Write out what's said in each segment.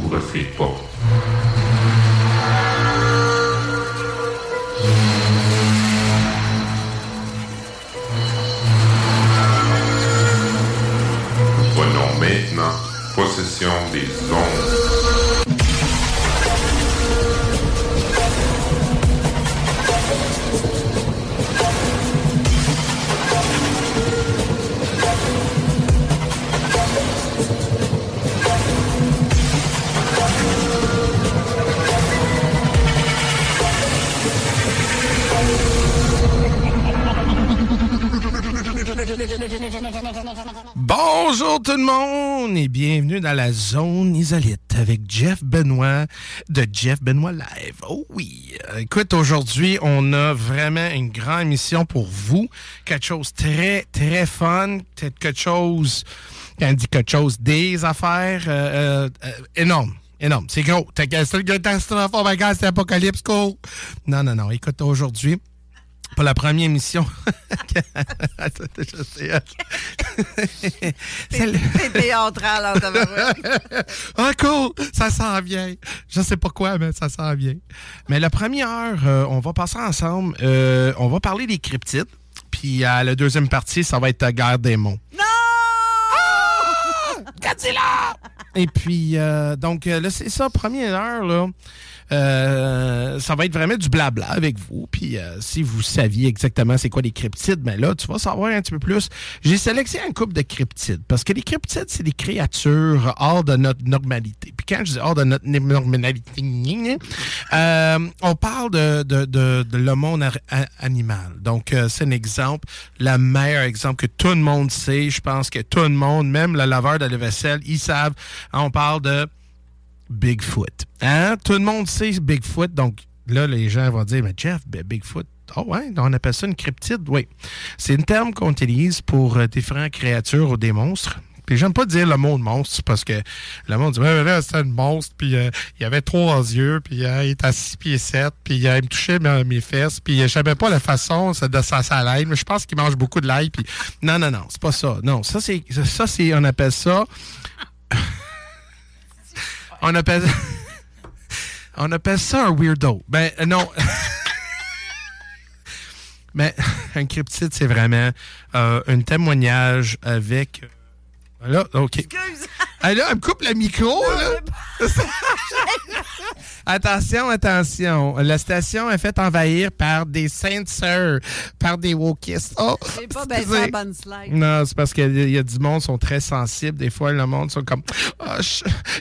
ouvre ses portes. Prenons maintenant possession des ondes. Bonjour tout le monde et bienvenue dans la zone isolite avec Jeff Benoît de Jeff Benoît Live. Oh oui! Écoute, aujourd'hui, on a vraiment une grande émission pour vous. Quelque chose de très, très fun. Peut-être quelque chose, quand on dit quelque chose, des affaires énormes. Énorme, c'est gros. T'as une catastrophe, oh my God, c'est Apocalypse, cool. Non. Écoute, aujourd'hui, pour la première émission. C'est théâtral, en tabarouette. Ah, cool! Ça s'en vient. Je sais pas quoi, mais ça s'en vient. Mais la première heure, on va passer ensemble. On va parler des cryptides. Puis la deuxième partie, ça va être Guerre des monts. Non! Godzilla! Et puis, donc, là, c'est ça, première heure, là. Ça va être vraiment du blabla avec vous. Puis si vous saviez exactement c'est quoi les cryptides, ben là, tu vas savoir un petit peu plus. J'ai sélectionné un couple de cryptides parce que les cryptides, c'est des créatures hors de notre normalité. Puis quand je dis hors de notre normalité, on parle de le monde animal. Donc, c'est un exemple, le meilleur exemple que tout le monde sait. Je pense que tout le monde, même le laveur de la vaisselle, ils savent. On parle de Bigfoot. Hein? Tout le monde sait Bigfoot, donc là, les gens vont dire, mais Jeff, Bigfoot, oh ouais, on appelle ça une cryptide, oui. C'est un terme qu'on utilise pour différentes créatures ou des monstres. Puis j'aime pas dire le mot de monstre parce que le monde dit, ouais, là, c'était un monstre, puis il avait 3 yeux, puis il était à 6 pieds 7, puis il me touchait mes fesses, puis je savais pas la façon de sa laine, mais je pense qu'il mange beaucoup de l'ail, puis non, c'est pas ça. Non, ça, c'est on appelle ça... On appelle ça un weirdo. Ben, non. Mais un cryptide, c'est vraiment un témoignage avec... Là, OK. Excuse! Ah, là, elle me coupe le micro, là. Attention. La station est faite envahir par des saintes sœurs, par des wokistes. Oh, j'ai pas baissé la bonne slide. Non, c'est parce qu'il y a du monde qui sont très sensibles. Des fois, le monde sont comme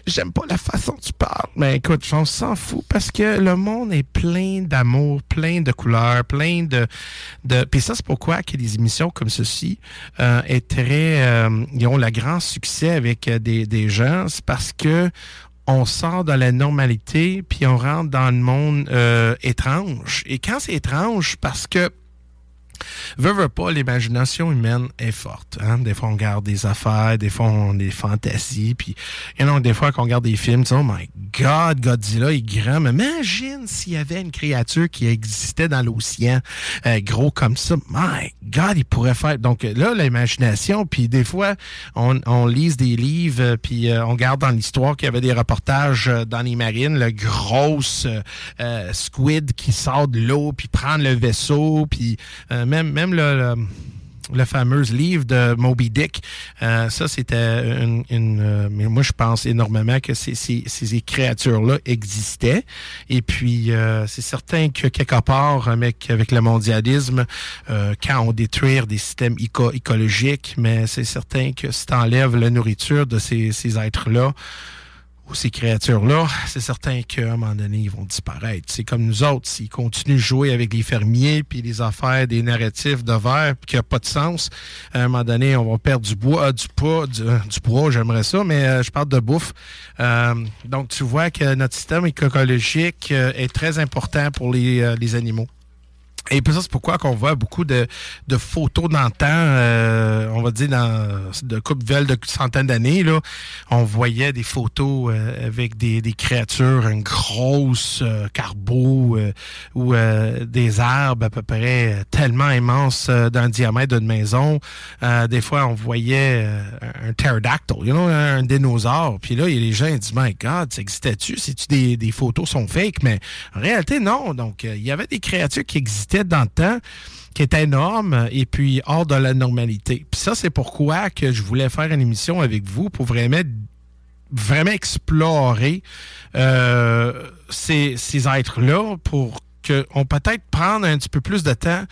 j'aime pas la façon dont tu parles. Mais écoute, on s'en fout parce que le monde est plein d'amour, plein de couleurs, plein de... Puis ça, c'est pourquoi que les émissions comme ceci est très... ils ont le grand succès avec des gens. C'est parce que on sort de la normalité puis on rentre dans le monde étrange. Et quand c'est étrange, parce que veut pas, l'imagination humaine est forte. Hein? Des fois, on regarde des affaires, des fois, on a des fantasies, puis des fois, quand on regarde des films, oh my God, Godzilla est grand, mais imagine s'il y avait une créature qui existait dans l'océan, gros comme ça. My God, il pourrait faire... Donc là, l'imagination, puis des fois, on lise des livres, puis on regarde dans l'histoire qu'il y avait des reportages dans les marines, le gros squid qui sort de l'eau, puis prend le vaisseau, puis... Même le fameux livre de Moby Dick, ça, c'était mais moi, je pense énormément que ces créatures-là existaient. Et puis, c'est certain que quelque part, avec le mondialisme, quand on détruit des systèmes écologiques, mais c'est certain que si tu enlèves la nourriture de ces êtres-là, ces créatures-là, c'est certain qu'à un moment donné, ils vont disparaître. C'est comme nous autres, s'ils continuent de jouer avec les fermiers puis les affaires, des narratifs de verre qui n'ont pas de sens, à un moment donné, on va perdre du bois, du bois, j'aimerais ça, mais je parle de bouffe. Donc, tu vois que notre système écologique est très important pour les animaux. Et puis ça, c'est pourquoi qu'on voit beaucoup de photos d'antan, on va dire de couple de centaines d'années, là. On voyait des photos avec des créatures, une grosse carbeau ou des arbres à peu près tellement immenses d'un diamètre d'une maison. Des fois, on voyait un pterodactyl, un dinosaure. Puis là, il y a les gens qui disent « My God, ça existait-tu? C'est-tu des photos sont fake? » Mais en réalité, non. Donc, il y avait des créatures qui existaient dans le temps, qui étaient énormes et puis hors de la normalité. Puis ça, c'est pourquoi que je voulais faire une émission avec vous pour vraiment explorer ces êtres-là pour qu'on peut-être prendre un petit peu plus de temps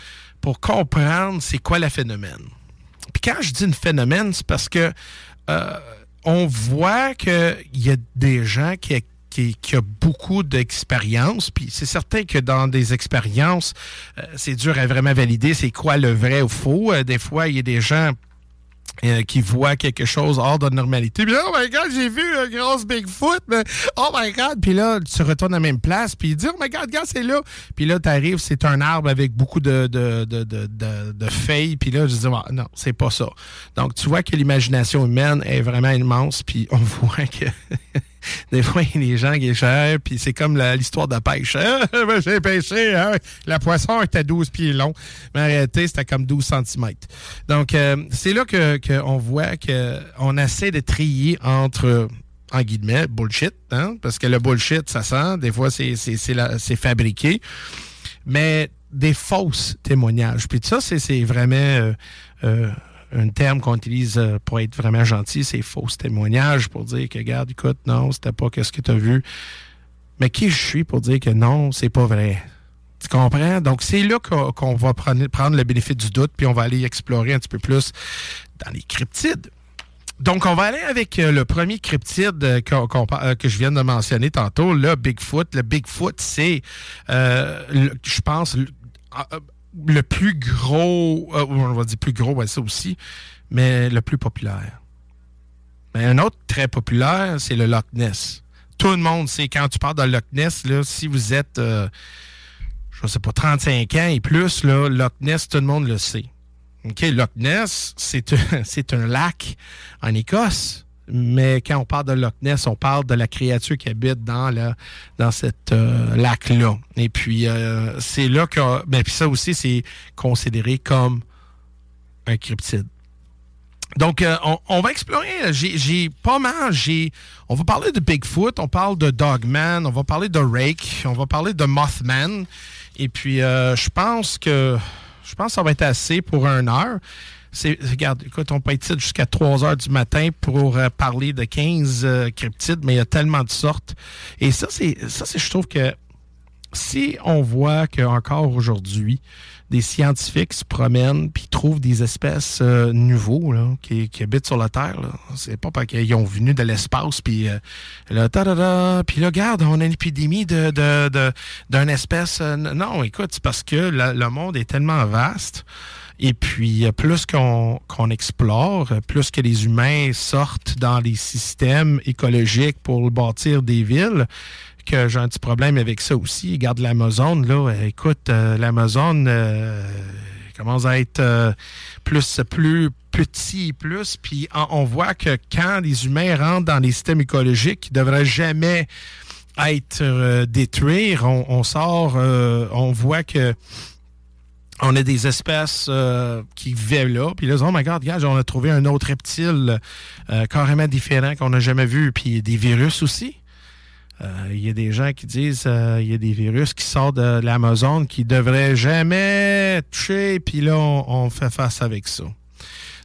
pour comprendre c'est quoi le phénomène. Puis quand je dis un phénomène, c'est parce que on voit qu'il y a des gens qui a beaucoup d'expérience, puis c'est certain que dans des expériences, c'est dur à vraiment valider c'est quoi le vrai ou faux. Des fois, il y a des gens qui voient quelque chose hors de la normalité. Puis oh my God, j'ai vu un gros Bigfoot, mais oh my God. Puis là, tu retournes à la même place, puis il dit oh my God, regarde, c'est là. Puis là, tu arrives, c'est un arbre avec beaucoup de feuilles. Puis là, je dis oh, non, c'est pas ça. Donc, tu vois que l'imagination humaine est vraiment immense, puis on voit que des fois, il y a des gens qui cherchent, puis c'est comme l'histoire de pêche. J'ai pêché, hein? Le poisson était 12 pieds long, mais en réalité, c'était comme 12 cm. Donc, c'est là qu'on voit qu'on essaie de trier entre, en guillemets, bullshit, hein? Parce que le bullshit, ça sent, des fois, c'est fabriqué, mais des fausses témoignages. Puis ça, c'est vraiment un terme qu'on utilise pour être vraiment gentil, c'est fausses témoignages pour dire que, regarde, écoute, non, c'était pas qu'est-ce que tu as vu. Mais qui je suis pour dire que non, c'est pas vrai? Tu comprends? Donc, c'est là qu'on va prendre le bénéfice du doute, puis on va aller explorer un petit peu plus dans les cryptides. Donc, on va aller avec le premier cryptide que je viens de mentionner tantôt, le Bigfoot. Le Bigfoot, c'est, je pense, le plus gros, on va dire plus gros, ouais, ça aussi, mais le plus populaire. Mais un autre très populaire, c'est le Loch Ness. Tout le monde sait, quand tu parles de Loch Ness, là, si vous êtes, je sais pas, 35 ans et plus, là, Loch Ness, tout le monde le sait. OK, Loch Ness, c'est un lac en Écosse. Mais quand on parle de Loch Ness, on parle de la créature qui habite dans cette lac-là. Et puis, c'est là que... Ben, puis ça aussi, c'est considéré comme un cryptide. Donc, on va explorer. J'ai pas mal. On va parler de Bigfoot, on parle de Dogman, on va parler de Rake, on va parler de Mothman. Et puis, je pense que ça va être assez pour 1 heure. Regarde, écoute, on peut être ici jusqu'à 3 heures du matin pour parler de 15 cryptides, mais il y a tellement de sortes. Et ça, je trouve que si on voit qu'encore aujourd'hui, des scientifiques se promènent puis trouvent des espèces nouveaux là, qui habitent sur la Terre, là. C'est pas parce qu'ils ont venu de l'espace puis là, puis là, regarde, on a une épidémie d'une espèce. Non, écoute, c'est parce que le monde est tellement vaste. Et puis, plus qu'on explore, plus que les humains sortent dans les systèmes écologiques pour bâtir des villes, que j'ai un petit problème avec ça aussi. Regarde l'Amazone, là. Écoute, l'Amazone commence à être plus petit, puis on voit que quand les humains rentrent dans les systèmes écologiques, ils ne devraient jamais être détruits. On sort, on voit que on a des espèces qui vivaient là, puis là, oh my God, regarde, on a trouvé un autre reptile carrément différent qu'on n'a jamais vu, puis il y a des virus aussi. Il y a des gens qui disent il y a des virus qui sortent de l'Amazone qui ne devraient jamais toucher, puis là, on fait face avec ça.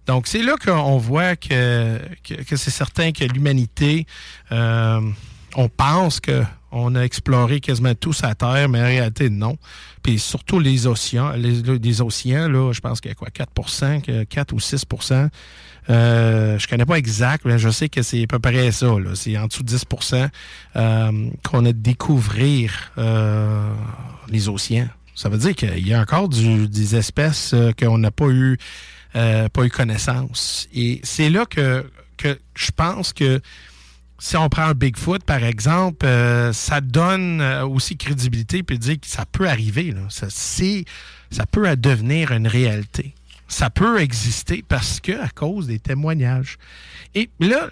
Donc, c'est là qu'on voit que c'est certain que l'humanité, on pense qu'on a exploré quasiment tout sa Terre, mais en réalité, non. Puis surtout les océans, les océans, là, je pense qu'il y a quoi, 4 ou 6 je connais pas exact, mais je sais que c'est à peu près ça, là. C'est en dessous de 10 qu'on a découvrir les océans. Ça veut dire qu'il y a encore des espèces qu'on n'a pas eu connaissance. Et c'est là que je pense que si on prend un Bigfoot, par exemple, ça donne aussi crédibilité puis dire que ça peut arriver. Là. Ça peut devenir une réalité. Ça peut exister parce que à cause des témoignages. Et là,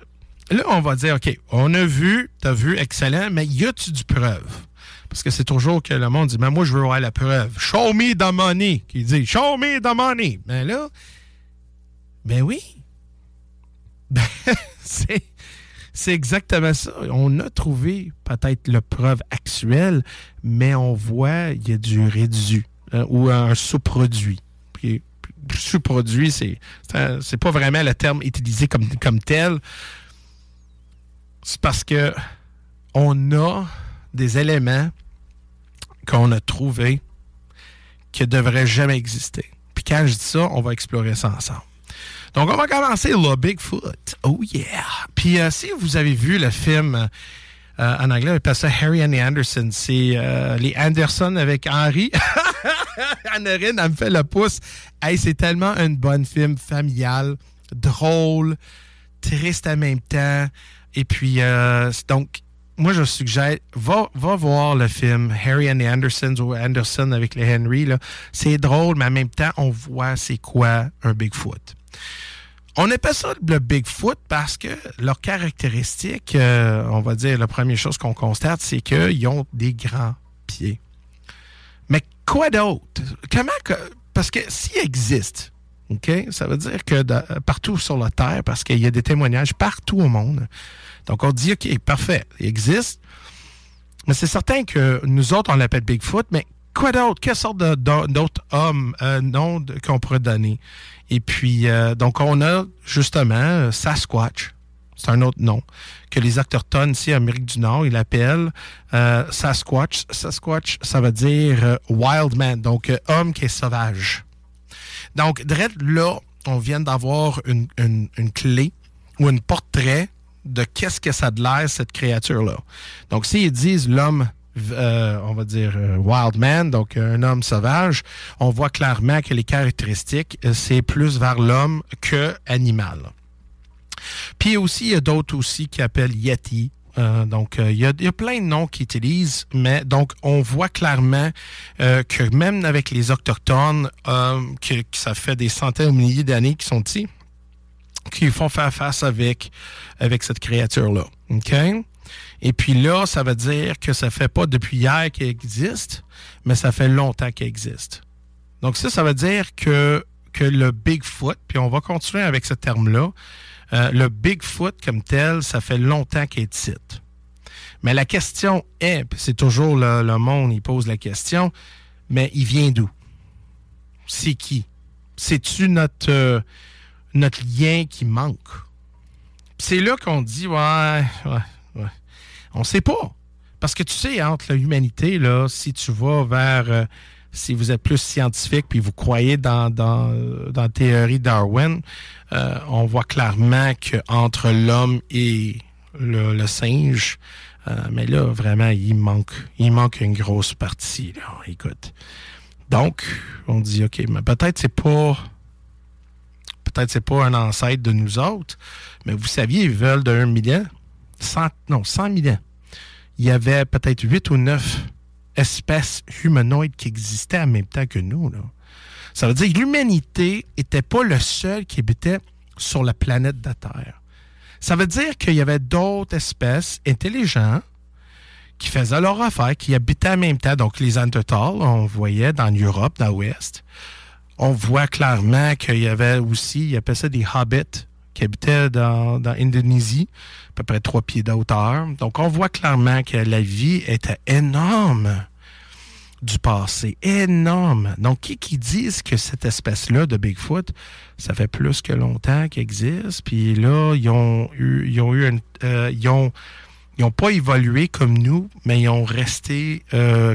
on va dire, OK, on a vu, t'as vu, excellent, mais y a-tu du preuve? Parce que c'est toujours que le monde dit, mais moi, je veux voir la preuve. Show me the money. Qui dit, show me the money. Mais là, ben oui. Ben, c'est exactement ça. On a trouvé peut-être la preuve actuelle, mais on voit il y a du résidu ou un sous-produit. Puis, sous-produit, c'est pas vraiment le terme utilisé comme tel. C'est parce que on a des éléments qu'on a trouvés qui ne devraient jamais exister. Puis quand je dis ça, on va explorer ça ensemble. Donc, on va commencer le Bigfoot. Oh yeah! Puis si vous avez vu le film en anglais, on appelle ça Harry and the Anderson. C'est les Anderson avec Henry. Anne-Rine, elle me fait le pouce. Hey, c'est tellement un bon film familial, drôle, triste en même temps. Et puis, donc, moi, je suggère, va voir le film Harry and the Andersons ou Anderson avec les Henry. Là. C'est drôle, mais en même temps, on voit c'est quoi un Bigfoot. On appelle ça le Bigfoot parce que leurs caractéristiques, on va dire, la première chose qu'on constate, c'est qu'ils ont des grands pieds. Mais quoi d'autre? Parce que s'ils existent, OK, ça veut dire que partout sur la Terre, parce qu'il y a des témoignages partout au monde. Donc, on dit, OK, parfait, il existe. Mais c'est certain que nous autres, on l'appelle Bigfoot, mais quoi d'autre? Quelle sorte d'autres hommes, noms qu'on pourrait donner? Et puis, donc, on a justement Sasquatch. C'est un autre nom que les Autochtones ici en Amérique du Nord, ils l'appellent Sasquatch. Sasquatch, ça veut dire wild man, donc homme qui est sauvage. Donc, direct là, on vient d'avoir une clé ou un portrait de qu'est-ce que ça a de l'air, cette créature-là. Donc, s'ils disent l'homme, on va dire wild man, donc un homme sauvage, on voit clairement que les caractéristiques, c'est plus vers l'homme que animal. Puis aussi, il y a d'autres aussi qui appellent Yeti. Donc, il y a plein de noms qu'ils utilisent, mais donc, on voit clairement que même avec les Autochtones, que ça fait des centaines ou milliers d'années qu'ils sont ici, qu'ils font faire face avec cette créature-là. OK? Et puis là, ça veut dire que ça fait pas depuis hier qu'elle existe, mais ça fait longtemps qu'elle existe. Donc ça veut dire que le Bigfoot, puis on va continuer avec ce terme-là, le Bigfoot comme tel, ça fait longtemps qu'il est ici. Mais la question est, c'est toujours le monde, il pose la question, mais il vient d'où? C'est qui? C'est-tu notre lien qui manque? C'est là qu'on dit, ouais. On sait pas. Parce que tu sais, entre l'humanité, là, si tu vas vers... si vous êtes plus scientifique puis vous croyez dans la théorie Darwin, on voit clairement qu'entre l'homme et le singe, mais là, vraiment, il manque une grosse partie. Là. Écoute. Donc, on dit, OK, mais peut-être c'est pas un ancêtre de nous autres, mais vous saviez, ils veulent de 1 million, 100 000 ans. Il y avait peut-être 8 ou 9 espèces humanoïdes qui existaient en même temps que nous. Là. Ça veut dire que l'humanité n'était pas le seul qui habitait sur la planète de la Terre. Ça veut dire qu'il y avait d'autres espèces intelligentes qui faisaient leur affaire, qui habitaient en même temps. Donc, les Néandertals, on voyait dans l'Europe, dans l'Ouest. On voit clairement qu'il y avait aussi, ils appelaient ça des hobbits, qui habitaient dans l'Indonésie, à peu près 3 pieds de hauteur. Donc, on voit clairement que la vie était énorme du passé. Énorme. Donc, qui disent que cette espèce-là de Bigfoot, ça fait plus que longtemps qu'elle existe. Puis là, ils ont pas évolué comme nous, mais ils ont resté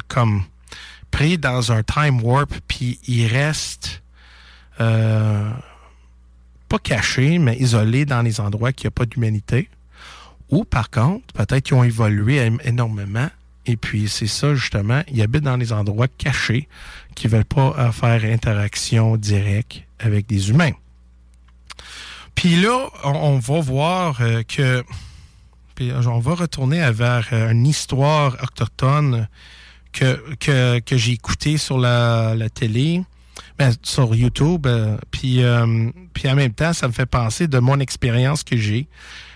comme pris dans un time warp, puis ils restent pas cachés, mais isolés dans les endroits qu'il n'y a pas d'humanité. Ou, par contre, peut-être qu'ils ont évolué énormément. Et puis, c'est ça, justement, ils habitent dans les endroits cachés qui ne veulent pas faire interaction directe avec des humains. Puis là, on va voir que puis on va retourner vers une histoire autochtone que j'ai écoutée sur la télé, sur YouTube, puis en même temps, ça me fait penser de mon expérience que j'ai.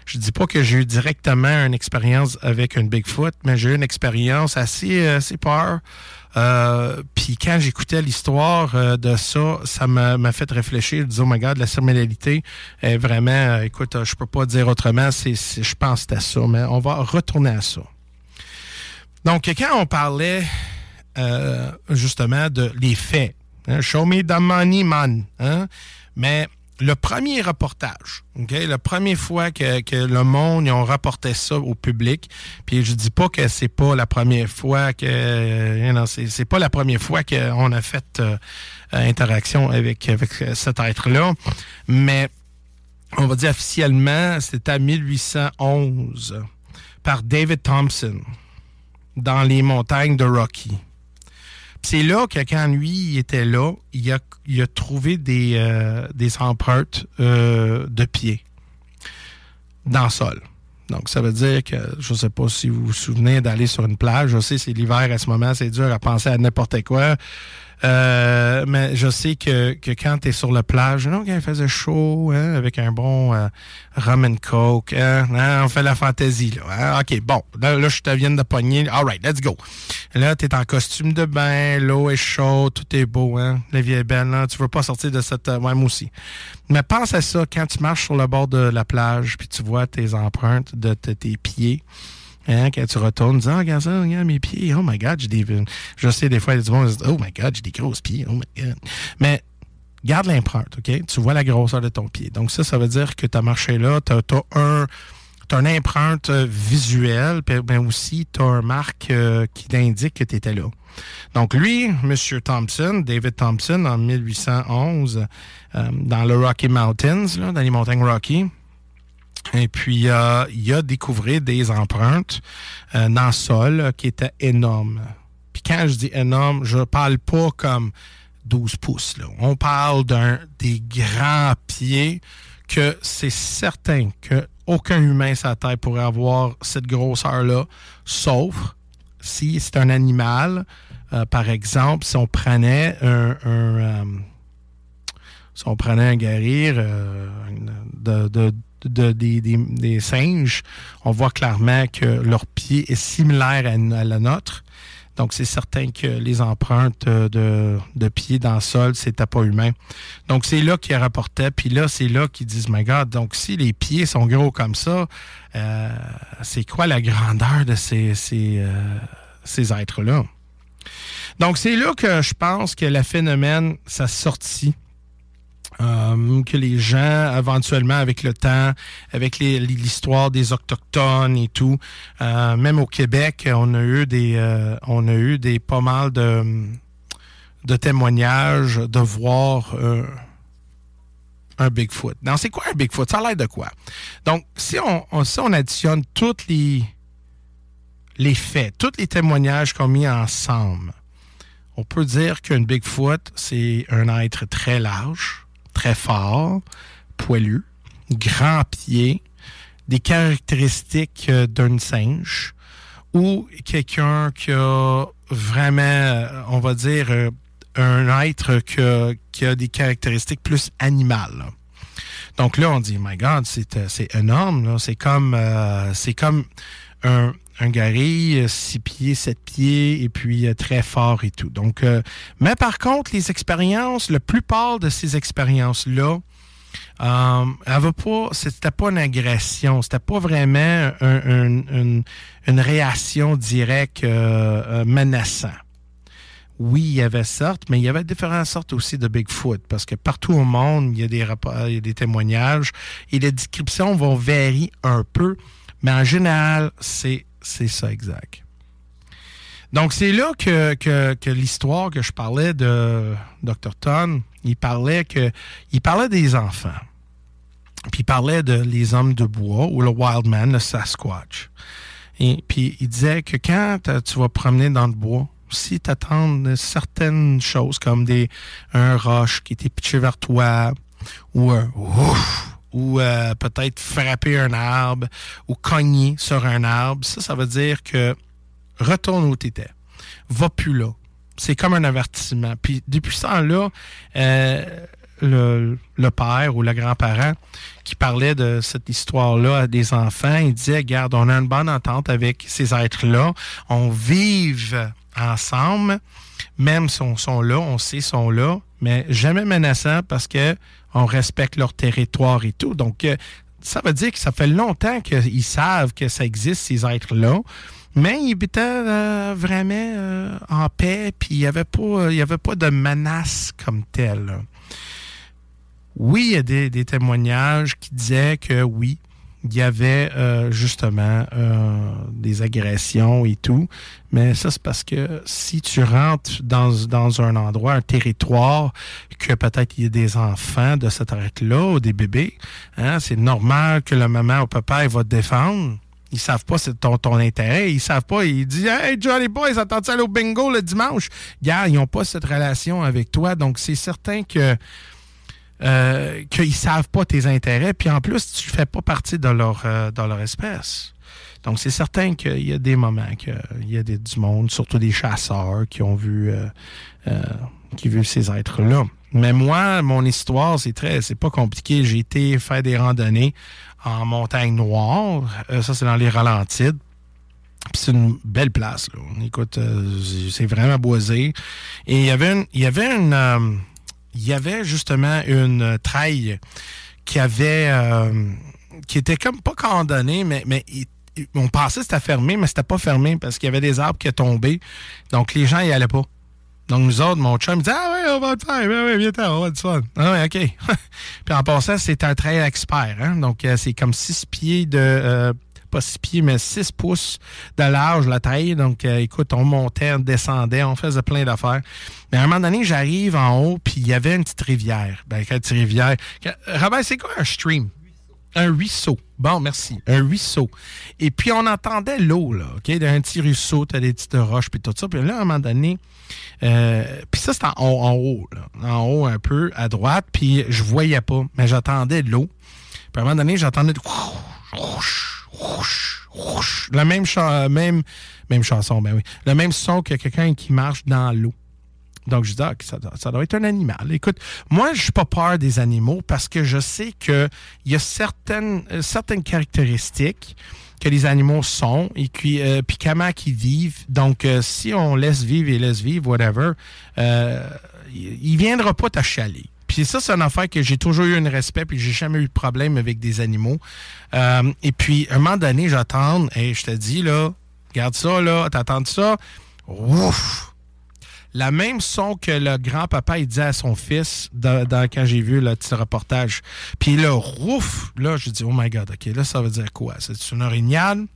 Je dis pas que j'ai eu directement une expérience avec un Bigfoot, mais j'ai eu une expérience assez peur. Puis quand j'écoutais l'histoire de ça m'a fait réfléchir. Je disais, oh my God, la criminalité est vraiment, écoute, je peux pas dire autrement, je pense que c'était ça, mais on va retourner à ça. Donc, quand on parlait justement de les faits, hein, show me the money, man, hein, mais le premier reportage, okay, la première fois que le monde ils ont rapporté ça au public, puis je dis pas que c'est pas la première fois que non, c'est pas la première fois qu'on a fait interaction avec cet être-là, mais on va dire officiellement, c'était en 1811 par David Thompson dans les montagnes de Rocky. C'est là que quand lui il était là, il a trouvé des empreintes de pieds dans le sol. Donc, ça veut dire que, je ne sais pas si vous vous souvenez d'aller sur une plage. Je sais, c'est l'hiver à ce moment, c'est dur à penser à n'importe quoi. Mais je sais que quand tu es sur la plage, non, quand il faisait chaud, hein, avec un bon rum and coke, hein, on fait la fantaisie, là. Hein, OK, bon, là, je te viens de pogner. All right, let's go. Là, tu es en costume de bain, l'eau est chaude, tout est beau, hein. La vie est belle, là. Tu veux pas sortir de cette... ouais, moi aussi. Mais pense à ça quand tu marches sur le bord de la plage puis tu vois tes empreintes de tes pieds. Hein, quand tu retournes, disant, regarde ça, regarde mes pieds, oh my God, j'ai des... Je sais, des fois, il y a du monde qui dit, oh my God, j'ai des grosses pieds, oh my God. Mais garde l'empreinte, OK? Tu vois la grosseur de ton pied. Donc ça veut dire que tu as marché là, tu as une empreinte visuelle, mais aussi tu as une marque qui t'indique que tu étais là. Donc lui, M. Thompson, David Thompson, en 1811, dans le Rocky Mountains, là, dans les montagnes Rocky, et puis, il a découvert des empreintes dans le sol qui étaient énormes. Puis quand je dis énorme, je parle pas comme 12 pouces. Là. On parle des grands pieds que c'est certain qu'aucun humain sur la Terre pourrait avoir cette grosseur-là, sauf si c'est un animal. Par exemple, si on prenait un guerrier des singes, on voit clairement que leur pied est similaire à la nôtre. Donc, c'est certain que les empreintes de pieds dans le sol, c'était pas humain. Donc, c'est là qu'ils rapportaient. Puis là, c'est là qu'ils disent, my God, donc si les pieds sont gros comme ça, c'est quoi la grandeur de ces êtres-là? Donc, c'est là que je pense que le phénomène, ça sortit. Que les gens, éventuellement, avec le temps, avec l'histoire des Autochtones et tout, même au Québec, on a eu pas mal de témoignages de voir un Bigfoot. Non, c'est quoi un Bigfoot? Ça a l'air de quoi? Donc, si on additionne tous les faits, tous les témoignages qu'on a mis ensemble, on peut dire qu'un Bigfoot, c'est un être très large, très fort, poilu, grand pied, des caractéristiques d'un singe, ou quelqu'un qui a vraiment, on va dire, un être qui a des caractéristiques plus animales. Donc là, on dit, my God, c'est énorme. Là. C'est comme un gorille, 6 pieds, 7 pieds, et puis très fort et tout. Donc, mais par contre, les expériences, la plupart de ces expériences-là, c'était pas une agression, c'était pas vraiment une réaction directe menaçante. Oui, il y avait sortes, mais il y avait différentes sortes aussi de Bigfoot, parce que partout au monde, il y a des rapports, il y a des témoignages, et les descriptions vont varier un peu, mais en général, c'est ça exact. Donc, c'est là que l'histoire que je parlais de Dr. Ton, il parlait des enfants. Puis il parlait les hommes de bois, ou le wild man, le Sasquatch. Et puis il disait que quand tu vas promener dans le bois, si tu attends certaines choses comme un roche qui était pitché vers toi, ou un ouf, ou peut-être frapper un arbre ou cogner sur un arbre, ça veut dire que retourne où tu étais. Va plus là. C'est comme un avertissement. Puis depuis ce temps-là, le père ou le grand-parent qui parlait de cette histoire-là à des enfants, il disait, regarde, on a une bonne entente avec ces êtres-là, on vive ensemble, même si on sont là, on sait qu'ils sont là, mais jamais menaçant parce que on respecte leur territoire et tout. Donc, ça veut dire que ça fait longtemps qu'ils savent que ça existe, ces êtres-là, mais ils étaient vraiment en paix, puis il n'y avait pas de menace comme telle. Oui, il y a des témoignages qui disaient que oui, il y avait justement des agressions et tout, mais ça, c'est parce que si tu rentres dans un endroit, un territoire, que peut-être il y a des enfants de cette arête-là ou des bébés, hein, c'est normal que le maman ou papa il va te défendre. Ils savent pas c'est ton intérêt. Ils savent pas. Ils disent « Hey, Johnny Boy, ça tente aller au bingo le dimanche? » Regarde, ils n'ont pas cette relation avec toi. Donc, c'est certain que qu'ils savent pas tes intérêts. Puis en plus, tu fais pas partie de leur espèce. Donc, c'est certain qu'il y a des moments qu'il y a du monde, surtout des chasseurs, qui ont vu ces êtres-là. Mais moi, mon histoire, c'est pas compliqué. J'ai été faire des randonnées en montagne noire. Ça, c'est dans les Laurentides. Puis c'est une belle place, là. Écoute, c'est vraiment boisé. Et il y avait justement une treille qui était comme pas condamnée, mais on pensait que c'était fermé, mais c'était pas fermé parce qu'il y avait des arbres qui étaient tombés. Donc, les gens y allaient pas. Donc, nous autres, mon chum, il dit « Ah oui, on va le faire. Oui, viens-t'en, on va du fun. » Ah oui, OK. Puis en passant, c'est un trail expert. Hein? Donc, c'est comme 6 pieds de... pas 6 pieds, mais 6 pouces de large, la taille. Donc, écoute, on montait, on descendait, on faisait plein d'affaires. Mais à un moment donné, j'arrive en haut, puis il y avait une petite rivière. Ben, quelle petite rivière? Robert, c'est quoi un stream? Un ruisseau. Bon, merci. Un ruisseau. Et puis, on entendait l'eau, là, OK? D'un petit ruisseau, t'as des petites roches, puis tout ça. Puis là, à un moment donné, puis ça, c'est en haut, là. En haut, un peu, à droite. Puis, je voyais pas, mais j'entendais de l'eau. Puis, à un moment donné, j'entendais la même chanson, ben oui. Le même son que quelqu'un qui marche dans l'eau. Donc, je dis, ça doit être un animal. Écoute, moi, je suis pas peur des animaux parce que je sais qu'il y a certaines caractéristiques que les animaux sont et puis comment ils vivent. Donc, si on laisse vivre, whatever, il viendra pas t'achaler. Puis ça, c'est une affaire que j'ai toujours eu un respect puis j'ai jamais eu de problème avec des animaux. Et puis, à un moment donné, j'attends, et je te dis, là, regarde ça, là, t'attends ça, ouf! La même son que le grand-papa, il disait à son fils quand j'ai vu le petit reportage. Puis là, ouf! Là, je dis, oh my God, OK, là, ça veut dire quoi? C'est une orignale?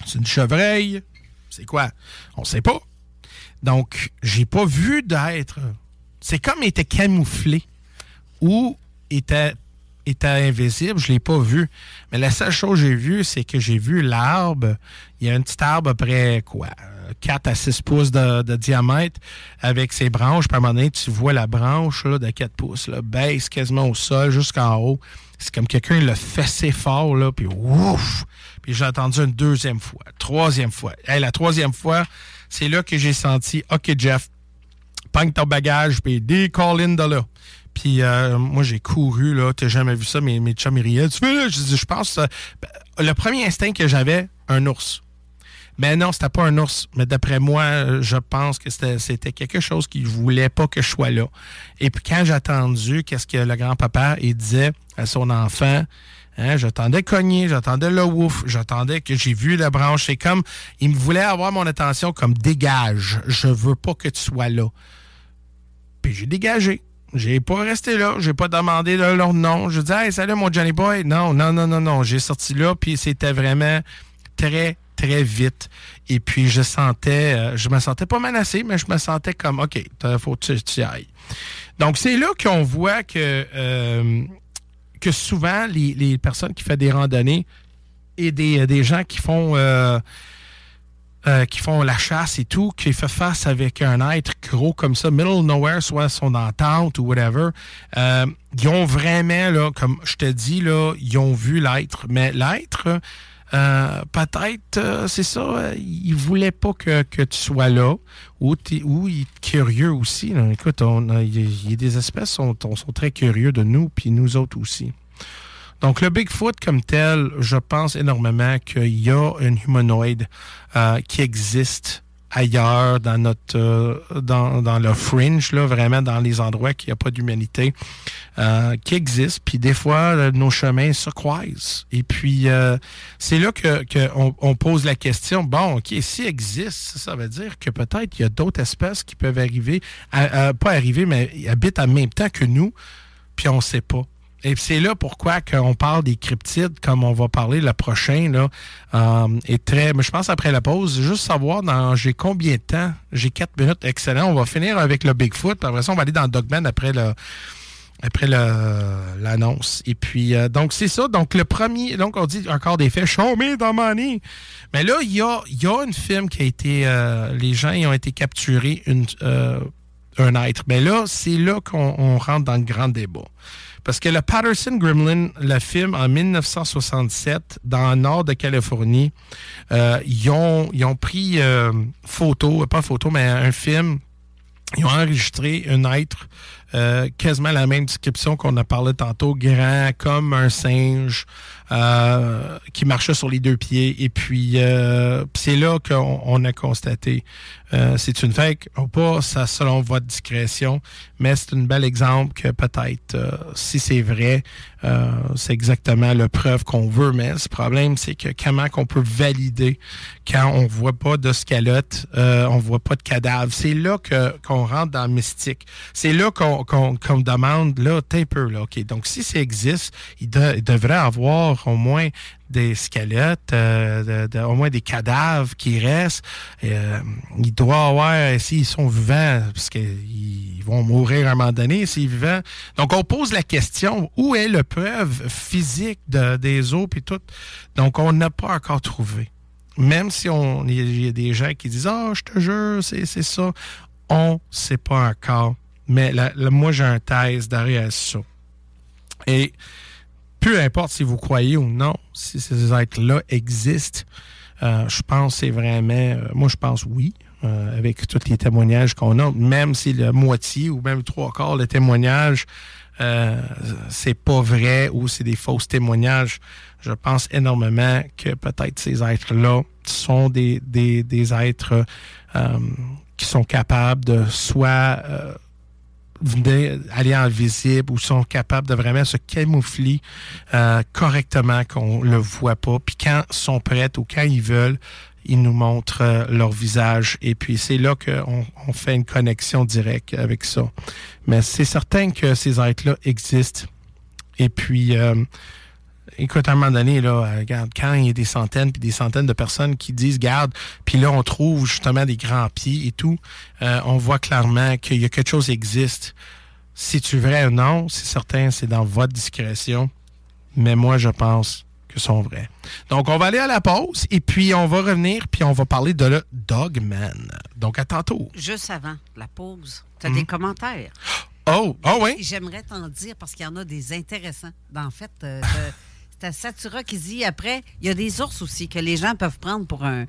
C'est une chevreuil? C'est quoi? On sait pas. Donc, j'ai pas vu d'être... C'est comme il était camouflé ou était invisible, je l'ai pas vu. Mais la seule chose que j'ai vue, c'est que j'ai vu l'arbre. Il y a un petit arbre à peu près, 4 à 6 pouces de diamètre avec ses branches. Puis à un moment donné, tu vois la branche là, de 4 pouces, là, baisse quasiment au sol jusqu'en haut. C'est comme quelqu'un l'a fessé fort, là, puis ouf! Puis j'ai entendu une deuxième fois, troisième fois. Hey, la troisième fois, c'est là que j'ai senti, OK, Jeff, pogne ton bagage, puis décolle de là. Puis moi, j'ai couru, là. T'as jamais vu ça, mes chums, ils riaient. Tu fais là? Je pense... le premier instinct que j'avais, un ours. Mais non, c'était pas un ours. Mais d'après moi, je pense que c'était quelque chose qui voulait pas que je sois là. Et puis quand j'ai attendu, qu'est-ce que le grand-papa, il disait à son enfant... Hein, j'attendais cogner, j'attendais le ouf, j'attendais que j'ai vu la branche. C'est comme... Il me voulait avoir mon attention comme dégage. Je veux pas que tu sois là. Puis j'ai dégagé. J'ai pas resté là. J'ai pas demandé leur nom. Je dis, hey, salut mon Johnny Boy. Non. J'ai sorti là, puis c'était vraiment très, très vite. Et puis je me sentais pas menacé, mais je me sentais comme, OK, faut que tu y ailles. Donc c'est là qu'on voit que souvent, les personnes qui font des randonnées et des gens qui font qui font la chasse et tout, qui fait face avec un être gros comme ça, middle of nowhere, soit son entente ou whatever, ils ont vraiment, là, comme je te dis, là, ils ont vu l'être. Mais l'être, peut-être, c'est ça, il voulait pas que tu sois là, ou il est curieux aussi. Là. Écoute, il y a des espèces qui sont très curieux de nous, puis nous autres aussi. Donc, le Bigfoot comme tel, je pense énormément qu'il y a un humanoïde qui existe ailleurs dans notre dans le fringe, là, vraiment dans les endroits qu'il n'y a pas d'humanité, qui existe. Puis des fois, nos chemins se croisent. Et puis, c'est là qu'on pose la question, bon, OK, s'il existe, ça veut dire que peut-être il y a d'autres espèces qui peuvent arriver, pas arriver, mais habitent en même temps que nous, puis on ne sait pas. Et c'est là pourquoi qu'on parle des cryptides, comme on va parler le prochain, là, mais je pense après la pause, juste savoir j'ai combien de temps, j'ai 4 minutes, excellent. On va finir avec le Bigfoot, puis après ça, on va aller dans Dogman après l'annonce. Et puis, donc, c'est ça. Donc, le premier, donc, on dit encore des faits, show me the money. Mais là, il y a une film qui a été, les gens y ont été capturés un être. Mais là, c'est là qu'on rentre dans le grand débat. Parce que le Patterson Gremlin, le film en 1967, dans le nord de Californie, ils ont pris pas photo, mais un film. Ils ont enregistré un être, quasiment la même description qu'on a parlé tantôt, grand comme un singe, qui marchait sur les 2 pieds. Et puis, c'est là qu'on a constaté. C'est une fake ou pas, ça selon votre discrétion, mais c'est un bel exemple que peut-être, si c'est vrai, c'est exactement la preuve qu'on veut. Mais le problème, c'est que comment qu'on peut valider quand on voit pas de scalote, on voit pas de cadavre. C'est là qu'on rentre dans le mystique. C'est là qu'on demande, là, t'es un peu, là, OK. Donc, si ça existe, il devrait avoir au moins des squelettes, au moins des cadavres qui restent. Il doit avoir, s'ils sont vivants, parce qu'ils vont mourir à un moment donné, s'ils sont vivants. Donc, on pose la question, où est la preuve physique des os et tout? Donc, on n'a pas encore trouvé. Même si il y a des gens qui disent « Ah, je te jure, c'est ça », on ne sait pas encore. Mais moi, j'ai un thèse derrière ça. Et peu importe si vous croyez ou non, si ces êtres-là existent, je pense que c'est vraiment... moi, je pense oui, avec tous les témoignages qu'on a, même si la moitié ou même 3/4 des témoignages, c'est pas vrai ou c'est des fausses témoignages. Je pense énormément que peut-être ces êtres-là sont des êtres qui sont capables de soit... aller en visible ou sont capables de vraiment se camoufler correctement qu'on le voit pas. Puis quand ils sont prêts ou quand ils veulent, ils nous montrent leur visage. Et puis c'est là qu'on fait une connexion directe avec ça. Mais c'est certain que ces êtres-là existent. Et puis... écoute, à un moment donné, là, regarde, quand il y a des centaines puis des centaines de personnes qui disent, garde, puis là, on trouve justement des grands pieds et tout, on voit clairement qu'il y a quelque chose qui existe. Si tu vrai ou non, c'est certain, c'est dans votre discrétion. Mais moi, je pense que sont vrais. Donc, on va aller à la pause et puis on va revenir puis on va parler de le Dogman. Donc, à tantôt. Juste avant la pause, tu as des commentaires. Oh oui? J'aimerais t'en dire parce qu'il y en a des intéressants. En fait, c'est Satura qui dit après, il y a des ours aussi que les gens peuvent prendre pour un...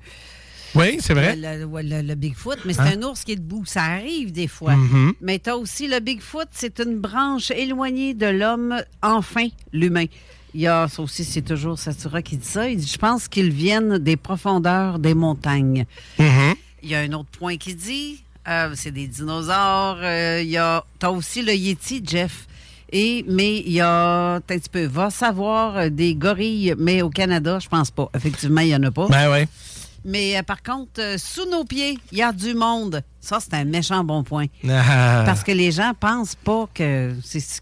Oui, c'est vrai. Le Bigfoot, mais c'est un ours qui est debout. Ça arrive des fois. Mm-hmm. Mais tu as aussi le Bigfoot, c'est une branche éloignée de l'homme, enfin, l'humain. Il y a, ça aussi, c'est toujours Satura qui dit ça. Il dit, je pense qu'ils viennent des profondeurs des montagnes. Mm-hmm. Il y a un autre point qui dit, c'est des dinosaures. T'as aussi le Yeti, Jeff. Mais il y a, un petit peu, va savoir, des gorilles, mais au Canada, je pense pas. Effectivement, il n'y en a pas. Ben oui. Mais par contre, sous nos pieds, il y a du monde. Ça, c'est un méchant bon point. Parce que les gens pensent pas que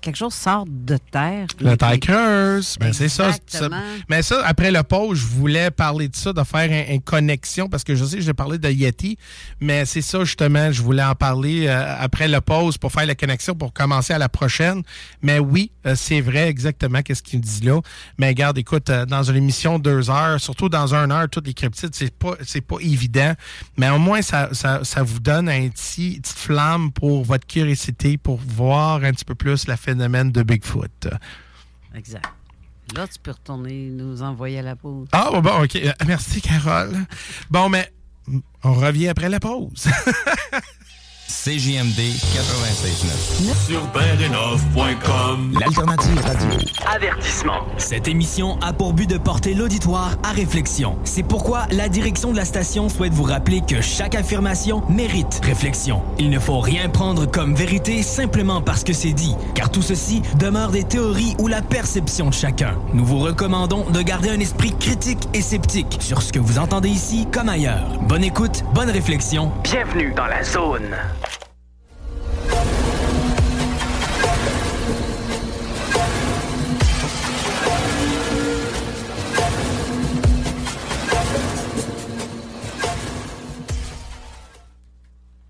quelque chose sort de terre. La terre creuse. Ben, c'est ça. Mais ça, après le pause, je voulais parler de ça, de faire une connexion, parce que je sais que j'ai parlé de Yeti, mais c'est ça, justement, je voulais en parler après le pause pour faire la connexion, pour commencer à la prochaine. Mais oui, c'est vrai exactement qu'est-ce qu'il dit là. Mais regarde, écoute, dans une émission de 2 heures, surtout dans 1 heure, toutes les cryptides, c'est pas évident. Mais au moins, ça vous donne une petite flamme pour votre curiosité, pour voir un petit peu plus le phénomène de Bigfoot. Exact. Là, tu peux retourner nous envoyer à la pause. Ah, bon, OK. Merci, Carole. Bon, mais on revient après la pause. CJMD 96.9. Sur bendenov.com. L'alternative radio. Avertissement. Cette émission a pour but de porter l'auditoire à réflexion. C'est pourquoi la direction de la station souhaite vous rappeler que chaque affirmation mérite réflexion. Il ne faut rien prendre comme vérité simplement parce que c'est dit, car tout ceci demeure des théories ou la perception de chacun. Nous vous recommandons de garder un esprit critique et sceptique sur ce que vous entendez ici comme ailleurs. Bonne écoute, bonne réflexion. Bienvenue dans la zone.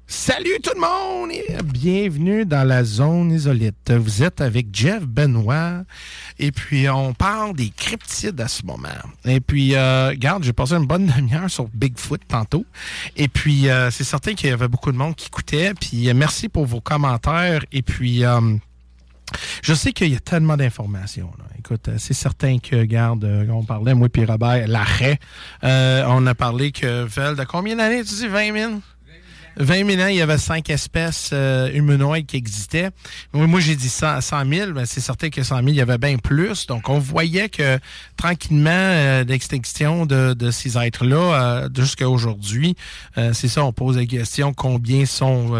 Salut tout le monde et bienvenue dans la zone isolite. Vous êtes avec Jeff Benoît et puis on parle des cryptides à ce moment. Et puis, regarde, j'ai passé une bonne demi-heure sur Bigfoot tantôt. Et puis, c'est certain qu'il y avait beaucoup de monde qui écoutait. Puis, merci pour vos commentaires. Et puis, je sais qu'il y a tellement d'informations. Là. Écoute, c'est certain que, regarde, on parlait, moi et Robert, l'arrêt. On a parlé que, de combien d'années, tu dis, 20 000? 20 000 ans, il y avait 5 espèces humanoïdes qui existaient. Moi, j'ai dit 100 000, mais c'est certain que 100 000, il y avait bien plus. Donc, on voyait que, tranquillement, l'extinction de ces êtres-là, jusqu'à aujourd'hui, c'est ça, on pose la question, combien sont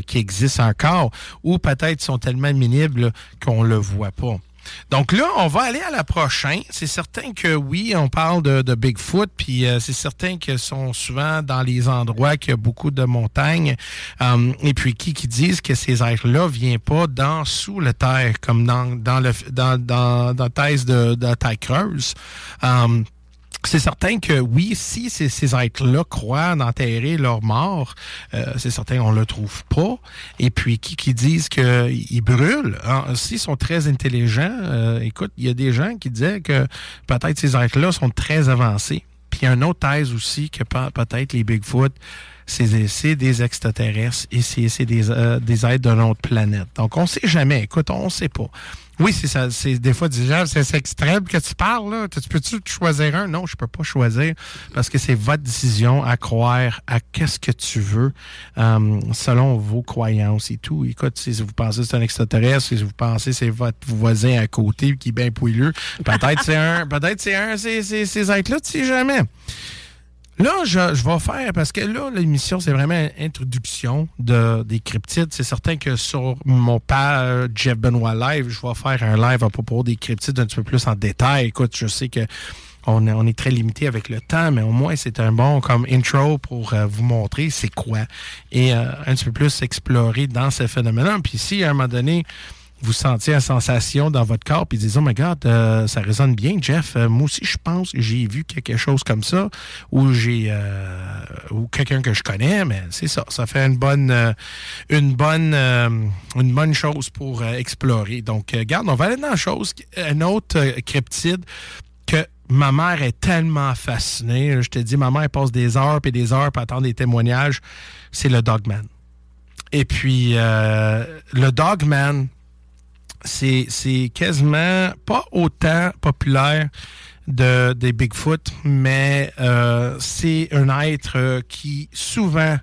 qui existent encore, ou peut-être sont tellement minimes là, qu'on le voit pas. Donc là, on va aller à la prochaine. C'est certain que oui, on parle de Bigfoot, puis c'est certain qu'ils sont souvent dans les endroits qu'il y a beaucoup de montagnes. Et puis qui disent que ces êtres-là viennent pas sous la terre, comme dans la thèse de la terre creuse. C'est certain que oui, si ces êtres-là croient d'enterrer leur mort, c'est certain qu'on ne le trouve pas. Et puis, qui disent qu'ils brûlent, s'ils sont très intelligents, écoute, il y a des gens qui disaient que peut-être ces êtres-là sont très avancés. Puis il y a une autre thèse aussi que peut-être les Bigfoot, c'est des extraterrestres et c'est des êtres d'une autre planète. Donc, on ne sait jamais. Écoute, on ne sait pas. Oui, c'est ça. C'est des fois déjà, c'est extrême que tu parles, là. Peux-tu choisir un? Non, je peux pas choisir parce que c'est votre décision à croire à qu'est-ce que tu veux, selon vos croyances et tout. Écoute, si vous pensez que c'est un extraterrestre, si vous pensez que c'est votre voisin à côté qui est bien poileux, peut-être c'est ces êtres-là, tu sais jamais. Là, je vais faire, parce que là, l'émission, c'est vraiment une introduction des cryptides. C'est certain que sur mon page Jeff Benoît Live, je vais faire un live à propos des cryptides un petit peu plus en détail. Écoute, je sais que on est très limité avec le temps, mais au moins, c'est un bon comme intro pour vous montrer c'est quoi. Et un petit peu plus explorer dans ces phénomènes-là. Puis si, à un moment donné, vous sentiez une sensation dans votre corps puis dites « Oh my God, ça résonne bien, Jeff. Moi aussi, je pense que j'ai vu quelque chose comme ça ou ou quelqu'un que je connais, mais c'est ça. Ça fait une bonne chose pour explorer. Donc, regarde, on va aller dans une autre cryptide que ma mère est tellement fascinée. Je te dis, ma mère passe des heures et des heures pour attendre des témoignages. C'est le Dogman. Et puis, le Dogman, c'est quasiment pas autant populaire des Bigfoot, mais c'est un être qui souvent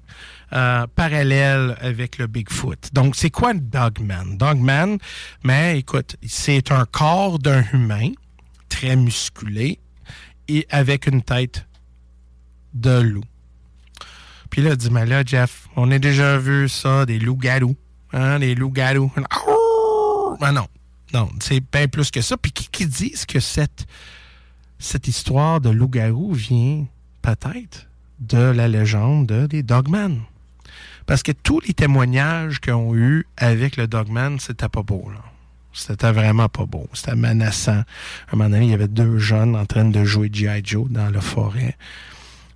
parallèle avec le Bigfoot. Donc, c'est quoi le Dogman? Dogman, mais écoute, c'est un corps d'un humain très musclé et avec une tête de loup. Puis là, dis-moi là, Jeff, on a déjà vu ça, des loups-garous. Hein, des loups-garous. Ah non, c'est bien plus que ça. Puis qui disent que cette histoire de loup-garou vient peut-être de la légende des Dogman. Parce que tous les témoignages qu'ils ont eus avec le Dogman, c'était pas beau, là. C'était vraiment pas beau. C'était menaçant. À un moment donné, il y avait 2 jeunes en train de jouer G.I. Joe dans la forêt.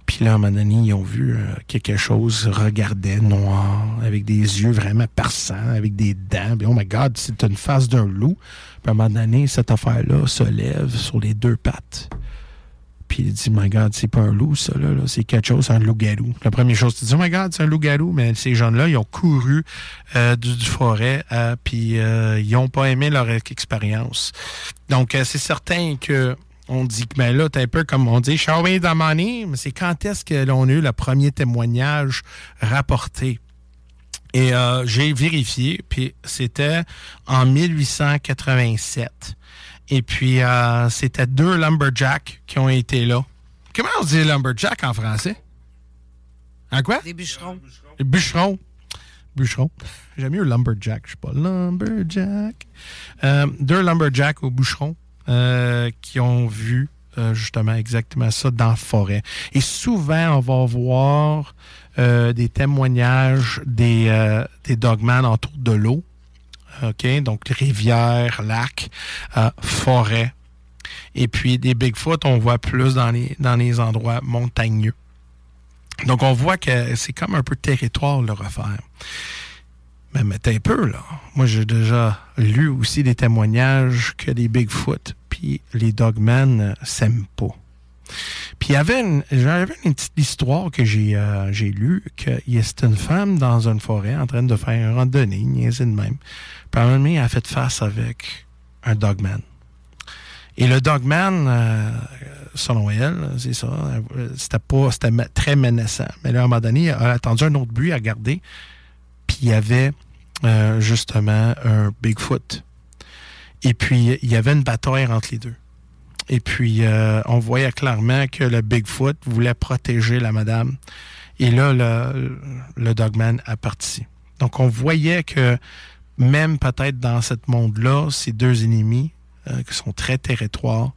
Puis là, à un moment donné, ils ont vu quelque chose regardait noir, avec des yeux vraiment perçants, avec des dents. Puis, oh my God, c'est une face d'un loup. Puis à un moment donné, cette affaire-là se lève sur les 2 pattes. Puis il dit, my God, c'est pas un loup, ça, là. C'est quelque chose, c'est un loup-garou. La première chose, tu dis, oh my God, c'est un loup-garou. Mais ces jeunes-là, ils ont couru du forêt, puis ils n'ont pas aimé leur expérience. Donc, c'est certain que on dit que, ben là, t'es un peu comme on dit, show me the money, mais c'est quand est-ce que l'on a eu le premier témoignage rapporté? Et j'ai vérifié, puis c'était en 1887. Et puis, c'était 2 lumberjacks qui ont été là. Comment on dit lumberjack en français? En quoi? Des bûcherons. Des bûcherons. Bûcherons. J'aime mieux lumberjack. Je sais pas. Lumberjack. 2 lumberjacks au bûcheron qui ont vu justement exactement ça dans la forêt. Et souvent, on va voir des témoignages des dogman autour de l'eau. OK? Donc, rivières, lacs, forêts. Et puis, des Bigfoot, on voit plus dans les endroits montagneux. Donc, on voit que c'est comme un peu territoire, le refaire. Mais t'es un peu, là. Moi, j'ai déjà lu aussi des témoignages que les Bigfoot puis les Dogmen s'aiment pas. Puis, j'avais une petite histoire que j'ai lue, que c'était une femme dans une forêt en train de faire une randonnée, niaiser de même. Puis, à un moment donné, elle a fait face avec un Dogman. Et le Dogman, selon elle, c'est ça, c'était très menaçant. Mais là, à un moment donné, elle a attendu un autre bruit à garder, puis il y avait justement un Bigfoot. Et puis, il y avait une bataille entre les deux. Et puis, on voyait clairement que le Bigfoot voulait protéger la madame. Et là, le Dogman a parti. Donc, on voyait que même peut-être dans ce monde-là, ces 2 ennemis qui sont très territoires.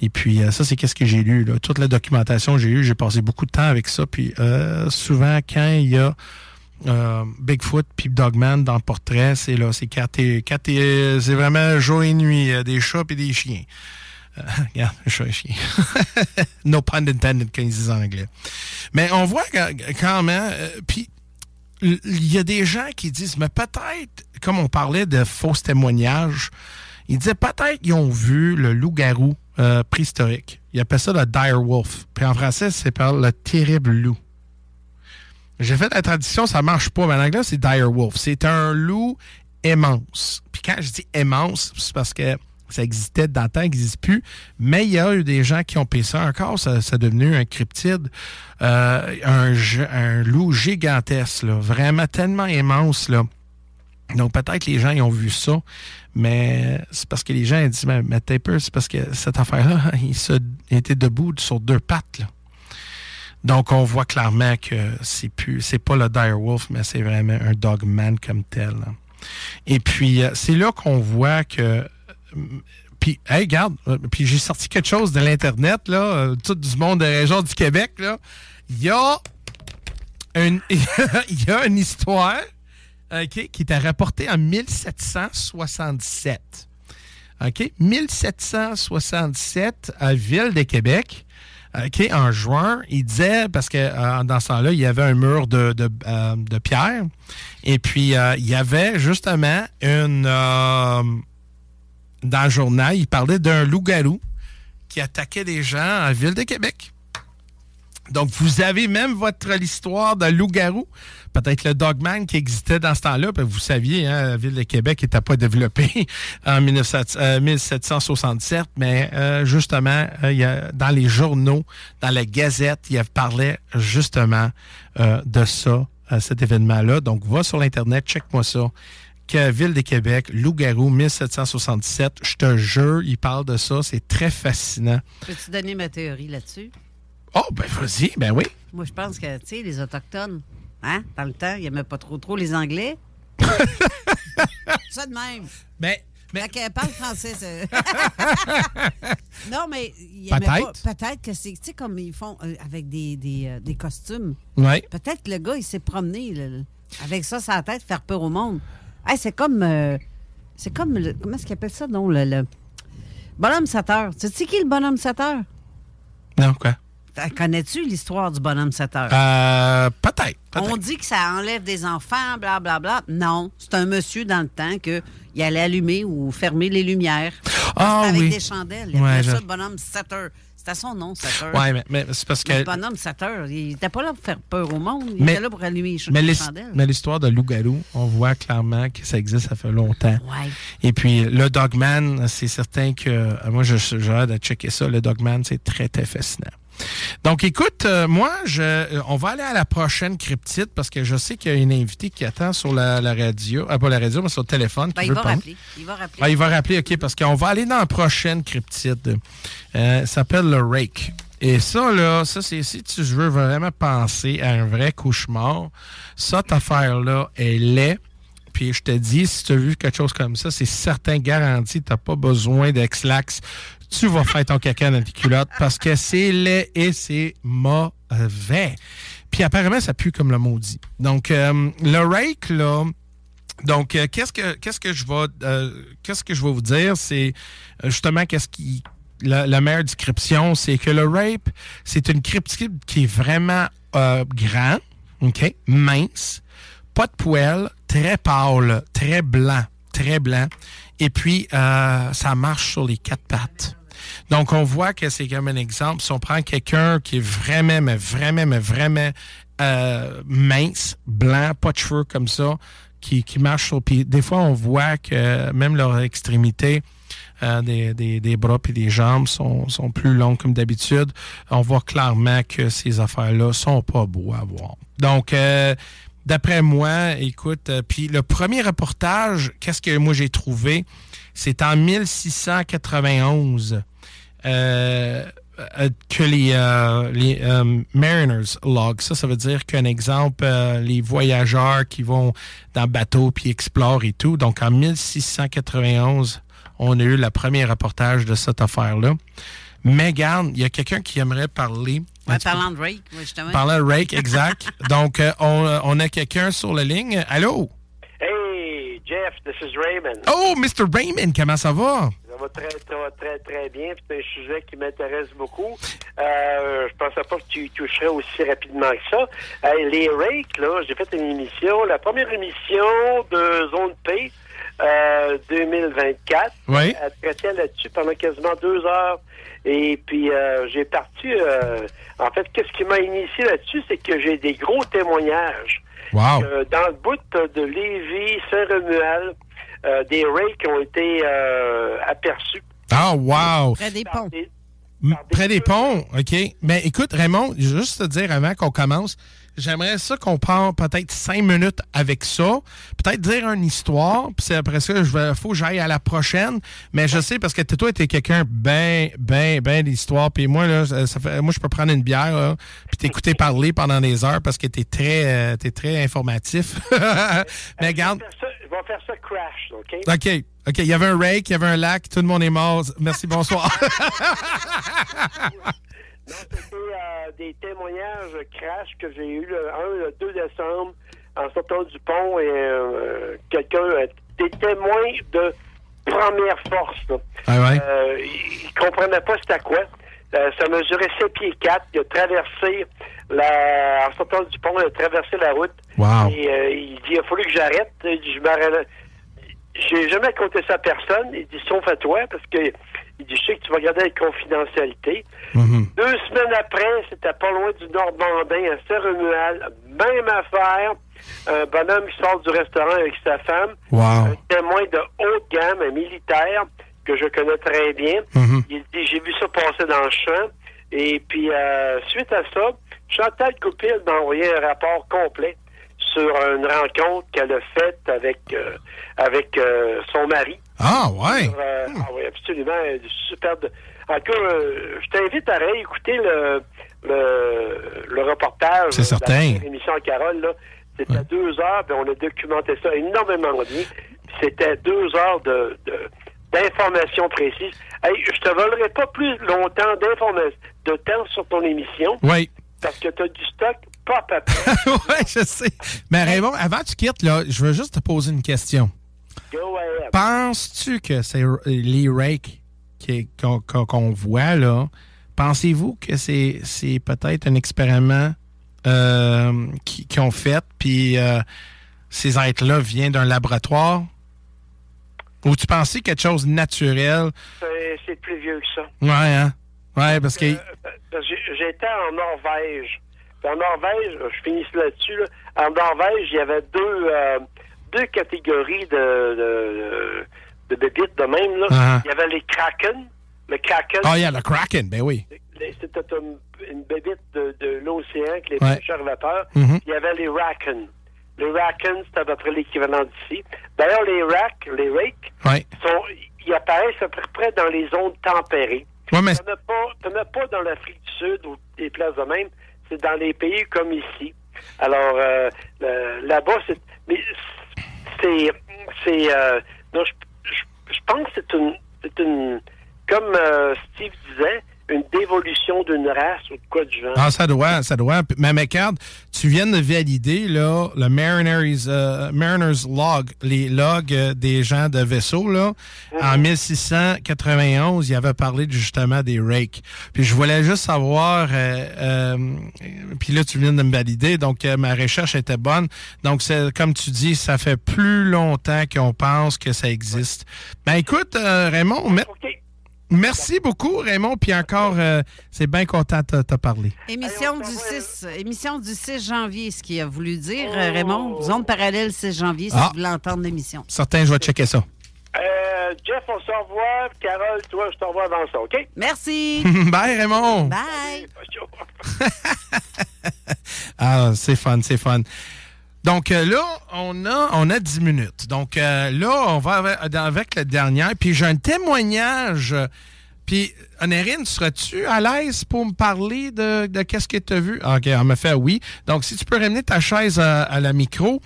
Et puis, ça, c'est qu'est-ce que j'ai lu, là. Toute la documentation que j'ai eue, j'ai passé beaucoup de temps avec ça. Puis, souvent, quand il y a Bigfoot puis Dogman dans le portrait, c'est là. C'est c'est vraiment jour et nuit, des chats et des chiens. Regarde, chat et chien. No pun intended, quand ils disent en anglais. Mais on voit quand même, puis il y a des gens qui disent, mais peut-être, comme on parlait de faux témoignages, ils disaient peut-être qu'ils ont vu le loup-garou préhistorique. Ils appellent ça le dire wolf. Puis en français, c'est par le terrible loup. J'ai fait la traduction, ça marche pas, mais en anglais, c'est dire wolf. C'est un loup immense. Puis quand je dis immense, c'est parce que ça existait dans le temps, ça n'existe plus. Mais il y a eu des gens qui ont payé ça encore. Ça est devenu un cryptide. Un loup gigantesque, là, vraiment tellement immense, là. Donc, peut-être que les gens ils ont vu ça, mais c'est parce que les gens ils disent, mais t'es peur, c'est parce que cette affaire-là, il était debout sur 2 pattes, là. Donc, on voit clairement que c'est pas le dire wolf, mais c'est vraiment un Dogman comme tel, là. Et puis, c'est là qu'on voit que... Puis, hey, regarde, puis j'ai sorti quelque chose de l'Internet, là, tout du monde de la région du Québec, là. Il y a une histoire... qui était rapporté en 1767. OK? 1767 à Ville de Québec. OK? En juin, il disait, parce que dans ce temps-là, il y avait un mur de pierre. Et puis, il y avait justement dans le journal, il parlait d'un loup-garou qui attaquait des gens à Ville de Québec. Donc, vous avez même l'histoire de loup-garou. Peut-être le Dogman qui existait dans ce temps-là. Puis vous saviez, hein, la Ville de Québec n'était pas développée en 1767. Mais justement, dans les journaux, dans la Gazette, il parlait justement de ça, cet événement-là. Donc, va sur l'Internet, check-moi ça. Que Ville de Québec, loup-garou, 1767. Je te jure, il parle de ça. C'est très fascinant. Peux-tu donner ma théorie là-dessus? Oh, ben vas-y, ben oui. Moi, je pense que, tu sais, les Autochtones, hein, dans le temps, ils n'aimaient pas trop les Anglais. Ça de même. Mais Fait qu'elle parle français, ça. Non, mais peut-être que c'est, tu sais, comme ils font avec des costumes. Oui. Peut-être que le gars, il s'est promené, Avec ça sur la tête, faire peur au monde. Hey, c'est comme comment est-ce qu'ils appellent ça, non? Le bonhomme 7 heures. Tu sais qui, le bonhomme 7 heures? Non, quoi? Connais-tu l'histoire du bonhomme 7 heures? Peut-être. On dit que ça enlève des enfants, blablabla. Non, c'est un monsieur dans le temps qu'il allait allumer ou fermer les lumières. Avec des chandelles. Il appelait ça le bonhomme 7 heures. C'était son nom, 7 heures. Oui, mais c'est parce que... Le bonhomme 7 heures, il n'était pas là pour faire peur au monde. Il était là pour allumer les chandelles. Mais l'histoire de loup-garou, on voit clairement que ça existe, ça fait longtemps. Ouais. Et puis, le Dogman, c'est certain que... Moi, je suggère de checker ça. Le Dogman, c'est très, très fascinant. Donc, écoute, moi, on va aller à la prochaine cryptide parce que je sais qu'il y a une invitée qui attend sur la radio. Pas la radio, mais sur le téléphone. Il va rappeler. Il va rappeler, OK, parce qu'on va aller dans la prochaine cryptide. Ça s'appelle le Rake. Et ça, là, c'est si tu veux vraiment penser à un vrai cauchemar, cette affaire-là, elle est. Puis je te dis, si tu as vu quelque chose comme ça, c'est certain, garanti, tu n'as pas besoin d'Ex-Lax. Tu vas faire ton caca dans tes culottes parce que c'est laid et c'est mauvais. Puis apparemment, ça pue comme le maudit. Donc, le Rake, là... Donc, qu'est-ce que je vais vous dire? C'est justement la meilleure description, c'est que le rape, c'est une cryptide qui est vraiment grand, OK, mince, pas de poils, très pâle, très blanc, et puis ça marche sur les 4 pattes. Donc, on voit que c'est comme un exemple. Si on prend quelqu'un qui est vraiment mince, blanc, pas de cheveux comme ça, qui marche sur... Puis des fois, on voit que même leurs extrémités, des bras et des jambes sont plus longues comme d'habitude. On voit clairement que ces affaires-là sont pas beaux à voir. Donc, d'après moi, écoute, puis le premier reportage, qu'est-ce que moi j'ai trouvé? C'est en 1691 que les Mariners Log, ça veut dire qu'un exemple, les voyageurs qui vont dans le bateau puis explorent et tout. Donc, en 1691, on a eu le premier reportage de cette affaire-là. Mais regarde, il y a quelqu'un qui aimerait parler. Parlant de Rake, justement. Parlant de Rake, exact. Donc, on a quelqu'un sur la ligne. Allô? Hey, Jeff, this is Raymond. Oh, Mr. Raymond, comment ça va? Ça va très bien. C'est un sujet qui m'intéresse beaucoup. Je pensais pas que tu y toucherais aussi rapidement que ça. Les Rakes, là, j'ai fait une émission, la première émission de Zone P 2024. Oui. Elle traitait là-dessus pendant quasiment 2 heures. Et puis, j'ai parti... en fait, qu'est-ce qui m'a initié là-dessus, c'est que j'ai des gros témoignages. Wow. Dans le bout de Lévis, Saint-Romuald, des Rakes qui ont été aperçus. Ah, wow! Près des ponts. Près des ponts, OK. Mais écoute, Raymond, juste te dire avant qu'on commence, j'aimerais ça qu'on parle peut-être 5 minutes avec ça. Peut-être dire une histoire, puis après ça, faut que j'aille à la prochaine. Mais je sais, parce que toi, t'es quelqu'un ben d'histoire. Puis moi, là, moi, je peux prendre une bière, là, puis t'écouter parler pendant des heures parce que t'es très informatif. Mais regarde. Je vais faire ça crash, OK? OK. Il y avait un rake, il y avait un lac, tout le monde est mort. Merci, bonsoir. Non, c'était des témoignages crash que j'ai eu le 2 décembre en sortant du pont et des témoins de première force. Là. Ah ouais? Il comprenait pas c'était quoi. Ça mesurait 7 pieds 4. Il a traversé en sortant du pont, il a traversé la route. Wow. Et il dit, il a fallu que j'arrête. Il dit, je m'arrête. J'ai jamais compté ça à personne. Il dit, sauf à toi, parce que il dit, je sais que tu vas garder avec confidentialité. Mm-hmm. 2 semaines après, c'était pas loin du Nord-Bandin, à Saint-Romuald. Même affaire. Un bonhomme qui sort du restaurant avec sa femme. Wow. Un témoin de haute gamme, un militaire que je connais très bien. Mm-hmm. Il dit, j'ai vu ça passer dans le champ. Et puis, suite à ça, Chantal Goupil m'a envoyé un rapport complet sur une rencontre qu'elle a faite avec son mari. Ah, ouais. Ah oui, absolument. Super. En tout cas, je t'invite à réécouter le reportage. C'est certain. De l'émission à Carole, là. C'était 2 heures, puis on a documenté ça énormément bien. C'était 2 heures d'informations précises. Hey, je te volerai pas plus longtemps de temps sur ton émission. Oui. Parce que tu as du stock pas à peu près. Oui, je sais. Mais Raymond, avant que tu quittes, là, je veux juste te poser une question. Go ahead. Penses-tu que c'est les rakes qu'on voit, là, pensez-vous que c'est peut-être un expériment qu'ils ont fait, puis ces êtres-là viennent d'un laboratoire? Ou tu pensais quelque chose de naturel? C'est plus vieux que ça. Ouais, hein? Ouais, parce que... J'étais en Norvège. Puis en Norvège, je finis là-dessus, là. En Norvège, il y avait deux catégories de bébites de même, là. Uh-huh. Il y avait les kraken. Le kraken. Ah, il y a le kraken, ben oui. C'était une bébite de l'océan qui les Ouais. pêcheurs vapeur. Mhm. Il y avait les raken. Les raken, c'est à peu près l'équivalent d'ici. D'ailleurs, les rakes, Ouais. ils apparaissent à peu près dans les zones tempérées. Ouais, mais... T'en as pas dans l'Afrique du Sud ou des places de même. C'est dans les pays comme ici. Alors, là-bas, non, je pense que c'est une comme Steve disait, une dévolution d'une race ou de quoi du genre. Ah, ça doit. Mais regarde, tu viens de valider là, le Mariner's Log, les logs des gens de vaisseau. Là. En 1691, il avait parlé justement des rakes. Puis je voulais juste savoir, puis là, tu viens de me valider, donc ma recherche était bonne. Donc, c'est comme tu dis, ça fait plus longtemps qu'on pense que ça existe. Ben écoute, Raymond, merci beaucoup, Raymond. Puis encore, c'est bien content de te parler. Émission du 6 janvier, ce qu'il a voulu dire, Raymond. Zone parallèle 6 janvier, si vous voulez entendre l'émission. Certain, je vais checker ça. Jeff, on se revoit. Carole, toi, je te revois avant ça, OK? Merci. Bye, Raymond. Bye. Ah, c'est fun. Donc là, on a 10 minutes. Donc là, on va avec la dernière. Puis j'ai un témoignage. Puis, Honorine, serais-tu à l'aise pour me parler de qu'est-ce que tu as vu? OK, elle m'a fait oui. Donc, si tu peux ramener ta chaise à la micro.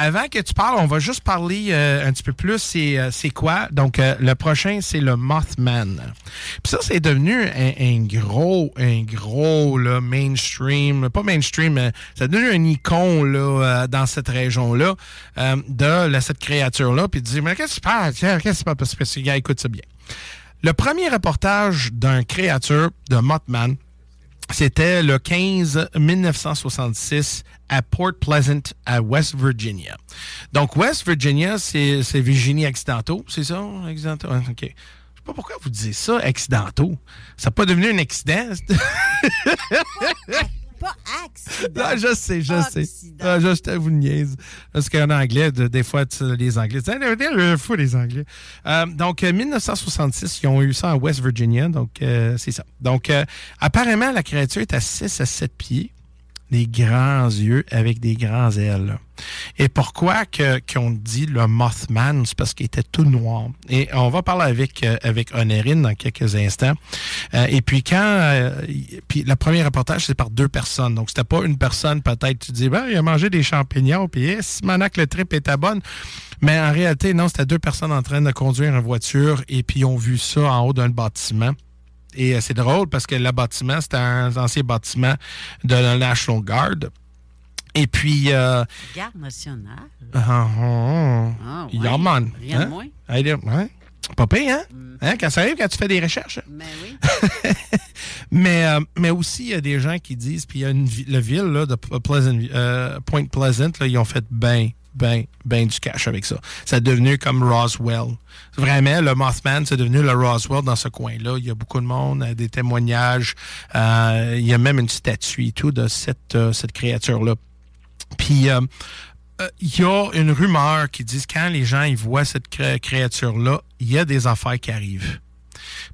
Avant que tu parles, on va juste parler un petit peu plus. C'est quoi? Donc, le prochain, c'est le Mothman. Puis ça, c'est devenu un gros là, mainstream. Pas mainstream, mais c'est devenu un icône là, dans cette région-là de cette créature-là. Puis tu dis, mais qu'est-ce que tu parles? Qu'est-ce que tu parles? Parce que, gars, écoute ça bien. Le premier reportage d'un créature de Mothman, c'était le 15 1966 à Port Pleasant, à West Virginia. Donc, West Virginia, c'est Virginie accidentaux, c'est ça? Accidentaux? OK. Je sais pas pourquoi vous disiez ça, accidentaux. Ça n'a pas devenu un accident? Pas accident. Non, je sais. Je vous niaise. Parce qu'en anglais, des fois, les Anglais disent « fou, les Anglais ». Donc, 1966, ils ont eu ça en West Virginia. Donc, c'est ça. Donc, apparemment, la créature est à 6 à 7 pieds. Des grands yeux avec des grands ailes. Et pourquoi qu'on dit le Mothman? C'est parce qu'il était tout noir. Et on va parler avec Honorine dans quelques instants. Et puis puis le premier reportage, c'est par 2 personnes. Donc, c'était pas une personne, peut-être, tu dis, il a mangé des champignons, puis si Manac le trip était bonne. Mais en réalité, non, c'était 2 personnes en train de conduire une voiture et puis ils ont vu ça en haut d'un bâtiment. Et c'est drôle parce que le bâtiment, c'était un ancien bâtiment de la National Guard. Et puis... Garde nationale. Ouais. Yaman. Rien de moins. Ouais. Pas pire, hein? Quand ça arrive, quand tu fais des recherches. Mais oui. mais aussi, il y a des gens qui disent, puis il y a la ville là, de Point Pleasant, là, ils ont fait ben du cash avec ça. C'est devenu comme Roswell. Vraiment, le Mothman, c'est devenu le Roswell dans ce coin-là. Il y a beaucoup de monde, des témoignages. Il y a même une statue et tout de cette créature-là. Puis, il y a une rumeur qui dit que quand les gens ils voient cette créature-là, il y a des affaires qui arrivent.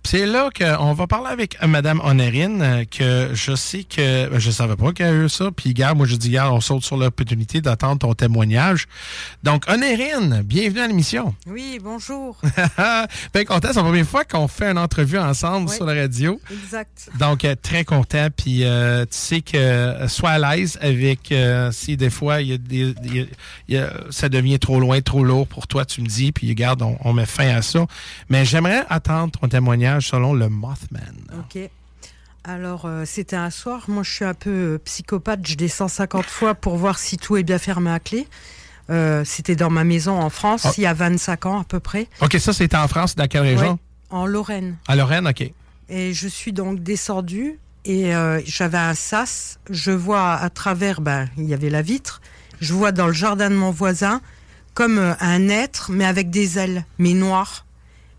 Puis c'est là qu'on va parler avec Mme Honorine, que je sais que je savais pas qu'elle a eu ça. Puis, gars, moi, je dis, on saute sur l'opportunité d'attendre ton témoignage. Donc, Honorine, bienvenue à l'émission. Oui, bonjour. Bien content, c'est la première fois qu'on fait une entrevue ensemble sur la radio. Exact. Donc, très content. Puis, tu sais que sois à l'aise avec si des fois, ça devient trop loin, trop lourd pour toi, tu me dis. Puis, regarde, on met fin à ça. Mais j'aimerais attendre ton témoignage selon le Mothman. OK. Alors, c'était un soir. Moi, je suis un peu psychopathe. Je descends 50 fois pour voir si tout est bien fermé à clé. C'était dans ma maison en France, il y a 25 ans à peu près. OK, ça, c'était en France, dans quelle région? Ouais, en Lorraine. À Lorraine, OK. Et je suis donc descendue et j'avais un sas. Je vois à travers, il y avait la vitre. Je vois dans le jardin de mon voisin comme un être, mais avec des ailes, mais noires.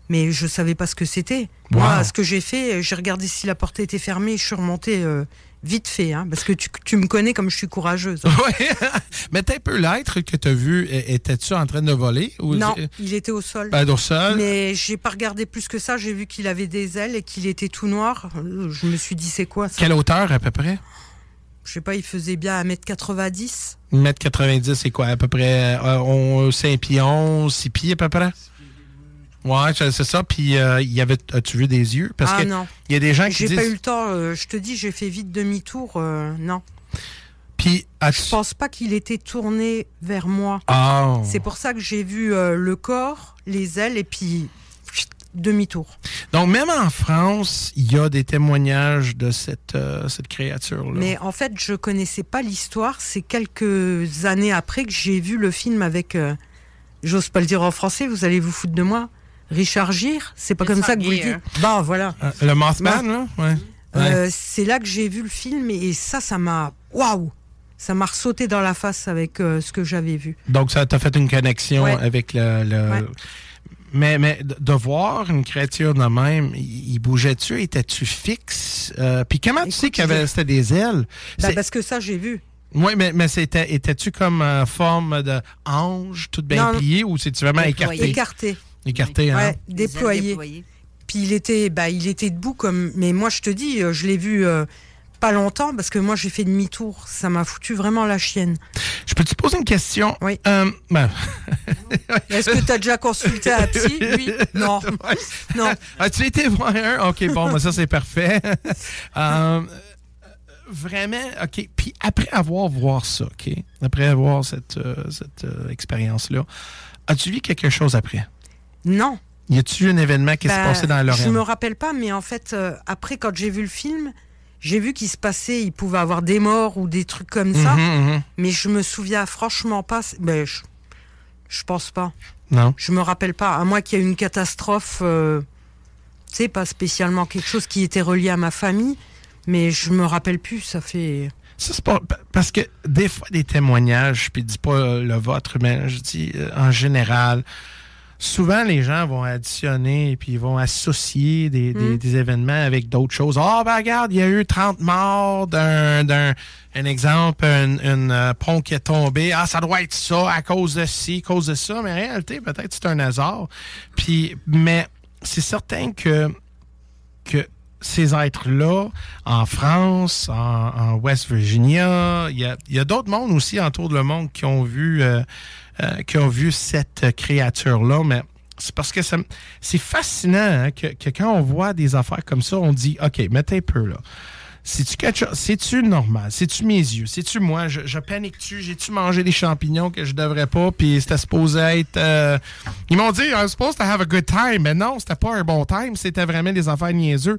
Mais je savais pas ce que c'était. Wow. Moi, ce que j'ai fait, j'ai regardé si la porte était fermée. Je suis remontée vite fait, parce que tu me connais comme je suis courageuse. Oui, mais t'es un peu l'être que tu as vu, étais-tu en train de voler? Ou... Non, il était au sol. Au sol? Mais j'ai pas regardé plus que ça. J'ai vu qu'il avait des ailes et qu'il était tout noir. Je me suis dit, c'est quoi ça? Quelle hauteur à peu près? Je sais pas, il faisait bien 1m90. 1m90, c'est quoi? À peu près 5 pieds 11, 6 pieds à peu près? Ouais, c'est ça. Puis, as-tu vu des yeux? Parce que non. Il y a des gens qui disent... J'ai pas eu le temps. Je te dis, j'ai fait vite demi-tour. Non. Puis, je pense pas qu'il était tourné vers moi. Oh. C'est pour ça que j'ai vu le corps, les ailes, et puis demi-tour. Donc, même en France, il y a des témoignages de cette créature-là. Mais en fait, je connaissais pas l'histoire. C'est quelques années après que j'ai vu le film avec... j'ose pas le dire en français, vous allez vous foutre de moi. Richard Gere, c'est pas comme ça que vous le dites. Bon, voilà. Le Mothman, là? Ouais. C'est là que j'ai vu le film et ça m'a... Waouh! Ça m'a ressauté dans la face avec ce que j'avais vu. Donc, ça t'a fait une connexion avec le... Ouais. Mais de voir une créature de même, il bougeait-tu? Étais-tu fixe? Puis comment tu sais c'était des ailes? Parce que ça, j'ai vu. Oui, mais étais-tu comme en forme d'ange, toute bien pliée, ou c'est-tu vraiment écarté? Écarté, hein? Ouais, déployé. Puis il était debout comme... Mais moi, je te dis, je l'ai vu pas longtemps, parce que moi, j'ai fait demi-tour. Ça m'a foutu vraiment la chienne. Je peux te poser une question? Oui. Est-ce que tu as déjà consulté un psy? Oui. Non. Non. As-tu été voir un? OK, bon, ça, c'est parfait. Vraiment, OK. Puis après voir ça, OK? Après avoir cette expérience-là, as-tu vu quelque chose après? Non. Y a-tu un événement qui s'est passé dans Lorraine? Je me rappelle pas, mais en fait, après, quand j'ai vu le film, j'ai vu qu'il se passait, il pouvait avoir des morts ou des trucs comme ça, mais je me souviens franchement pas. Je pense pas. Non. Je me rappelle pas. À moins qu'il y ait une catastrophe, tu sais, pas spécialement quelque chose qui était relié à ma famille, mais je me rappelle plus. Ça fait... Ça, c'est pas... Parce que des fois, des témoignages, puis dis pas le vôtre, mais je dis en général... Souvent, les gens vont additionner puis ils vont associer des événements avec d'autres choses. Regarde, il y a eu 30 morts un exemple, un pont qui est tombé. Ça doit être ça à cause de ci, à cause de ça. Mais en réalité, peut-être c'est un hasard. Mais c'est certain que ces êtres-là, en France, en West Virginia, il y a d'autres mondes aussi autour de le monde qui ont vu cette créature-là, mais c'est parce que c'est fascinant hein, que quand on voit des affaires comme ça, on dit, OK, mettez un peu là. C'est-tu normal? C'est-tu mes yeux? C'est-tu moi? Je panique-tu? J'ai-tu mangé des champignons que je devrais pas? Puis c'était supposé être... Ils m'ont dit, I was supposed to have a good time. Mais non, c'était pas un bon time. C'était vraiment des affaires niaiseux.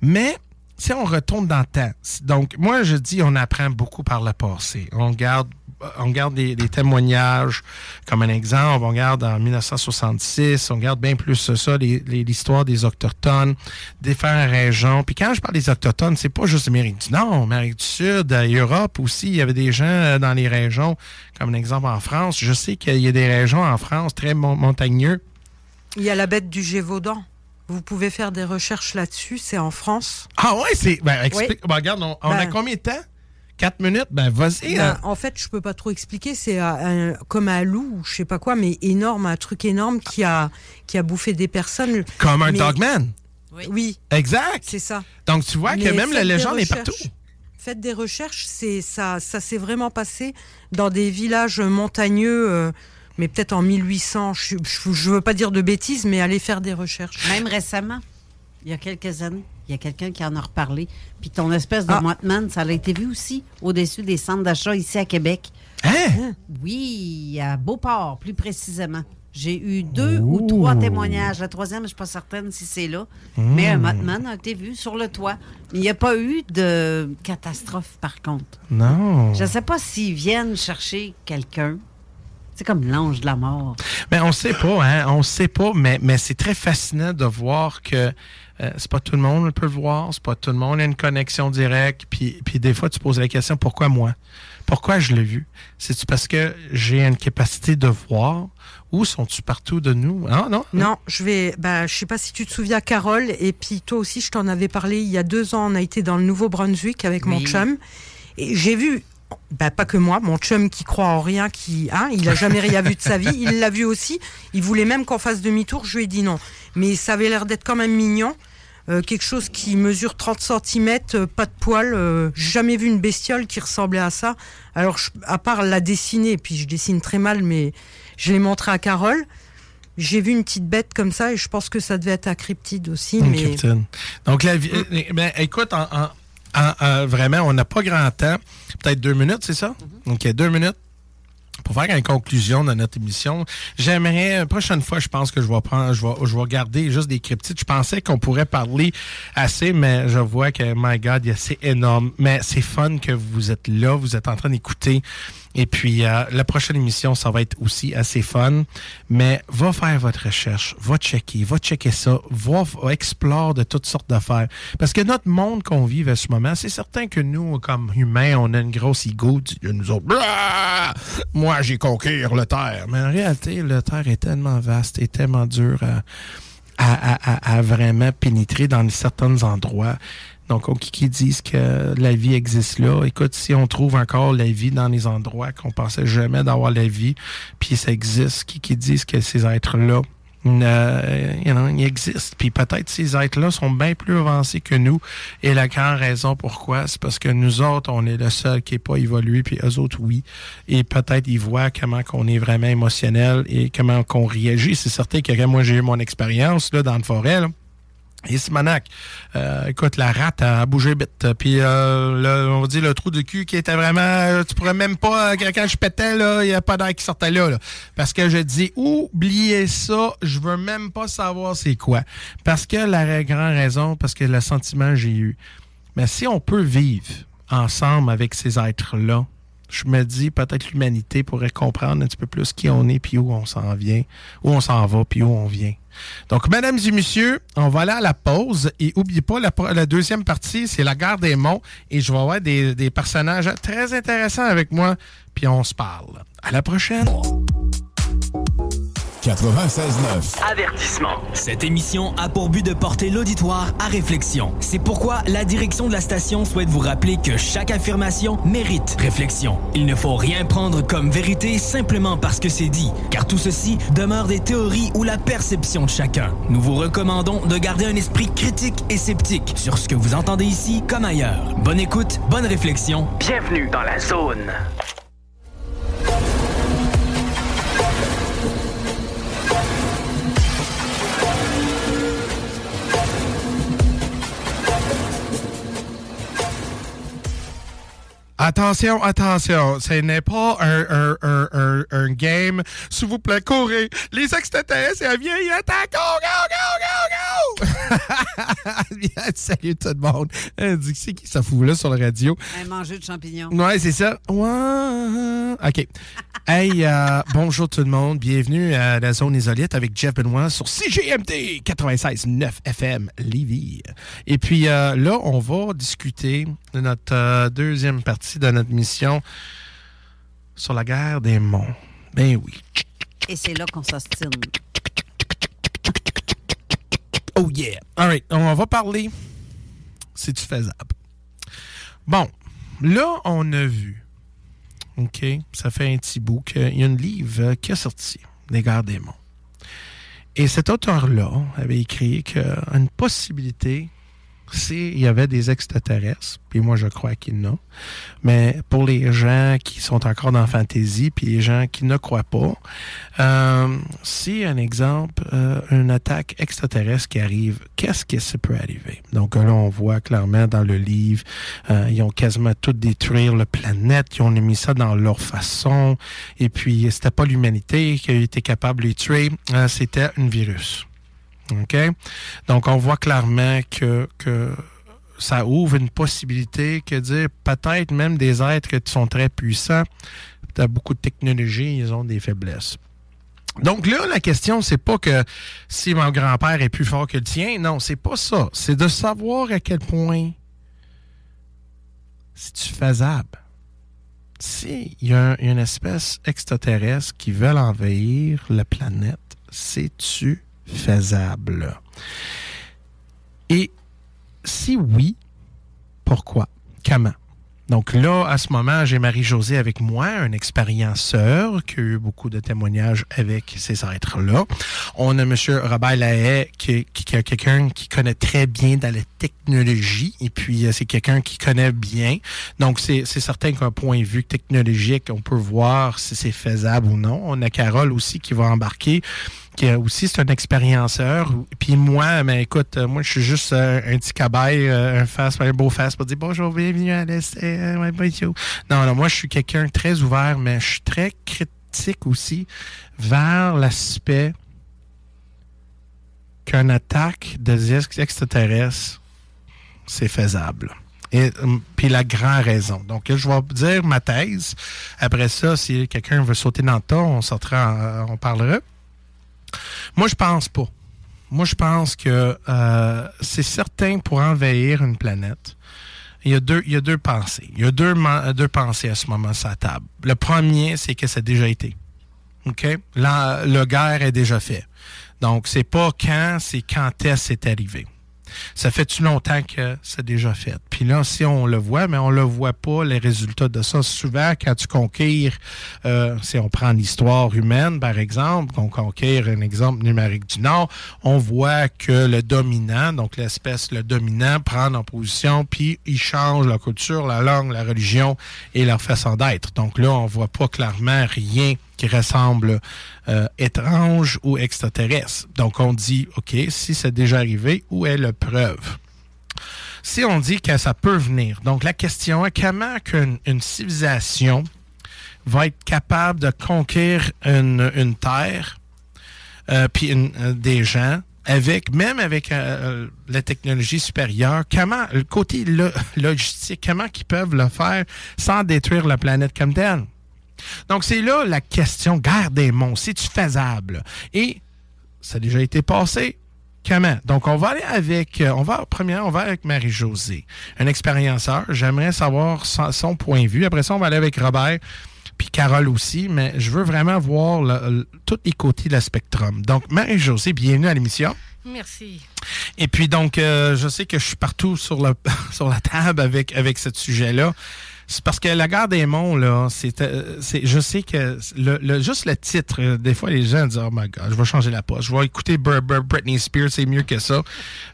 Mais si on retourne dans le temps, donc moi je dis, on apprend beaucoup par le passé. On garde des témoignages comme un exemple. On regarde en 1966, on regarde bien plus ça, l'histoire des Autochtones, différentes régions. Puis quand je parle des Autochtones, c'est pas juste l'Amérique du Nord, l'Amérique du Sud, Europe aussi. Il y avait des gens dans les régions, comme un exemple en France. Je sais qu'il y a des régions en France très montagneux. Il y a la bête du Gévaudan. Vous pouvez faire des recherches là-dessus, c'est en France. Ah ouais, c'est... explique. Oui. Regarde, on a combien de temps? 4 minutes? Vas-y. En fait, je peux pas trop expliquer. C'est comme un loup, je sais pas quoi, mais énorme, un truc énorme qui a bouffé des personnes. Comme un Dogman? Oui. Exact. C'est ça. Donc, tu vois que même la légende est partout. Faites des recherches, ça s'est vraiment passé dans des villages montagneux, mais peut-être en 1800. Je veux pas dire de bêtises, mais allez faire des recherches. Même récemment, il y a quelques années. Il y a quelqu'un qui en a reparlé. Puis ton espèce de Mothman, ça a été vu aussi au-dessus des centres d'achat ici à Québec. Hein? Oui, à Beauport, plus précisément. J'ai eu 2 ou 3 témoignages. La troisième, je ne suis pas certaine si c'est là. Mais un Mothman a été vu sur le toit. Il n'y a pas eu de catastrophe, par contre. Non. Je ne sais pas s'ils viennent chercher quelqu'un. C'est comme l'ange de la mort. Mais on ne sait pas, hein? On ne sait pas, mais c'est très fascinant de voir que c'est pas tout le monde qui peut le voir, c'est pas tout le monde qui a une connexion directe. Puis des fois, tu poses la question, pourquoi moi? Pourquoi je l'ai vu? C'est-tu parce que j'ai une capacité de voir? Ou sont-ils partout de nous? Ah, non? Non, je sais pas si tu te souviens, Carole, et puis toi aussi, je t'en avais parlé il y a 2 ans, on a été dans le Nouveau-Brunswick avec mon chum, et j'ai vu, pas que moi, mon chum qui croit en rien, il a jamais rien vu de sa vie, il l'a vu aussi, il voulait même qu'on fasse demi-tour, je lui ai dit non. Mais ça avait l'air d'être quand même mignon, quelque chose qui mesure 30 cm, pas de poils, j'ai jamais vu une bestiole qui ressemblait à ça. Alors, à part la dessiner, puis je dessine très mal, mais je l'ai montré à Carole. J'ai vu une petite bête comme ça et je pense que ça devait être un cryptide aussi. Une cryptide. Donc, écoute, vraiment, on n'a pas grand temps. Peut-être 2 minutes, c'est ça? OK, 2 minutes. Pour faire une conclusion de notre émission, j'aimerais, prochaine fois, je pense que je vais garder juste des cryptides. Je pensais qu'on pourrait parler assez, mais je vois que, my God, c'est énorme. Mais c'est fun que vous êtes là, vous êtes en train d'écouter. Et puis, la prochaine émission, ça va être aussi assez fun. Mais va faire votre recherche, va checker ça, va explore de toutes sortes d'affaires. Parce que notre monde qu'on vit à ce moment, c'est certain que nous, comme humains, on a une grosse ego. Nous autres, moi, j'ai conquérir le Terre. Mais en réalité, le Terre est tellement vaste et tellement dur à vraiment pénétrer dans certains endroits. Donc, qui disent que la vie existe là. Écoute, si on trouve encore la vie dans les endroits qu'on pensait jamais d'avoir la vie, puis ça existe, qui disent que ces êtres-là, ils existent. Puis peut-être ces êtres-là sont bien plus avancés que nous. Et la grande raison pourquoi, c'est parce que nous autres, on est le seul qui n'est pas évolué, puis eux autres, oui. Et peut-être ils voient comment qu'on est vraiment émotionnel et comment qu'on réagit. C'est certain que quand moi, j'ai eu mon expérience là dans la forêt, là, et Simonac, écoute, la rate a bougé vite. Puis, on va dire le trou de cul qui était vraiment... tu pourrais même pas... Quand je pétais, là, il n'y a pas d'air qui sortait là. Parce que je dis, oubliez ça, je veux même pas savoir c'est quoi. Parce que la grande raison, parce que le sentiment que j'ai eu. Mais si on peut vivre ensemble avec ces êtres-là, je me dis, peut-être l'humanité pourrait comprendre un petit peu plus qui on est, puis où on s'en vient, où on s'en va, puis où on vient. Donc, mesdames et messieurs, on va aller à la pause. Et n'oubliez pas, la deuxième partie, c'est la gare des Monts. Et je vais avoir des personnages très intéressants avec moi. Puis on se parle. À la prochaine. 96.9. Avertissement. Cette émission a pour but de porter l'auditoire à réflexion. C'est pourquoi la direction de la station souhaite vous rappeler que chaque affirmation mérite réflexion. Il ne faut rien prendre comme vérité simplement parce que c'est dit, car tout ceci demeure des théories ou la perception de chacun. Nous vous recommandons de garder un esprit critique et sceptique sur ce que vous entendez ici comme ailleurs. Bonne écoute, bonne réflexion. Bienvenue dans la zone. Attention, attention, ce n'est pas un game. S'il vous plaît, courez. Les extraterrestres, ils viennent, ils attaquent. Go! Bien, salut tout le monde. C'est qui ça fout là sur la radio? Un mangeur de champignons. Ouais, c'est ça. Ouais. OK. Hey, bonjour tout le monde. Bienvenue à la zone Isolite avec Jeff Benoît sur CGMT 96.9 FM Lévis. Et puis là, on va discuter de notre deuxième partie de notre mission sur la guerre des monts. Ben oui. Et c'est là qu'on s'ostine. Oh yeah. All right. On va parler. C'est-tu faisable? Bon. Là, on a vu. OK? Ça fait un petit bout qu'il y a un livre qui est sorti, Les guerres des monts. Et cet auteur-là avait écrit qu'une possibilité s'il y avait des extraterrestres, puis moi je crois qu'il y en a, mais pour les gens qui sont encore dans la fantaisie, puis les gens qui ne croient pas, si un exemple, une attaque extraterrestre qui arrive, qu'est-ce que ça peut arriver? Donc là, on voit clairement dans le livre, ils ont quasiment tout détruire la planète, ils ont mis ça dans leur façon, et puis c'était pas l'humanité qui a été capable de les tuer, c'était un virus. OK? Donc, on voit clairement que ça ouvre une possibilité que dire peut-être même des êtres qui sont très puissants, peut-être beaucoup de technologie, ils ont des faiblesses. Donc là, la question, c'est pas que si mon grand-père est plus fort que le tien. Non, c'est pas ça. C'est de savoir à quel point c'est-tu faisable. S'il y a une espèce extraterrestre qui veut envahir la planète, c'est-tu faisable? Et si oui, pourquoi? Comment? Donc là, à ce moment, j'ai Marie-Josée avec moi, un expérienceur qui a eu beaucoup de témoignages avec ces êtres-là. On a M. Robert Lahaye, qui est quelqu'un qui connaît très bien dans la technologie, et puis c'est quelqu'un qui connaît bien. Donc, c'est certain qu'un point de vue technologique, on peut voir si c'est faisable ou non. On a Carole aussi qui va embarquer, qui aussi, c'est un expérienceur. Puis moi, mais écoute, moi, je suis juste un petit cabaye, un beau face pour dire bonjour, bienvenue à l'essai. Non, moi, je suis quelqu'un de très ouvert, mais je suis très critique aussi vers l'aspect qu'une attaque des extraterrestres, c'est faisable. Et puis la grande raison. Donc, je vais dire ma thèse. Après ça, si quelqu'un veut sauter dans le tas, on parlera. Moi, je pense pas. Moi, je pense que c'est certain pour envahir une planète, il y a deux pensées. Il y a deux pensées à ce moment sur la table. Le premier, c'est que ça a déjà été. OK? La guerre est déjà faite. Donc, c'est pas quand, c'est quand est-ce que c'est arrivé. Ça fait-tu longtemps que c'est déjà fait? Puis là, si on le voit, mais on le voit pas, les résultats de ça. Souvent, quand tu conquiers, si on prend l'histoire humaine, par exemple, qu'on conquiert un exemple numérique du Nord, on voit que le dominant, donc l'espèce, le dominant, prend en position, puis il change la culture, la langue, la religion et leur façon d'être. Donc là, on voit pas clairement rien qui ressemble étrange ou extraterrestre. Donc, on dit, OK, si c'est déjà arrivé, où est la preuve? Si on dit que ça peut venir, donc la question est comment qu'une civilisation va être capable de conquérir une terre, puis des gens, même avec la technologie supérieure, comment, le côté logistique, comment qu'ils peuvent le faire sans détruire la planète comme telle? Donc, c'est là la question, guerre des mondes, c'est-tu faisable? Et ça a déjà été passé. Comment? Donc, on va aller avec, avec Marie-Josée, un expérienceur. J'aimerais savoir son point de vue. Après ça, on va aller avec Robert, puis Carole aussi, mais je veux vraiment voir tous les côtés de la spectrum. Donc, Marie-Josée, bienvenue à l'émission. Merci. Et puis, donc, je sais que je suis partout sur la table avec ce sujet-là. C'est parce que la guerre des mondes, là, je sais que juste le titre, des fois, les gens disent « Oh my God, je vais changer la poche. Je vais écouter Britney Spears, c'est mieux que ça. »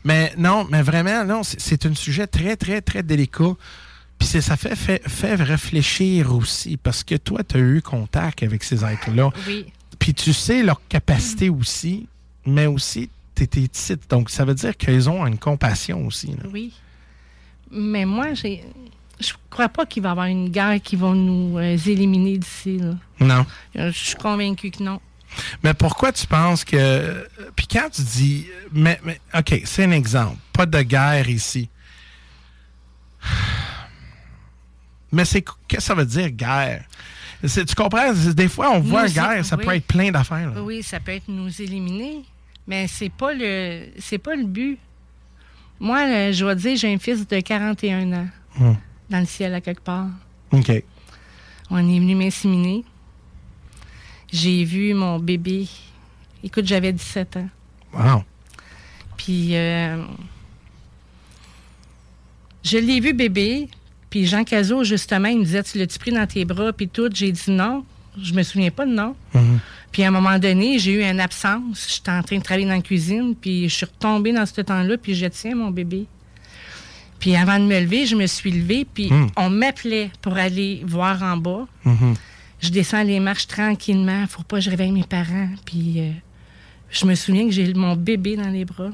Mais non, mais vraiment, non, c'est un sujet très, très, très délicat. Puis ça fait réfléchir aussi, parce que toi, tu as eu contact avec ces êtres-là. Oui. Puis tu sais leur capacité aussi, mais aussi, tu étais petite. Donc, ça veut dire qu'ils ont une compassion aussi. Là. Oui. Mais moi, je crois pas qu'il va y avoir une guerre qui va nous éliminer d'ici. Là. Non. Je suis convaincu que non. Mais pourquoi tu penses que... Puis quand tu dis... Mais OK, c'est un exemple. Pas de guerre ici. Mais qu'est-ce que ça veut dire, guerre? Tu comprends? Des fois, on voit une guerre, ça peut être plein d'affaires. Là. Oui, ça peut être nous éliminer. Mais c'est pas le but. Moi, je vais dire, j'ai un fils de 41 ans. Dans le ciel, à quelque part. OK. On est venu m'inséminer. J'ai vu mon bébé. Écoute, j'avais 17 ans. Wow. Puis, je l'ai vu bébé. Puis, Jean Cazot, justement, il me disait, tu l'as-tu pris dans tes bras? Puis tout. J'ai dit non. Je me souviens pas de non. Mm-hmm. Puis, à un moment donné, j'ai eu une absence. J'étais en train de travailler dans la cuisine. Puis, je suis retombée dans ce temps-là. Puis, je tiens mon bébé. Puis avant de me lever, je me suis levée, puis on m'appelait pour aller voir en bas. Je descends les marches tranquillement. Faut pas que je réveille mes parents. Puis je me souviens que j'ai mon bébé dans les bras.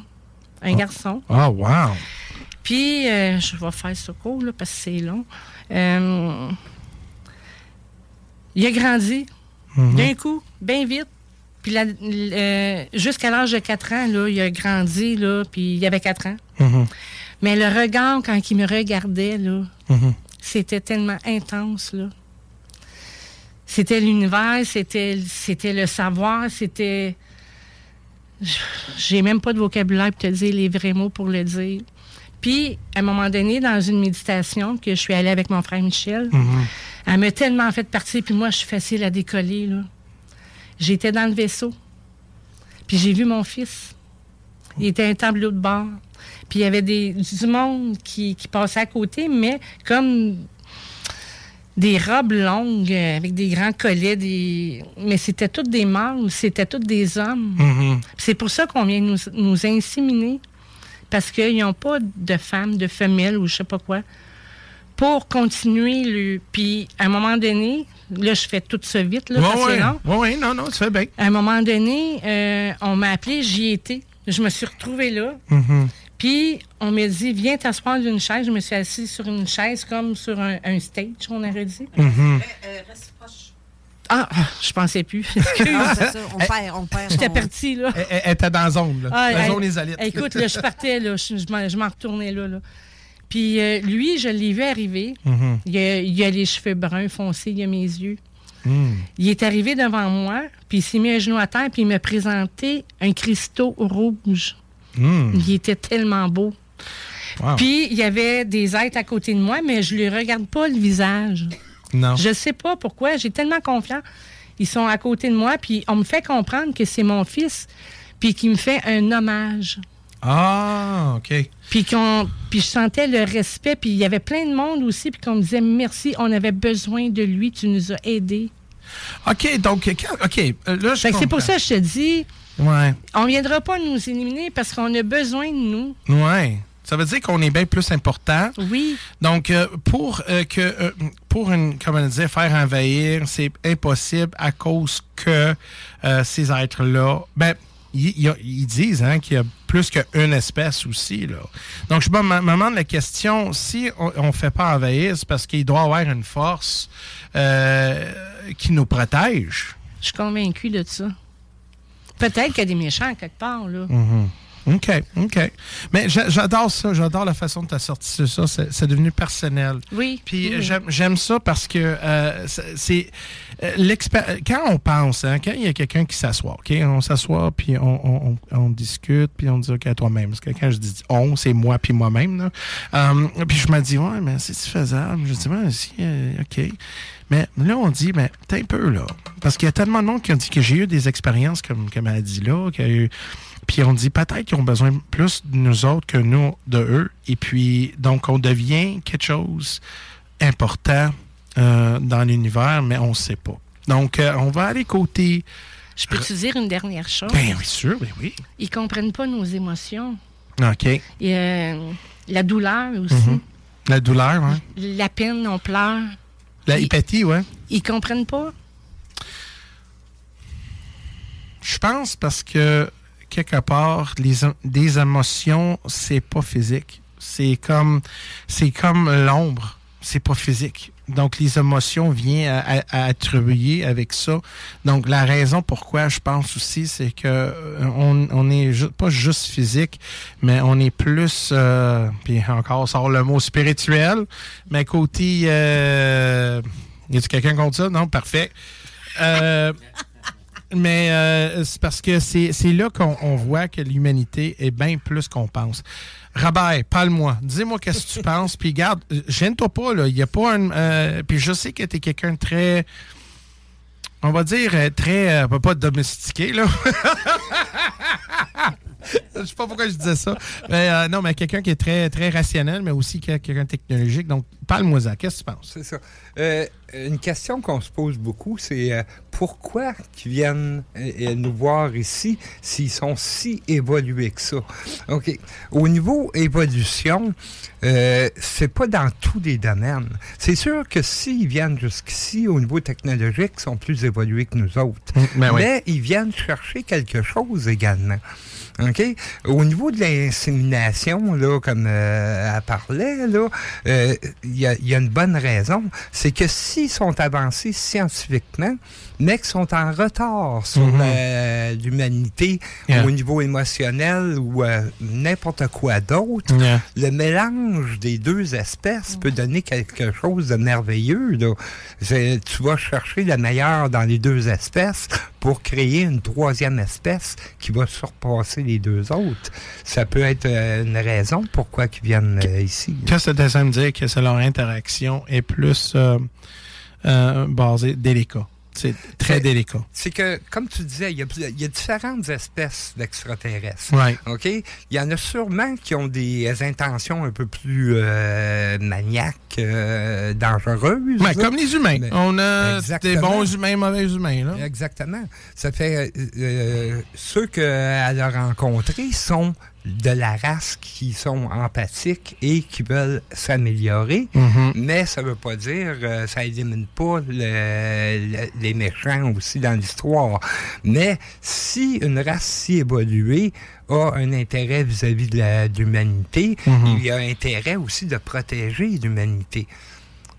Un garçon. Oh, wow! Puis je vais faire ce cours, là, parce que c'est long. Il a grandi d'un coup, bien vite. Puis jusqu'à l'âge de 4 ans, là, il a grandi, là, puis il avait 4 ans. Mais le regard, quand il me regardait, là, c'était tellement intense, là. C'était l'univers, c'était le savoir, c'était... J'ai même pas de vocabulaire pour te dire les vrais mots pour le dire. Puis, à un moment donné, dans une méditation que je suis allée avec mon frère Michel, elle m'a tellement fait partir, puis moi, je suis facile à décoller, là. J'étais dans le vaisseau, puis j'ai vu mon fils. Il était un tableau de bord. Puis il y avait du monde qui passait à côté, mais comme des robes longues avec des grands collets. Mais c'était tous des mâles, c'était tous des hommes. C'est pour ça qu'on vient nous inséminer, parce qu'ils n'ont pas de femmes, de femelles ou je sais pas quoi, pour continuer. Puis à un moment donné, là, je fais tout ça vite, là, parce que c'est long. Oui, non, tu fais bien. À un moment donné, on m'a appelé, j'y étais. Je me suis retrouvée là. Puis, on m'a dit, viens t'asseoir d'une chaise. Je me suis assise sur une chaise, comme sur un stage, on aurait dit. Reste proche. Ah, je pensais plus. Excuse. C'est ça, on perd. J'étais partie, là. Elle était dans la zone, là. La zone isolite. Écoute, là, je partais, là. Je m'en retournais là. Puis, lui, je l'ai vu arriver. Il a les cheveux bruns foncés, il a mes yeux. Il est arrivé devant moi, puis il s'est mis un genou à terre, puis il m'a présenté un cristaux rouge. Il était tellement beau. Wow. Puis, il y avait des êtres à côté de moi, mais je ne lui regarde pas le visage. Non. Je ne sais pas pourquoi. J'ai tellement confiance. Ils sont à côté de moi, puis on me fait comprendre que c'est mon fils, puis qu'il me fait un hommage. Ah, OK. Puis je sentais le respect, puis il y avait plein de monde aussi, puis qu'on me disait merci, on avait besoin de lui, tu nous as aidés. OK, donc, là, je fait que c'est pour ça que je te dis, ouais. On ne viendra pas nous éliminer parce qu'on a besoin de nous. Oui. Ça veut dire qu'on est bien plus important. Oui. Donc, pour comment dire, faire envahir, c'est impossible à cause que ces êtres-là, ils disent qu'il y a plus qu'une espèce aussi, là. Donc, je me demande la question, si on ne fait pas envahir, c'est parce qu'il doit y avoir une force qui nous protège. Je suis convaincue de ça. Peut-être qu'il y a des méchants quelque part, là. OK. Mais j'adore ça. J'adore la façon dont tu as sorti ça. C'est devenu personnel. Oui. Puis j'aime ça parce que c'est quand on pense, quand il y a quelqu'un qui s'assoit, OK? On s'assoit, puis on discute, puis on dit OK à toi-même. Parce que quand je dis on, c'est moi puis moi-même, là. Puis je me dis, ouais, mais c'est faisable. Je dis, ouais, si, OK. Mais là, on dit, mais t'es un peu là. Parce qu'il y a tellement de monde qui ont dit que j'ai eu des expériences comme elle a dit là, puis on dit peut-être qu'ils ont besoin plus de nous autres que nous de eux. Et puis, donc, on devient quelque chose important dans l'univers, mais on ne sait pas. Donc, on va aller côté... Je peux te dire une dernière chose? Bien, oui, sûr, oui. Ils ne comprennent pas nos émotions. OK. Et, la douleur aussi. La douleur, oui. La peine, on pleure. La hypatie, oui. Ils ne comprennent pas? Je pense parce que quelque part, des émotions, c'est pas physique. C'est comme l'ombre, c'est pas physique. Donc, les émotions viennent à attribuer avec ça. Donc, la raison pourquoi je pense aussi, c'est que on est pas juste physique, mais on est plus, puis encore sort le mot spirituel, mais côté... y a-t-il quelqu'un contre ça? Non? Parfait. Mais c'est parce que c'est là qu'on voit que l'humanité est bien plus qu'on pense. Robert, parle-moi. Dis-moi qu'est-ce que tu penses. Puis garde, gêne-toi pas, là. Il n'y a pas un... puis je sais que tu es quelqu'un de très... On va dire très... pas domestiqué, là. Je sais pas pourquoi je disais ça. Mais, non, mais quelqu'un qui est très, très rationnel, mais aussi quelqu'un de technologique. Donc, parle-moi-en. Qu'est-ce que tu penses? C'est ça. Une question qu'on se pose beaucoup, c'est pourquoi qu'ils viennent nous voir ici s'ils sont si évolués que ça. OK. Au niveau évolution, c'est pas dans tous les domaines. C'est sûr que s'ils viennent jusqu'ici, au niveau technologique, ils sont plus évolués que nous autres. Mais ils viennent chercher quelque chose également. OK? Au niveau de l'insémination, là, comme elle parlait, là, il y a une bonne raison. C'est que s'ils sont avancés scientifiquement, mais qu'ils sont en retard sur l'humanité au niveau émotionnel ou n'importe quoi d'autre, le mélange des deux espèces peut donner quelque chose de merveilleux. Là. Tu vas chercher le meilleur dans les deux espèces pour créer une troisième espèce qui va surpasser les deux autres. Ça peut être une raison pourquoi ils viennent ici. Qu'est-ce que tu essaies de me dire que c'est leur interaction est plus basée délicat? C'est très délicat. C'est que, comme tu disais, il y a différentes espèces d'extraterrestres. Right. OK? Il y en a sûrement qui ont des intentions un peu plus maniaques, dangereuses. Ouais, comme les humains. On a des bons humains, mauvais humains. Là. Exactement. Ça fait... ceux qu'elle a rencontrés sont de la race qui sont empathiques et qui veulent s'améliorer, mais ça ne veut pas dire ça élimine pas les méchants aussi dans l'histoire. Mais si une race si évoluée a un intérêt vis-à-vis de l'humanité, il y a intérêt aussi de protéger l'humanité.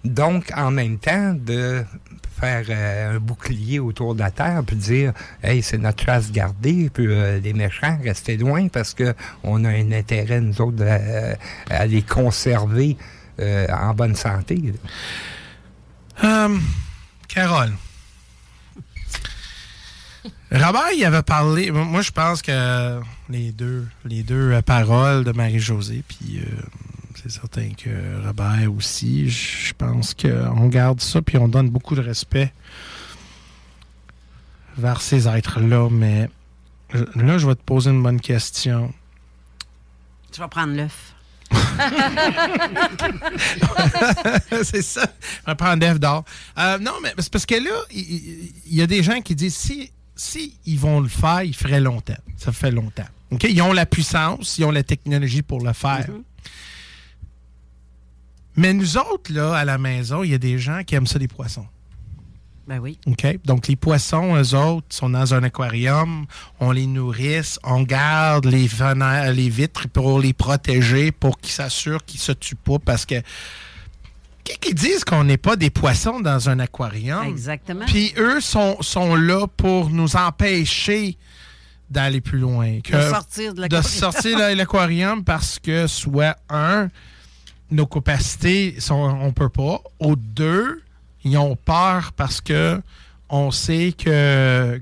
Donc, en même temps, de faire un bouclier autour de la Terre, puis dire « Hey, c'est notre chasse gardée, puis les méchants, restez loin, parce qu'on a un intérêt, nous autres, à les conserver en bonne santé. » Carole. Robert, il avait parlé... Moi, je pense que les deux paroles de Marie-Josée, puis... c'est certain que Robert aussi, je pense qu'on garde ça puis on donne beaucoup de respect vers ces êtres-là. Mais là, je vais te poser une bonne question. Tu vas prendre l'œuf. C'est ça. Je vais prendre l'œuf d'or. Non, mais c'est parce que là, il y a des gens qui disent si ils vont le faire, ils feraient longtemps. Ça fait longtemps. Okay? Ils ont la puissance, ils ont la technologie pour le faire. Mais nous autres, là, à la maison, il y a des gens qui aiment ça, les poissons. Ben oui. OK? Donc, les poissons, eux autres, sont dans un aquarium, on les nourrisse, on garde les vitres pour les protéger, pour qu'ils s'assurent qu'ils ne se tuent pas, parce que qui disent qu'on n'est pas des poissons dans un aquarium? Exactement. Puis eux sont là pour nous empêcher d'aller plus loin. De sortir de l'aquarium. De sortir de l'aquarium parce que, soit nos capacités, on ne peut pas. Ou deux, ils ont peur parce que on sait que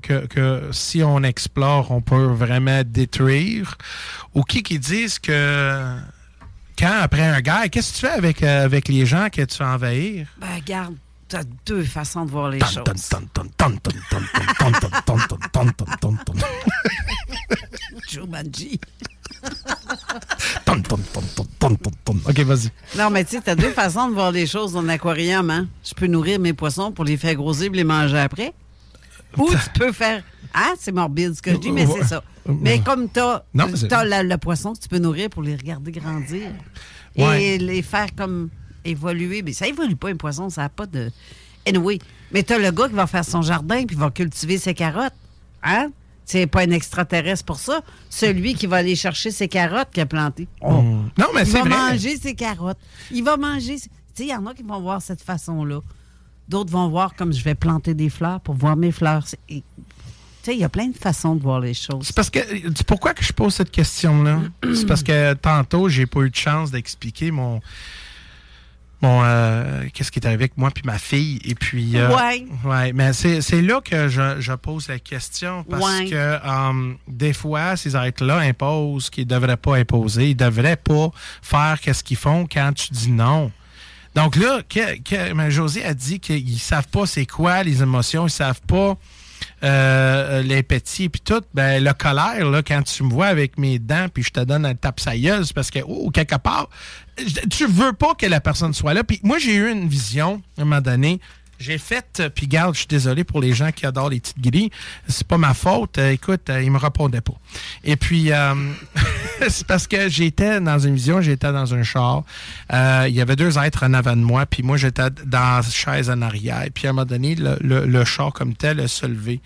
si on explore, on peut vraiment détruire. Ou qui disent que quand, après un gars, qu'est-ce que tu fais avec les gens que tu veux envahir? Ben, regarde, tu as deux façons de voir les choses. Jumanji. OK, vas-y. Non, mais tu sais, tu as deux façons de voir les choses dans l'aquarium. Hein? Je peux nourrir mes poissons pour les faire grossir et les manger après. Ou tu peux faire... Ah, c'est morbide ce que je dis, mais c'est ça. Mais comme tu as le poisson que tu peux nourrir pour les regarder grandir et les faire comme évoluer. Mais ça évolue pas, un poisson, ça n'a pas de... Anyway, mais tu as le gars qui va faire son jardin puis va cultiver ses carottes. Hein? C'est pas un extraterrestre pour ça. Celui qui va aller chercher ses carottes qu'il a plantées. Non, mais c'est vrai. Il va manger ses carottes. Il va manger... Tu sais, il y en a qui vont voir cette façon-là. D'autres vont voir comme je vais planter des fleurs pour voir mes fleurs. Tu sais, il y a plein de façons de voir les choses. C'est parce que... Pourquoi que je pose cette question-là? C'est parce que tantôt, j'ai pas eu de chance d'expliquer qu'est-ce qui est arrivé avec moi puis ma fille. Et puis... Ouais, mais c'est là que je pose la question parce que des fois, ces êtres-là imposent qu'ils ne devraient pas imposer. Ils ne devraient pas faire qu'est-ce qu'ils font quand tu dis non. Donc là, Josée a dit qu'ils ne savent pas c'est quoi les émotions, ils ne savent pas l'empathie puis tout. Ben, le colère, là, quand tu me vois avec mes dents puis je te donne un tape sailleuse parce que, quelque part, tu veux pas que la personne soit là. Puis moi, j'ai eu une vision, à un moment donné, J'ai fait, puis garde, je suis désolé pour les gens qui adorent les petites grilles. C'est pas ma faute. Écoute, ils me répondaient pas. Et puis, c'est parce que j'étais dans une vision, j'étais dans un char. Il y avait 2 êtres en avant de moi, puis moi, j'étais dans la chaise en arrière. Puis à un moment donné, le char comme tel a se levé.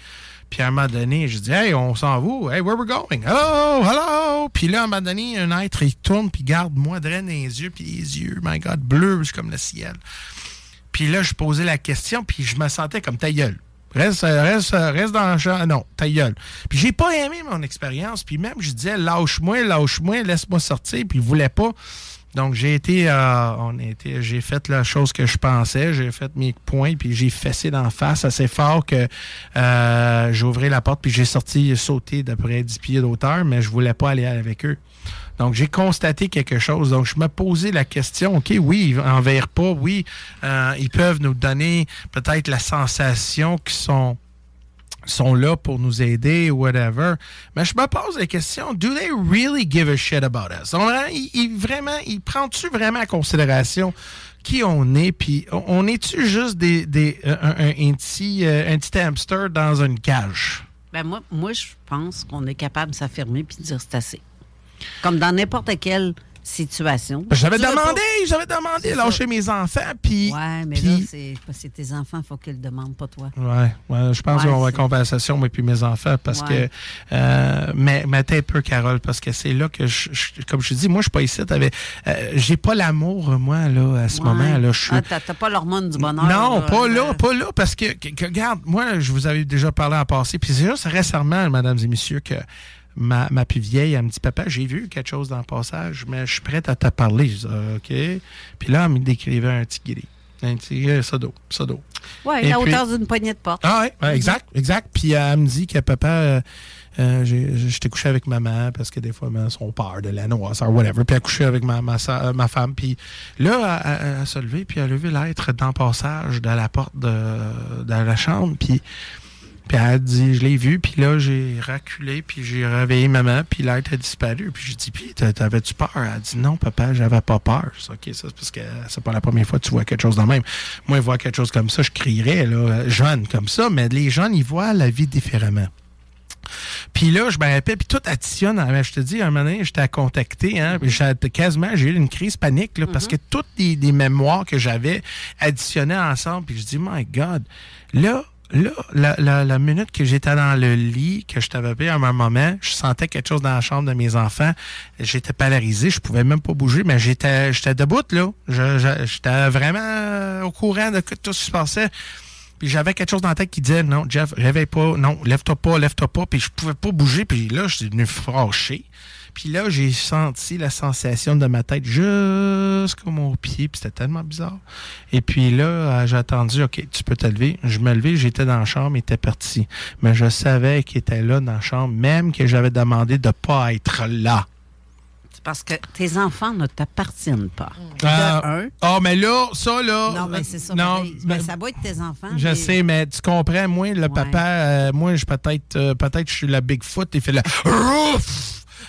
Puis à un moment donné, je dis, hey, on s'en va. Hey, where we're going? Hello, hello. Puis là, à un moment donné, un être, il tourne, puis garde moi, draine les yeux, puis les yeux, my God, bleus, comme le ciel. Puis là, je posais la question, puis je me sentais comme ta gueule. Reste dans le champ. Non, ta gueule. Puis j'ai pas aimé mon expérience. Puis même, je disais, lâche-moi, laisse-moi sortir. Puis il voulait pas. Donc, j'ai fait la chose que je pensais. J'ai fait mes points, puis j'ai fessé d'en face assez fort que j'ai ouvert la porte, puis j'ai sauté d'à près 10 pieds d'auteur, mais je voulais pas aller avec eux. Donc, j'ai constaté quelque chose. Donc, je me posais la question, OK, oui, ils envers pas, oui, ils peuvent nous donner peut-être la sensation qu'ils sont là pour nous aider ou whatever. Mais je me pose la question, do they really give a shit about us? Ils prennent-tu vraiment en considération qui on est? Puis, on est-tu juste un petit hamster dans une cage? Ben moi, je pense qu'on est capable de s'affirmer puis de dire c'est assez. Comme dans n'importe quelle situation. J'avais demandé lâcher mes enfants, puis... Ouais, mais là, c'est tes enfants, il faut qu'ils le demandent, pas toi. Ouais, je pense qu'on va avoir une conversation, moi puis mes enfants, parce que... mais t'es un peu, Carole, parce que c'est là que, comme je te dis, moi, je suis pas ici, j'ai pas l'amour, moi, là, à ce moment. Là, t'as pas l'hormone du bonheur. Non, pas là, parce que, regarde, moi, je vous avais déjà parlé en passé, puis c'est juste récemment, mesdames et messieurs, que... Ma plus vieille, elle me dit, papa, j'ai vu quelque chose dans le passage, mais je suis prête à te parler. Je dis, OK. Puis là, elle me décrivait un petit gris. Un petit sodo. Oui, la hauteur d'une poignée de porte. Ah oui, exact. Puis elle me dit que papa, j'étais couché avec maman parce que des fois, elles ont peur de la noirceur, whatever. Puis elle a couché avec ma femme. Puis là, elle s'est levée, puis elle a levé l'être dans le passage de la porte de la chambre. Puis elle dit, je l'ai vu, puis là, j'ai reculé, puis j'ai réveillé maman, puis l'être a disparu. Puis j'ai dit, puis t'avais-tu peur? Elle a dit, non, papa, j'avais pas peur. OK, ça, c'est parce que c'est pas la première fois que tu vois quelque chose de même. Moi, voir quelque chose comme ça, je crierais, là, jeune comme ça, mais les jeunes, ils voient la vie différemment. Puis là, je me rappelle, puis tout additionne. Je te dis, un moment donné, j'étais à contacter, hein, j'ai eu une crise panique, là, parce que toutes les mémoires que j'avais additionnaient ensemble, puis je dis, my God, là, la minute que j'étais dans le lit, que je t'avais pris à un moment, je sentais quelque chose dans la chambre de mes enfants. J'étais paralysé, je pouvais même pas bouger, mais j'étais debout, là. J'étais vraiment au courant de tout ce qui se passait. Puis j'avais quelque chose dans la tête qui disait, non, Jeff, réveille pas, non, lève-toi pas. Puis je pouvais pas bouger, puis là, je suis devenu fâché. Puis là, j'ai senti la sensation de ma tête jusqu'à mon pied, puis c'était tellement bizarre. Et puis là, j'ai attendu, OK, tu peux te lever. Je me levais, j'étais dans la chambre, il était parti. Mais je savais qu'il était là dans la chambre, même que j'avais demandé de ne pas être là. C'est parce que tes enfants ne t'appartiennent pas. Mais là, ça, là... Non, mais c'est ça. Non, mais ça va être tes enfants. Je sais, mais tu comprends, moi, le papa, moi, peut-être je suis la Bigfoot, il fait le...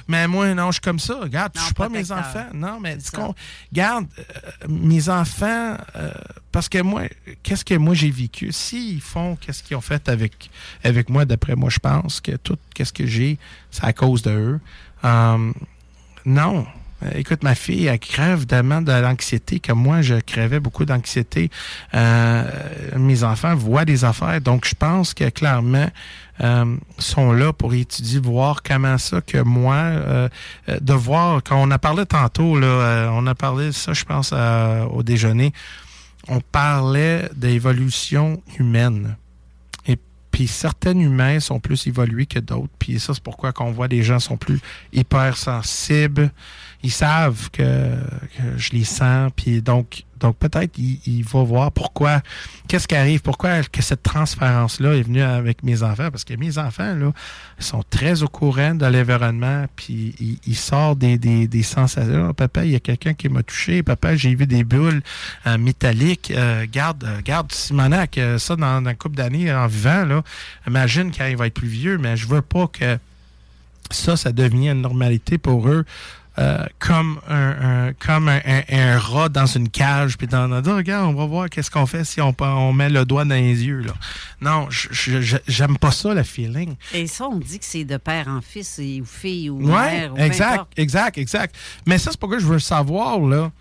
Mais moi, non, je suis comme ça. Regarde, je suis pas mes enfants. Non, mais regarde, mes enfants, parce que moi, qu'est-ce que moi j'ai vécu? S'ils font qu'est-ce qu'ils ont fait avec moi, d'après moi, je pense que tout qu'est-ce que j'ai, c'est à cause de eux. Non. Écoute, ma fille, elle crève tellement de l'anxiété que moi, je crèvais beaucoup d'anxiété. Mes enfants voient des affaires. Donc, je pense que clairement, sont là pour étudier, voir comment ça que moi, de voir, quand on a parlé tantôt, là, on a parlé de ça, je pense, au déjeuner, on parlait d'évolution humaine. Et puis certains humains sont plus évolués que d'autres. Puis ça, c'est pourquoi qu'on voit des gens sont plus hypersensibles. Ils savent que je les sens, puis donc peut-être il va voir pourquoi, qu'est-ce qui arrive, pourquoi que cette transparence-là est venue avec mes enfants, parce que mes enfants, là, sont très au courant de l'environnement, puis ils sortent des sensations. Oh, papa, il y a quelqu'un qui m'a touché, papa, j'ai vu des bulles métalliques, garde Simonac, ça dans une couple d'années en vivant, là, imagine quand il va être plus vieux, mais je veux pas que ça devient une normalité pour eux comme un rat dans une cage, puis regarde, on va voir qu'est-ce qu'on fait si on met le doigt dans les yeux. Là. Non, j'aime pas ça, le feeling. Et ça, on dit que c'est de père en fils, ou fille, ou mère, ou exact. Mais ça, c'est pourquoi je veux savoir, là,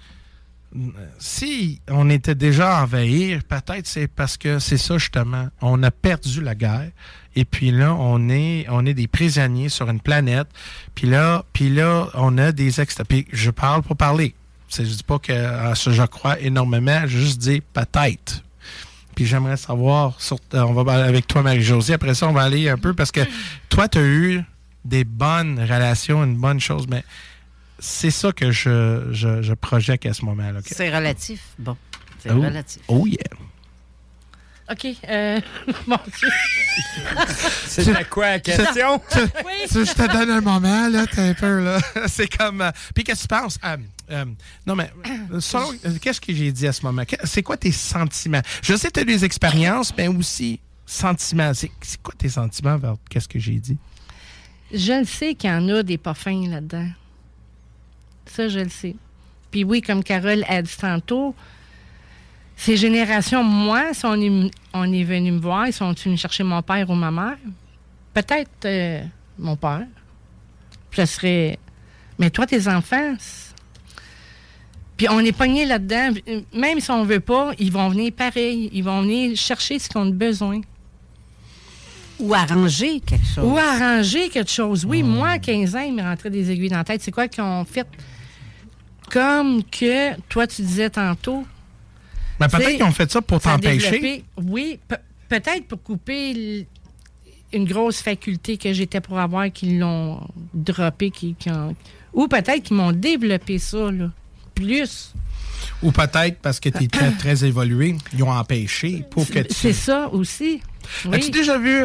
si on était déjà envahi, peut-être c'est parce que c'est ça, justement. On a perdu la guerre. Et puis là, on est des prisonniers sur une planète. Puis là, on a des extra. Puis je parle pour parler. Je dis pas que je crois énormément. Je juste dis peut-être. Puis j'aimerais savoir, on va parler avec toi, Marie-Josée. Après ça, on va aller un peu parce que toi, tu as eu des bonnes relations, une bonne chose, mais c'est ça que je projette à ce moment-là. Okay? C'est relatif. Bon, c'est relatif. Oh yeah. OK. Mon Dieu. C'est quoi la question? Oui. Je te donne un moment, là, t'es un peu, là. C'est comme... Puis qu'est-ce que tu penses? Non, mais selon, qu'est-ce que j'ai dit à ce moment? C'est quoi tes sentiments? Je sais que tu as des expériences, mais aussi sentiments. C'est quoi tes sentiments vers qu'est-ce que j'ai dit? Je le sais qu'il y en a des pas fins là-dedans. Ça, je le sais. Puis oui, comme Carole a dit tantôt, ces générations, moi, si on est venu me voir, ils sont venus chercher mon père ou ma mère? Peut-être mon père. Puis ça serait... Mais toi, tes enfants... Puis on est pognés là-dedans. Même si on ne veut pas, ils vont venir pareil. Ils vont venir chercher ce qu'on a besoin. Ou arranger quelque chose. Oui, moi, à 15 ans, il me rentrait des aiguilles dans la tête. C'est quoi qu'ils ont fait? Comme que, toi, tu disais tantôt... Mais peut-être qu'ils ont fait ça pour t'empêcher. Oui, peut-être pour couper une grosse faculté que j'étais pour avoir, qu'ils l'ont droppé, ou peut-être qu'ils m'ont développé ça, là, plus. Ou peut-être parce que tu es très, très évolué, ils ont empêché pour que tu... C'est ça aussi. Oui. As-tu déjà vu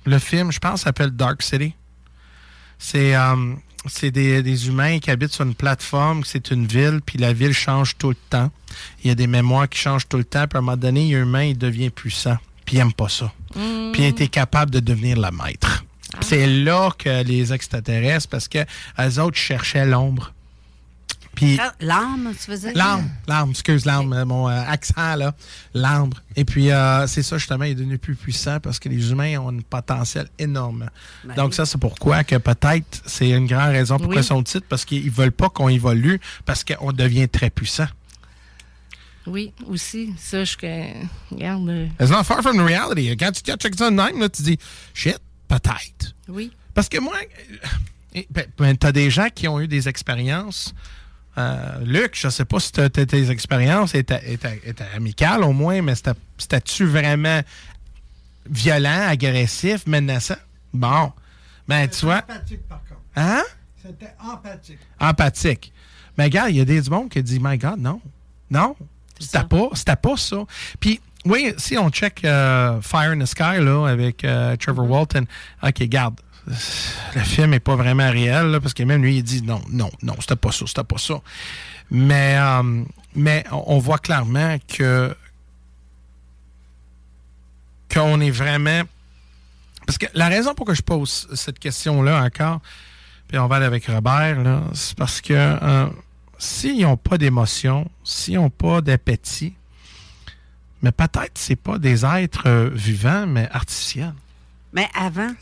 le film, je pense, s'appelle Dark City? C'est des humains qui habitent sur une plateforme, c'est une ville, puis la ville change tout le temps. Il y a des mémoires qui changent tout le temps, puis à un moment donné, un humain, il devient puissant, puis il n'aime pas ça. Puis il était capable de devenir le maître. C'est là que les extraterrestres, parce que les autres cherchaient l'ombre. Puis, l'âme, tu faisais? L'âme, mon accent, là. L'âme. Et puis, c'est ça, justement, il est devenu plus puissant parce que les humains ont un potentiel énorme. Ben donc, ça, c'est pourquoi que peut-être, c'est une grande raison pourquoi son titre, parce qu'ils ne veulent pas qu'on évolue, parce qu'on devient très puissant. Oui, aussi. Ça, regarde... It's not far from the reality. Quand tu checkes ça de même, là, tu dis, shit, peut-être. Oui. Parce que moi, t'as des gens qui ont eu des expériences... Luc, je ne sais pas si tes expériences étaient amicales au moins, mais c'était-tu vraiment violent, agressif, menaçant? Bon. Ben, tu vois. C'était empathique, par contre. Hein? C'était empathique. Empathique. Mais regarde, il y a des monde qui dit, my God, non. Non. C'était pas ça. Puis, oui, si on check Fire in the Sky, là, avec Trevor Walton, OK, garde. Le film n'est pas vraiment réel, là, parce que même lui, il dit non, c'était pas ça. Mais on voit clairement qu'on est vraiment... Parce que la raison pour que je pose cette question-là encore, puis on va aller avec Robert, là, c'est parce que s'ils n'ont pas d'émotion, s'ils n'ont pas d'appétit, mais peut-être c'est pas des êtres vivants, mais artificiels. Mais avant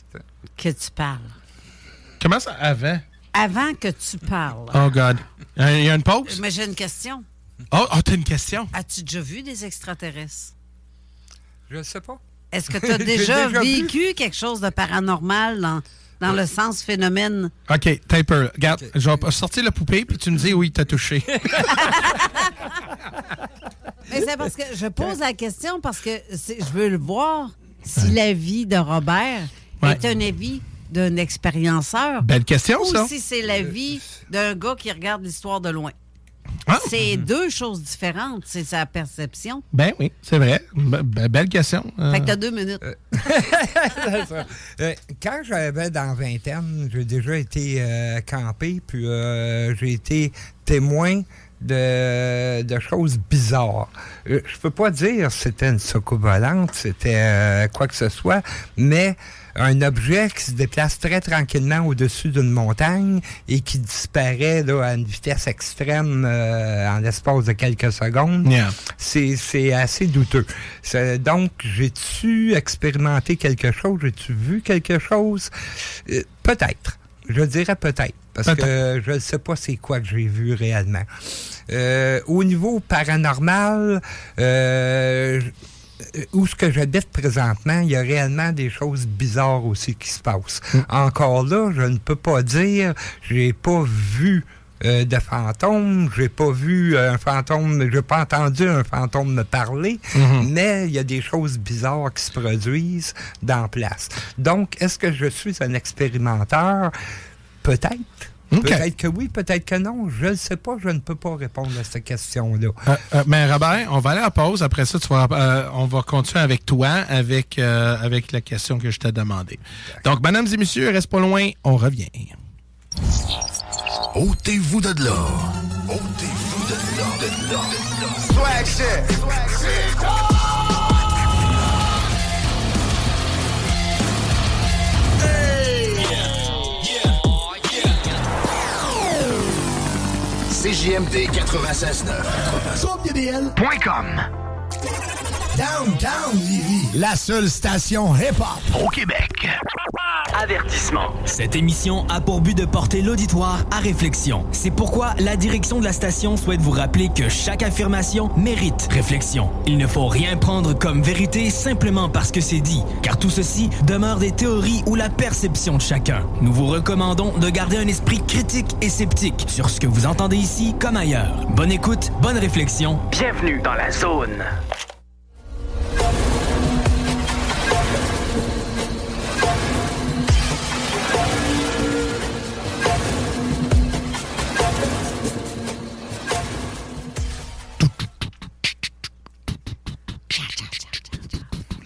que tu parles. Comment ça, avant? Avant que tu parles. Oh, God. Il y a une pause? Mais j'ai une question. Oh, t'as une question? As-tu déjà vu des extraterrestres? Je ne sais pas. Est-ce que tu as déjà vécu quelque chose de paranormal dans le sens phénomène? OK, t'as un peu. Regarde, je vais sortir la poupée, puis tu me dis oui, t'as touché. Mais c'est parce que je pose la question parce que je veux le voir si la vie de Robert est un avis d'un expérienceur. Belle question, ça. Ou si c'est la vie d'un gars qui regarde l'histoire de loin. Ah. C'est deux choses différentes. C'est sa perception. Ben oui, c'est vrai. Belle question. Fait que t'as 2 minutes. Quand j'avais dans la vingtaine, j'ai déjà été campé, puis j'ai été témoin de choses bizarres. Je peux pas dire c'était une soucoupe volante, c'était quoi que ce soit, mais un objet qui se déplace très tranquillement au-dessus d'une montagne et qui disparaît là, à une vitesse extrême en l'espace de quelques secondes, c'est assez douteux. Donc, j'ai-tu expérimenté quelque chose? J'ai-tu vu quelque chose? Peut-être. Je dirais peut-être. Parce que je ne sais pas c'est quoi que j'ai vu réellement. Au niveau paranormal, où ce que j'habite présentement, il y a réellement des choses bizarres aussi qui se passent. Encore là, je ne peux pas dire, j'ai pas vu de fantômes, j'ai pas vu un fantôme, j'ai pas entendu un fantôme me parler, mais il y a des choses bizarres qui se produisent dans la place. Donc, est-ce que je suis un expérimenteur? Peut-être. Okay. Peut-être que oui, peut-être que non. Je ne sais pas, je ne peux pas répondre à cette question-là. Mais Robert, on va aller à la pause. Après ça, on va continuer avec toi, avec la question que je t'ai demandée. Donc, mesdames et messieurs, reste pas loin, on revient. Ôtez-vous de là. Ôtez-vous de là. Swag shit. CJMD 96.9. .com. Downtown Lévis, la seule station hip-hop au Québec. Avertissement. Cette émission a pour but de porter l'auditoire à réflexion. C'est pourquoi la direction de la station souhaite vous rappeler que chaque affirmation mérite réflexion. Il ne faut rien prendre comme vérité simplement parce que c'est dit, car tout ceci demeure des théories ou la perception de chacun. Nous vous recommandons de garder un esprit critique et sceptique sur ce que vous entendez ici comme ailleurs. Bonne écoute, bonne réflexion. Bienvenue dans la zone.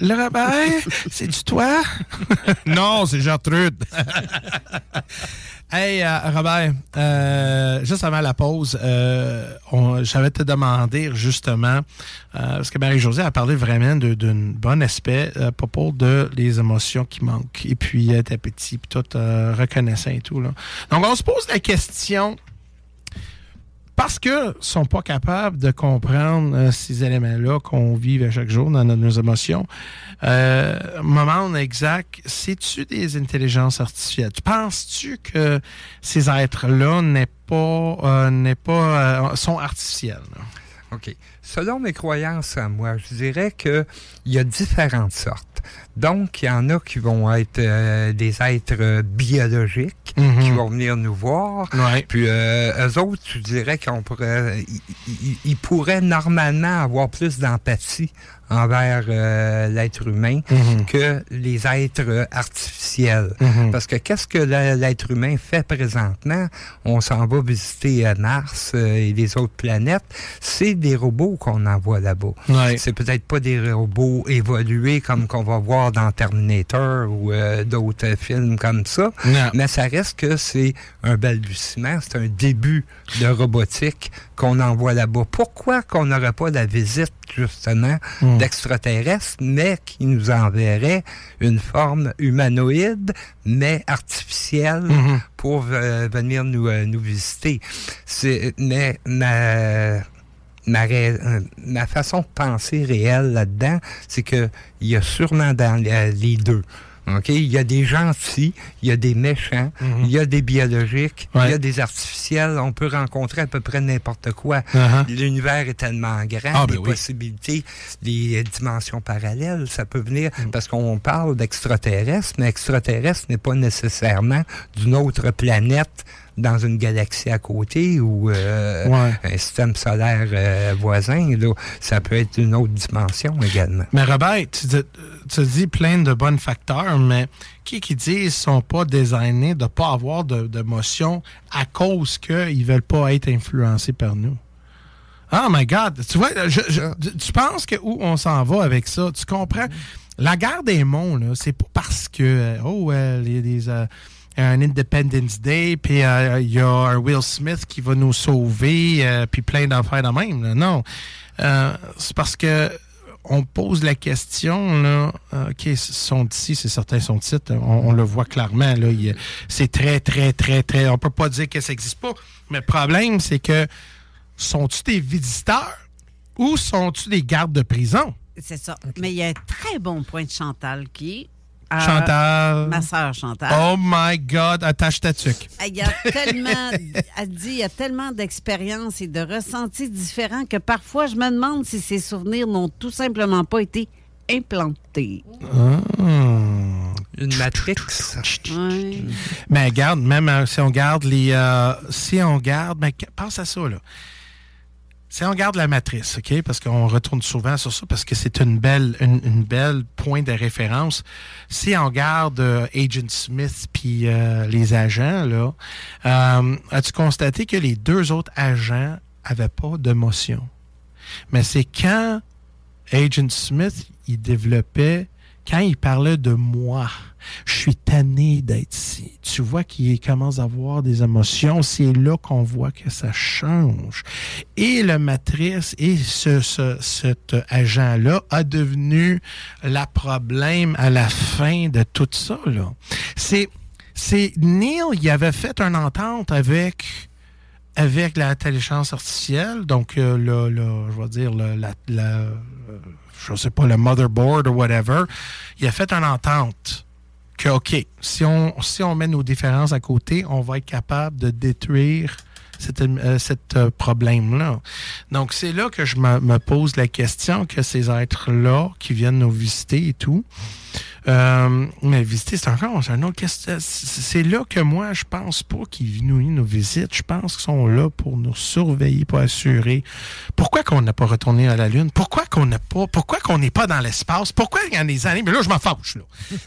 Le Robert, c'est-tu toi? Non, c'est Gertrude. Hey, Robert, juste avant la pause, j'avais te demandé justement, parce que Marie-Josée a parlé vraiment d'un bon aspect à propos de les émotions qui manquent. Et puis, t'es petit, puis tout reconnaissant et tout. Là. Donc, on se pose la question... Parce qu'ils ne sont pas capables de comprendre ces éléments-là qu'on vit à chaque jour dans nos émotions. Moment exact, c'est-tu des intelligences artificielles? Penses-tu que ces êtres-là sont artificiels? Là? OK. Selon mes croyances à moi, je dirais qu'il y a différentes sortes. Donc, il y en a qui vont être des êtres biologiques qui vont venir nous voir. Ouais. Puis, eux autres, je dirais ils pourraient normalement avoir plus d'empathie envers l'être humain que les êtres artificiels. Parce que qu'est-ce que l'être humain fait présentement? On s'en va visiter Mars et les autres planètes. C'est des robots qu'on envoie là-bas. Ouais. C'est peut-être pas des robots évolués comme qu'on va voir dans Terminator ou d'autres films comme ça, mais ça reste que c'est un balbutiement, c'est un début de robotique qu'on envoie là-bas. Pourquoi qu'on n'aurait pas la visite, justement, d'extraterrestres, mais qui nous enverrait une forme humanoïde, mais artificielle, pour venir nous visiter? Mais ma façon de penser réelle là-dedans, c'est qu'il y a sûrement dans les deux. Okay? Il y a des gentils, il y a des méchants, il y a des biologiques, il y a des artificiels. On peut rencontrer à peu près n'importe quoi. L'univers est tellement grand, les possibilités, les dimensions parallèles, ça peut venir parce qu'on parle d'extraterrestres, mais extraterrestre n'est pas nécessairement d'une autre planète dans une galaxie à côté ou un système solaire voisin. Là, ça peut être une autre dimension également. Mais Robert, tu dis plein de bons facteurs, mais qui dit qu'ils ne sont pas designés de ne pas avoir d'émotion à cause qu'ils ne veulent pas être influencés par nous? Oh my God! Tu vois, tu penses que où on s'en va avec ça? Tu comprends? La guerre des monts, là, c'est pas parce que un Independence Day, puis il y a un Will Smith qui va nous sauver, puis plein d'affaires de même. Là. Non. C'est parce que on pose la question, là, OK, sont ici, c'est certain, son titre, on le voit clairement, là, c'est très, très, très, très, on peut pas dire que ça n'existe pas, mais le problème, c'est que sont-tu des visiteurs ou sont-tu des gardes de prison? C'est ça. Okay. Mais il y a un très bon point de Chantal qui est... Chantal. Ma sœur Chantal. Oh my God, attache ta tuque. Elle dit il y a tellement d'expériences et de ressentis différents que parfois je me demande si ces souvenirs n'ont tout simplement pas été implantés. Une Matrix. Ouais. Mais regarde, même si on garde pense à ça, là. Si on garde la matrice, OK, parce qu'on retourne souvent sur ça, parce que c'est une belle point de référence. Si on garde Agent Smith puis les agents, là, as-tu constaté que les deux autres agents avaient pas d'émotion? Mais c'est quand Agent Smith, il développait, quand il parlait de moi, je suis tanné d'être ici. Tu vois qu'il commence à avoir des émotions. C'est là qu'on voit que ça change. Et le matrice et cet agent-là a devenu le problème à la fin de tout ça, là. C'est Neil, il avait fait une entente avec l'intelligence artificielle, donc je vais dire je sais pas, le motherboard ou whatever. Il a fait une entente que, OK, si on met nos différences à côté, on va être capable de détruire cet problème-là. Donc, c'est là que je me pose la question que ces êtres-là qui viennent nous visiter et tout, mais visiter, c'est un autre question. C'est là que moi, je pense pas qu'ils nous visitent. Je pense qu'ils sont là pour nous surveiller, pour assurer. Pourquoi qu'on n'a pas retourné à la Lune? Pourquoi qu'on n'est pas dans l'espace? Pourquoi dans les années... Mais là, je m'en fâche, là.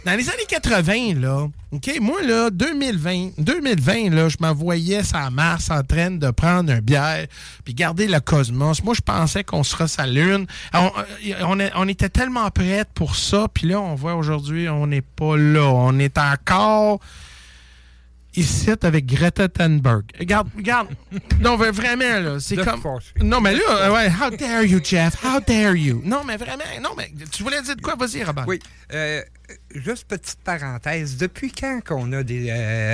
Dans les années 80, là, OK, moi, là, 2020, là, je me voyais sur Mars en train de prendre une bière puis garder le cosmos. Moi, je pensais qu'on serait sur la Lune. On était tellement prêts pour ça, puis là, on voit aujourd'hui, on n'est pas là. On est encore ici avec Greta Thunberg. Regarde. Non, mais vraiment, là, c'est comme... Non, mais là, ouais, how dare you, Jeff? How dare you? Non, mais vraiment, tu voulais dire de quoi? Vas-y, Robert. Oui, juste petite parenthèse. Depuis quand qu'on a des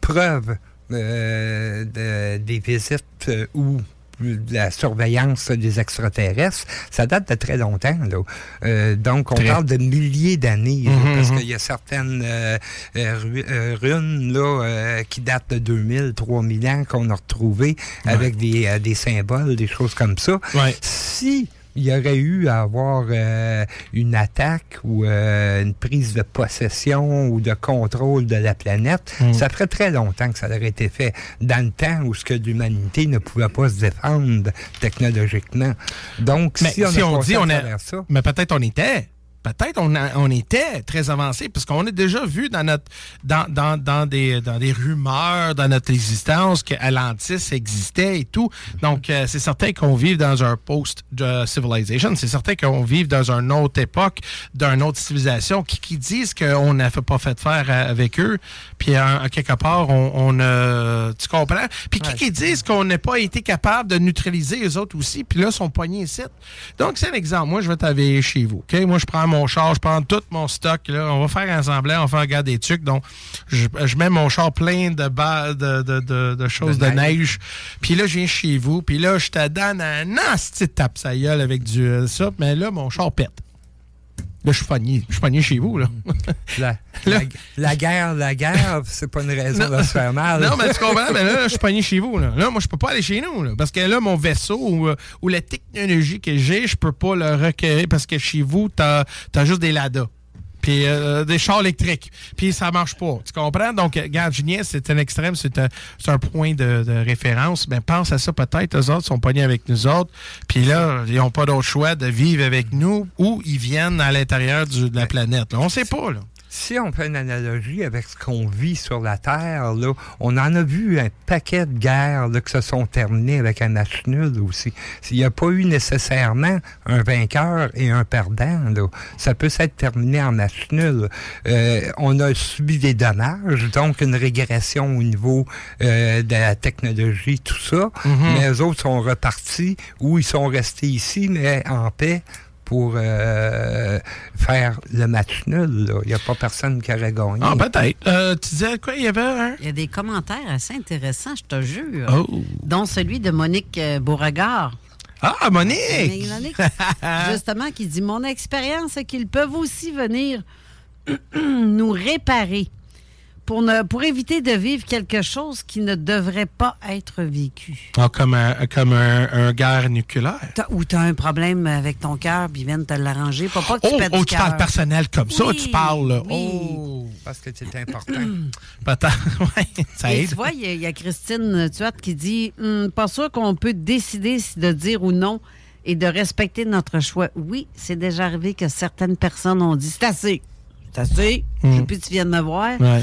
preuves des visites ou de la surveillance des extraterrestres, ça date de très longtemps. Là. Donc, on parle de milliers d'années, parce qu'il y a certaines runes là, qui datent de 2000, 3000 ans qu'on a retrouvées avec des symboles, des choses comme ça. Ouais. Si il y aurait eu à avoir une attaque ou une prise de possession ou de contrôle de la planète, ça ferait très longtemps que ça aurait été fait, dans le temps où l'humanité ne pouvait pas se défendre technologiquement. Donc, mais si on dit ça... Mais peut-être on était... Peut-être on était très avancé, parce qu'on a déjà vu dans des rumeurs, dans notre existence, qu'Atlantis existait et tout. Donc, c'est certain qu'on vit dans un post-civilization. C'est certain qu'on vit dans une autre époque, d'une autre civilisation, qui disent qu'on n'a pas fait faire avec eux. Puis, à quelque part, tu comprends? Puis, qui disent qu'on n'a pas été capable de neutraliser eux autres aussi, puis là, sont poignés ici. Donc, c'est un exemple. Moi, je vais t'aveiller chez vous. OK? Moi, je prends mon char, je prends tout mon stock, là, on va faire un semblant, on va faire regarder des trucs, donc je mets mon char plein de choses de neige, puis là, je viens chez vous, puis là, je te donne un asti de tape sa gueule avec ça, mais là, mon char pète. Là, je suis pogné chez vous, là. La guerre, c'est pas une raison de se faire mal. Non, mais tu comprends, mais là, je suis pogné chez vous, là. Là, moi, je peux pas aller chez nous, là, parce que là, mon vaisseau ou la technologie que j'ai, je peux pas le recueillir, parce que chez vous, t'as juste des Lada. Puis des chars électriques. Puis ça marche pas. Tu comprends? Donc, regarde, Julien, c'est un extrême, c'est un point de référence. Mais pense à ça, peut-être, eux autres sont pognés avec nous autres. Puis là, ils n'ont pas d'autre choix de vivre avec nous ou ils viennent à l'intérieur de la planète. Là. On sait pas, là. si on fait une analogie avec ce qu'on vit sur la Terre, là, on en a vu un paquet de guerres là, qui se sont terminées avec un match nul aussi. Il n'y a pas eu nécessairement un vainqueur et un perdant. Là. Ça peut s'être terminé en match nul. On a subi des dommages, donc une régression au niveau de la technologie, tout ça. Mais eux autres sont repartis ou ils sont restés ici, mais en paix pour faire le match nul. Il n'y a pas personne qui aurait gagné. Ah, peut-être. Tu disais quoi? Il y avait un... Il y a des commentaires assez intéressants, je te jure. Dont celui de Monique Beauregard. Ah, Monique! Monique, justement, qui dit « Mon expérience, c'est qu'ils peuvent aussi venir nous réparer pour éviter de vivre quelque chose qui ne devrait pas être vécu. » Ah, comme un guerre nucléaire. Ou tu as un problème avec ton cœur, puis ils viennent te l'arranger. Pas que tu pètes du tu parles personnel comme ça, tu parles... Oui. Parce que c'est important. Ouais, ça aide. Tu vois, il y a Christine Tuat qui dit pas sûr qu'on peut décider de dire ou non et de respecter notre choix. Oui, c'est déjà arrivé que certaines personnes ont dit « C'est assez. C'est assez. Je veux plus que tu viennes me voir. » Ouais.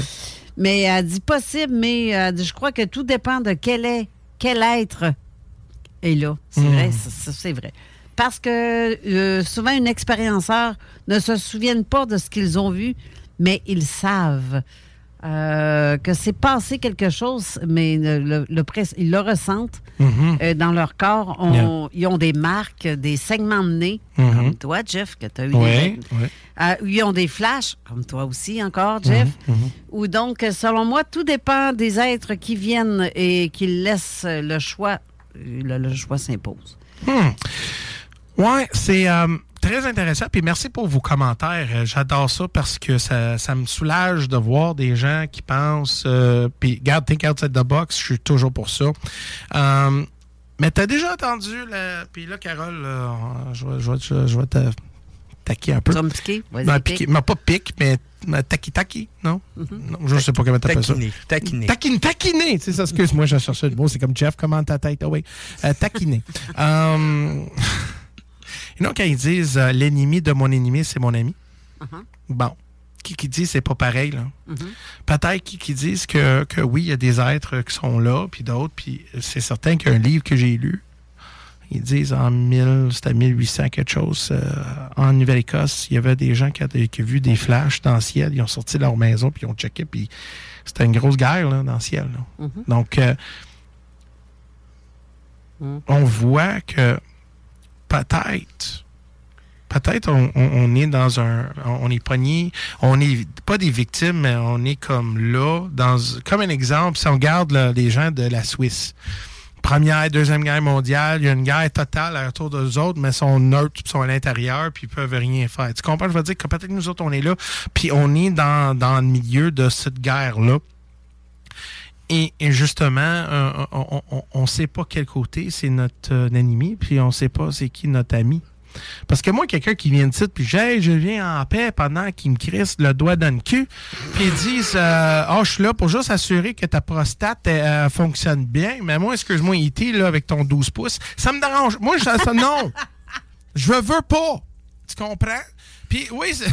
Mais elle dit possible, mais elle dit, je crois que tout dépend de quel être est là. C'est vrai, c'est vrai. Parce que souvent, une expérienceur ne se souviennent pas de ce qu'ils ont vu, mais ils savent que c'est passé quelque chose, mais ils le ressentent dans leur corps. Ils ont des marques, des segments de nez, comme toi, Jeff, que tu as eu des... ils ont des flashs, comme toi aussi encore, Jeff. Ou donc, selon moi, tout dépend des êtres qui viennent et qui laissent le choix. Le choix s'impose. Oui, c'est très intéressant. Puis merci pour vos commentaires. J'adore ça parce que ça me soulage de voir des gens qui pensent... puis, regarde, think outside the box, je suis toujours pour ça. Mais t'as déjà entendu... Puis là, Carole, je vais te... taquer un peu. Tu vas me piquer? Vas-y, mais pas pique, mais taki, non? Non, je ne sais pas comment t'appelles ça. Taquiner, c'est ça, excuse-moi, j'ai cherché le mot. C'est comme Jeff, comment ta tête? Ah oui, taquiner. Quand ils disent l'ennemi de mon ennemi, c'est mon ami. Bon. Qui dit c'est pas pareil, là. Peut-être qui disent que oui, il y a des êtres qui sont là, puis d'autres, puis c'est certain qu'il y a un livre que j'ai lu. Ils disent c'était 1800 quelque chose. En Nouvelle-Écosse, il y avait des gens qui avaient vu des flashs dans le ciel. Ils ont sorti de leur maison, puis ils ont checké, puis c'était une grosse guerre là, dans le ciel. Là. Donc, on voit que peut-être on est dans on est pogné, on n'est pas des victimes, mais on est comme là, comme un exemple, si on regarde les gens de la Suisse. Première, Deuxième Guerre mondiale, il y a une guerre totale autour d'eux autres, mais ils sont neutres, ils sont à l'intérieur, puis ils peuvent rien faire. Tu comprends? Je veux dire que peut-être nous autres, on est là, puis on est dans le milieu de cette guerre-là. Et justement, on ne sait pas quel côté c'est notre ennemi, puis on ne sait pas c'est qui notre ami. Parce que moi, quelqu'un qui vient de site, puis je viens en paix pendant qu'il me crisse le doigt dans le cul, puis ils disent je suis là pour juste assurer que ta prostate fonctionne bien, mais moi, excuse-moi, E.T., là, avec ton 12 pouces, ça me dérange. Moi, ça non. Je veux pas. Tu comprends? Puis, oui, c'est...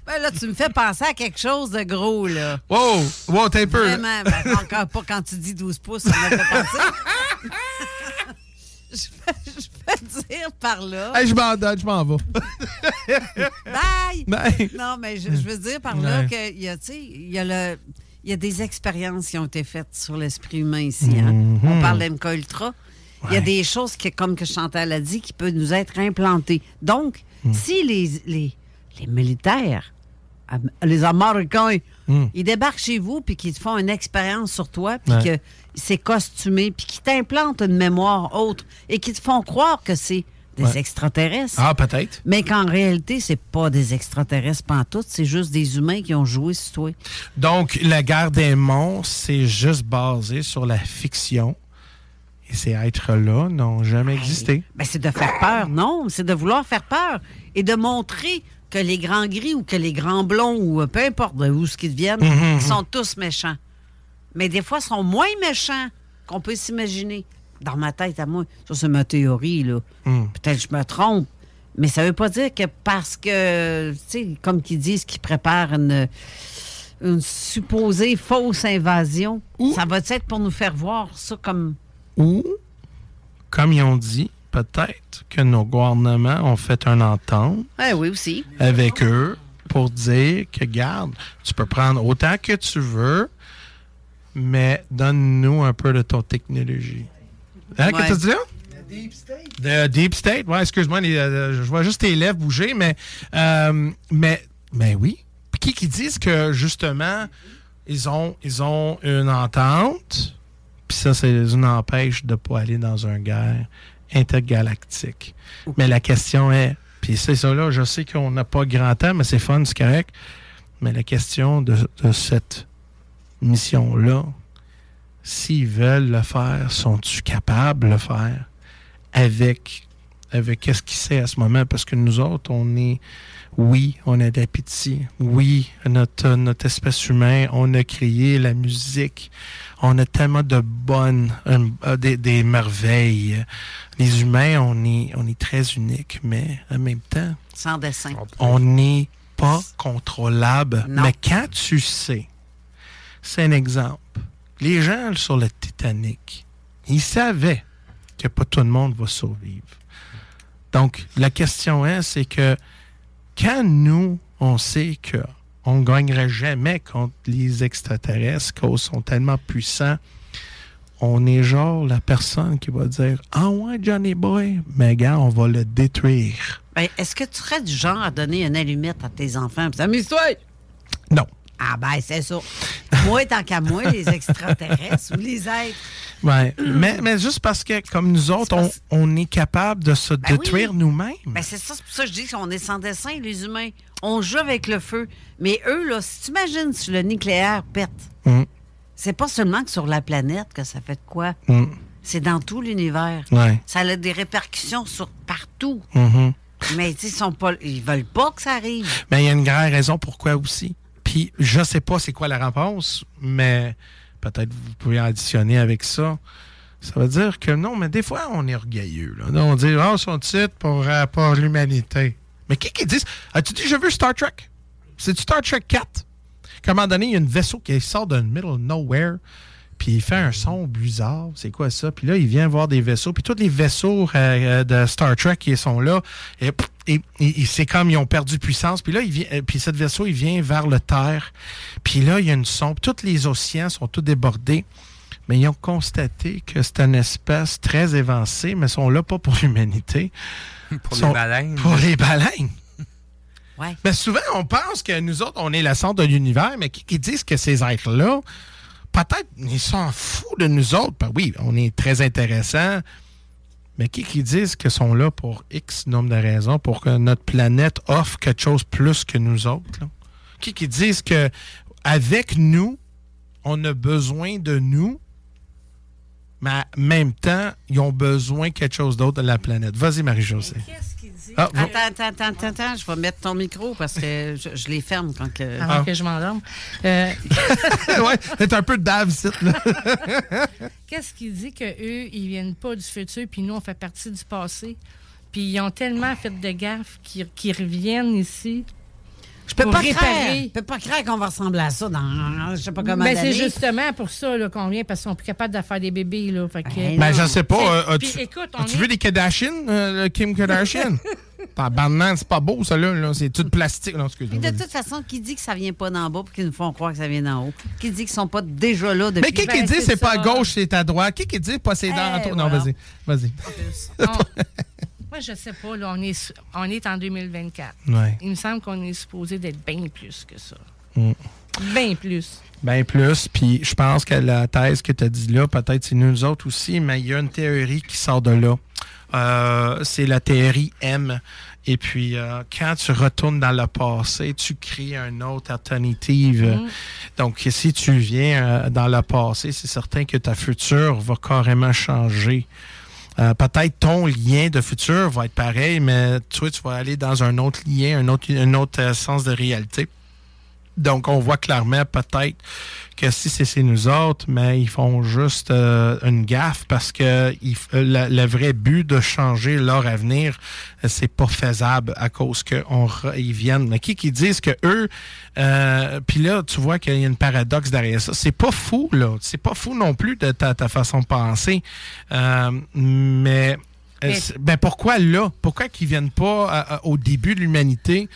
Ben là, tu me fais penser à quelque chose de gros, là. Wow, t'es un peu... Vraiment, ben, encore pas quand tu dis 12 pouces, ça me fait penser. Je peux dire par là. Hey, je m'en vais. Bye! Non, mais je veux dire par là qu'il y a, tu sais, il y a des expériences qui ont été faites sur l'esprit humain ici. Hein? On parle d'MK Ultra. Il y a des choses qui, comme que Chantal a dit, qui peuvent nous être implantées. Donc, si les militaires, les Américains, ils débarquent chez vous puis qu'ils te font une expérience sur toi puis que c'est costumé puis qu'ils t'implantent une mémoire autre et qu'ils te font croire que c'est des extraterrestres. Ah, peut-être. Mais qu'en réalité, c'est pas des extraterrestres pantoute, c'est juste des humains qui ont joué sur toi. Donc, la guerre des monts, c'est juste basé sur la fiction. Et ces êtres-là n'ont jamais existé. Ben, c'est de faire peur, non. C'est de vouloir faire peur et de montrer que les grands gris ou que les grands blonds ou peu importe où ce qu'ils deviennent, ils sont tous méchants. Mais des fois, ils sont moins méchants qu'on peut s'imaginer. Dans ma tête à moi, ça c'est ma théorie, là. Peut-être que je me trompe, Mais ça veut pas dire que parce que, tu sais, comme qu'ils disent qu'ils préparent une supposée fausse invasion, ça va être pour nous faire voir ça comme... Ou, comme ils ont dit, peut-être que nos gouvernements ont fait une entente oui, aussi. avec eux pour dire que, garde, tu peux prendre autant que tu veux, mais donne-nous un peu de ton technologie. Hein, qu'est-ce que tu dis là? Deep State. The Deep State, ouais, excuse-moi, je vois juste tes lèvres bouger, mais oui. Puis qui disent que, justement, ils ont une entente, puis ça nous empêche de ne pas aller dans une guerre intergalactique. Okay. Mais la question est, puis c'est ça là, je sais qu'on n'a pas grand temps, mais c'est fun, c'est correct, mais la question de cette mission-là, s'ils veulent le faire, sont-ils capables de le faire avec qu'est-ce qui sait à ce moment? Parce que nous autres, on a d'appétit. Oui, notre espèce humaine, on a créé la musique. On a tellement de bonnes, des merveilles. Les humains, on est très uniques, mais en même temps... Sans dessin. On n'est pas contrôlable. Non. Mais quand tu sais, c'est un exemple. Les gens sur le Titanic, ils savaient que pas tout le monde va survivre. Donc, la question c'est que quand nous, on sait qu'on ne gagnerait jamais contre les extraterrestres, qu'ils sont tellement puissants, on est genre la personne qui va dire « Ah ouais, Johnny Boy, mais gars, on va le détruire. » Ben, est-ce que tu serais du genre à donner une allumette à tes enfants? Amuse-toi! Non. Ah ben, c'est ça. Moi, tant qu'à moi, les extraterrestres ou les êtres. Ouais. mais juste parce que, comme nous autres, on est capable de se détruire nous-mêmes. Ben c'est ça, c'est pour ça que je dis qu'on est sans dessin, les humains. On joue avec le feu. Mais eux, là, si tu imagines si le nucléaire pète, c'est pas seulement que sur la planète que ça fait de quoi. C'est dans tout l'univers. Ouais. Ça a des répercussions sur partout. Mm-hmm. Mais ils veulent pas que ça arrive. Mais il y a une grande raison pourquoi aussi. Puis, je sais pas c'est quoi la réponse, mais peut-être vous pouvez additionner avec ça. Ça veut dire que non, mais des fois, on est orgueilleux. Là. On dit, son titre pour l'humanité. Mais qui dit ça? As-tu dit, j'ai vu Star Trek? C'est Star Trek 4. À un moment donné, il y a un vaisseau qui sort d'un middle of nowhere, puis il fait un son bizarre. C'est quoi ça? Puis là, il vient voir des vaisseaux. Puis tous les vaisseaux de Star Trek qui sont là, et c'est comme ils ont perdu puissance. Puis là, puis ce vaisseau, il vient vers le terre. Puis là, il y a une sonde. Tous les océans sont tous débordés. Mais ils ont constaté que c'est une espèce très évancée, mais ils sont là pas pour l'humanité. Pour les baleines. Pour les baleines. Ouais. Mais souvent, on pense que nous autres, on est le centre de l'univers, mais qui disent que ces êtres-là, peut-être, ils s'en foutent de nous autres. Ben oui, on est très intéressants, mais qui disent qu'ils sont là pour X nombre de raisons, pour que notre planète offre quelque chose plus que nous autres. Là? Qui disent qu'avec nous, on a besoin de nous, mais en même temps, ils ont besoin de quelque chose d'autre de la planète. Vas-y, Marie-Josée. Qu'est-ce qu'il dit? Attends. Je vais mettre ton micro parce que je les ferme quand que... Avant que je m'endorme. Ouais, c'est un peu de bave ici, là. Qu'est-ce qu'il dit qu'eux, ils viennent pas du futur, puis nous, on fait partie du passé. Puis ils ont tellement fait de gaffes qu'ils reviennent ici. Je peux pas croire qu'on va ressembler à ça dans je sais pas comment d'années. C'est justement pour ça là, qu'on vient, parce qu'ils sont plus capables de faire des bébés. Là, fait que, ben, je sais pas. As-tu vu les Kardashian, Kim Kardashian? Tabarnak, c'est pas beau, ça, là. C'est tout plastique. Non, excuse-moi. De toute façon, qui dit que ça vient pas d'en bas pour qu'ils nous font croire que ça vient d'en haut? Qui dit qu'ils sont pas déjà là depuis... Mais qui dit c'est pas à gauche, c'est à droite? Qui dit pas c'est dans... Non, vas-y. Moi, je sais pas. Là, on est en 2024. Ouais. Il me semble qu'on est supposé d'être bien plus que ça. Bien plus. Bien plus. Puis je pense que la thèse que tu as dit là, peut-être c'est nous autres aussi, mais il y a une théorie qui sort de là. C'est la théorie M. Et puis, quand tu retournes dans le passé, tu crées une autre alternative. Donc, si tu viens dans le passé, c'est certain que ta future va carrément changer. Peut-être ton lien de futur va être pareil, mais toi, tu vas aller dans un autre lien, un autre sens de réalité. Donc, on voit clairement peut-être que si c'est nous autres, mais ils font juste une gaffe parce que le vrai but de changer leur avenir, c'est pas faisable à cause qu'ils viennent. Mais qui disent que eux, puis là, tu vois qu'il y a une paradoxe derrière ça. C'est pas fou, là. C'est pas fou non plus de ta façon de penser. Mais pourquoi là? Pourquoi qu'ils viennent pas au début de l'humanité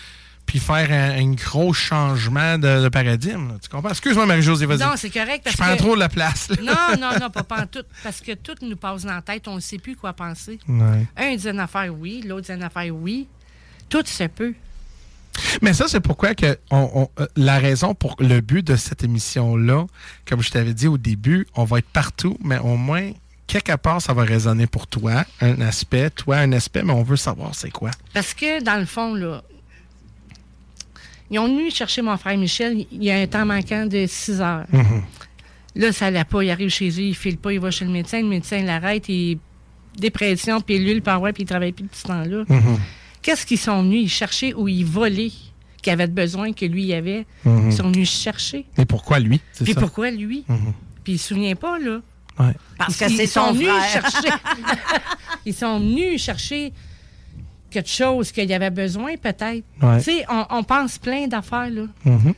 puis faire un gros changement de paradigme? Là. Tu comprends? Excuse-moi, Marie-Josée, vas-y. Non, c'est correct. Je prends trop de la place. Là. Non, pas en tout. Parce que tout nous passe dans la tête, on ne sait plus quoi penser. Ouais. Un dit une affaire oui, l'autre dit une affaire oui. Tout se peut. Mais ça, c'est pourquoi que la raison pour le but de cette émission-là, comme je t'avais dit au début, on va être partout, mais au moins, quelque part, ça va résonner pour toi, un aspect, mais on veut savoir c'est quoi. Parce que, dans le fond, là, ils ont venu chercher mon frère Michel, il y a un temps manquant de 6 heures. Mm-hmm. Là, ça n'allait pas, il arrive chez lui, il ne file pas, il va chez le médecin l'arrête, il dépression, pilule, puis il ne travaille plus depuis ce temps-là. Mm-hmm. Qu'est-ce qu'ils sont venus? Ils cherchaient ou ils volaient, qu'il avait besoin, que lui y avait. Mm-hmm. Ils sont venus chercher. Et pourquoi lui? Puis pourquoi lui? Mm-hmm. Puis il ne se souvient pas, là. Ouais. Parce que c'est son frère. Ils sont venus chercher quelque chose qu'il y avait besoin, peut-être. Ouais. Tu sais, on pense plein d'affaires, là. Mm-hmm.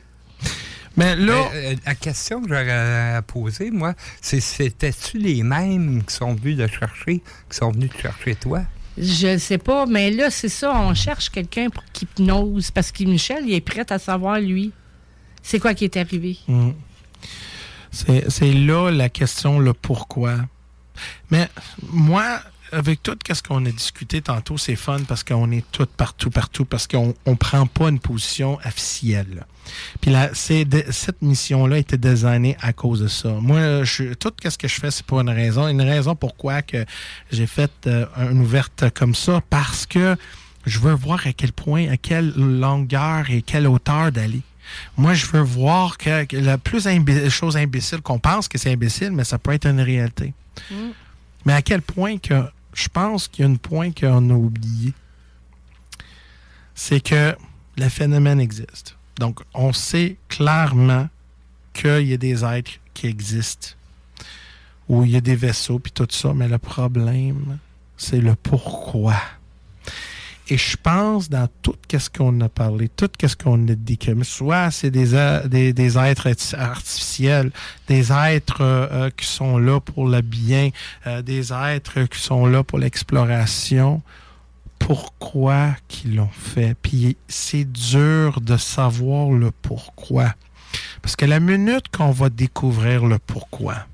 Mais là... la question que j'aurais à poser, moi, c'était-tu les mêmes qui sont venus te chercher, qui sont venus te chercher toi? Je ne sais pas, mais là, c'est ça, on cherche quelqu'un pour qu'il hypnose, parce que Michel, il est prêt à savoir, lui, c'est quoi qui est arrivé. Mm. C'est là la question, le pourquoi. Mais moi, avec tout ce qu'on a discuté tantôt, c'est fun parce qu'on est tous partout, parce qu'on ne prend pas une position officielle. Puis cette mission-là était designée à cause de ça. Moi, tout ce que je fais, c'est pour une raison. Une raison pourquoi que j'ai fait une ouverte comme ça, parce que je veux voir à quel point, à quelle longueur et quelle hauteur d'aller. Moi, je veux voir que la plus chose imbécile, qu'on pense que c'est imbécile, mais ça peut être une réalité. Mm. Mais à quel point que je pense qu'il y a un point qu'on a oublié, c'est que le phénomène existe. Donc, on sait clairement qu'il y a des êtres qui existent, où il y a des vaisseaux, puis tout ça, mais le problème, c'est le pourquoi. Et je pense, dans tout ce qu'on a parlé, tout ce qu'on a dit, que soit c'est des êtres artificiels, des êtres qui sont là pour le bien, des êtres qui sont là pour l'exploration, pourquoi qu'ils l'ont fait. Puis c'est dur de savoir le pourquoi. Parce que la minute qu'on va découvrir le pourquoi,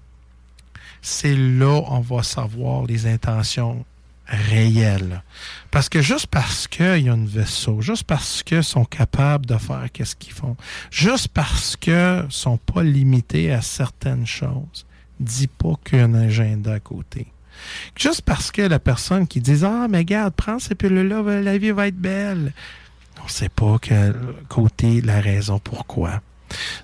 c'est là on va savoir les intentions réelles. Parce que juste parce qu'il y a un vaisseau, juste parce qu'ils sont capables de faire qu'est-ce qu'ils font, juste parce qu'ils ne sont pas limités à certaines choses, dis pas qu'il y a un agenda à côté. Juste parce que la personne qui dit « Ah, mais regarde, prends ces pilules-là, la vie va être belle », on ne sait pas quel côté, la raison pourquoi.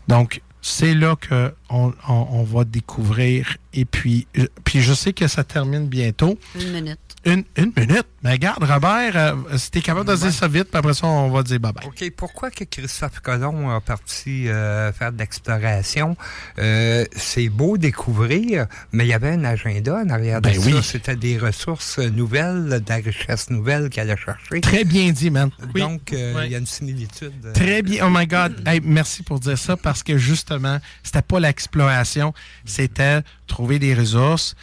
Donc, c'est là qu'on va découvrir. Et puis je sais que ça termine bientôt. Une minute. Une minute. Mais regarde, Robert, si t'es capable de dire ça vite, puis après ça, on va dire bye-bye. OK. Pourquoi que Christophe Colomb a parti faire de l'exploration? C'est beau découvrir, mais il y avait un agenda en arrière de ça. Oui. C'était des ressources nouvelles, de la richesse nouvelle qu'elle a cherchée. Très bien dit, man. Oui. Donc, il y a une similitude. Très bien. Oh my God. Hey, merci pour dire ça, parce que justement, c'était pas l'exploration, c'était trouver des ressources,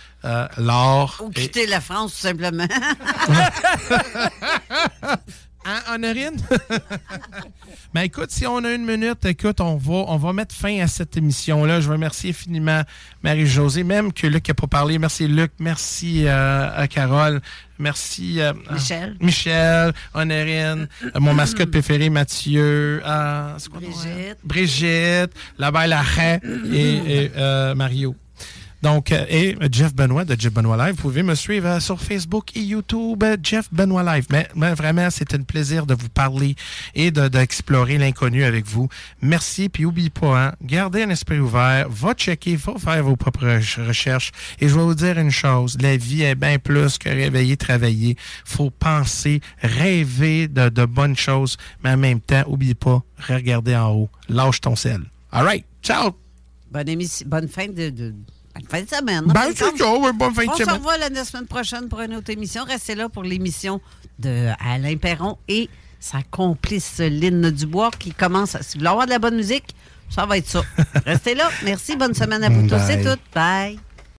l'or. Ou quitter la France, tout simplement. Hein, Honorine? Mais écoute, si on a une minute, écoute, on va mettre fin à cette émission-là. Je veux remercier infiniment Marie-Josée, même que Luc n'a pas parlé. Merci Luc, merci à Carole, merci Michel, Honorine, mon mascotte préféré Mathieu, c'est quoi Brigitte. Brigitte, la belle Arrêt et Mario. Donc, et Jeff Benoit de Jeff Benoit Live. Vous pouvez me suivre sur Facebook et YouTube, Jeff Benoit Live. Mais vraiment, c'est un plaisir de vous parler et d'explorer l'inconnu avec vous. Merci, puis n'oubliez pas, hein, gardez un esprit ouvert, va checker, va faire vos propres recherches. Et je vais vous dire une chose, la vie est bien plus que réveiller, travailler. Faut penser, rêver de bonnes choses, mais en même temps, n'oubliez pas, regardez en haut, lâche ton sel. All right, ciao! Bonne fin de semaine. Ben, c'est ça, oui, bonne fin de semaine. On se revoit la semaine prochaine pour une autre émission. Restez là pour l'émission de Alain Perron et sa complice Lynn Dubois qui commence. Si vous voulez avoir de la bonne musique, ça va être ça. Restez là. Merci. Bonne semaine à vous tous et toutes. Bye.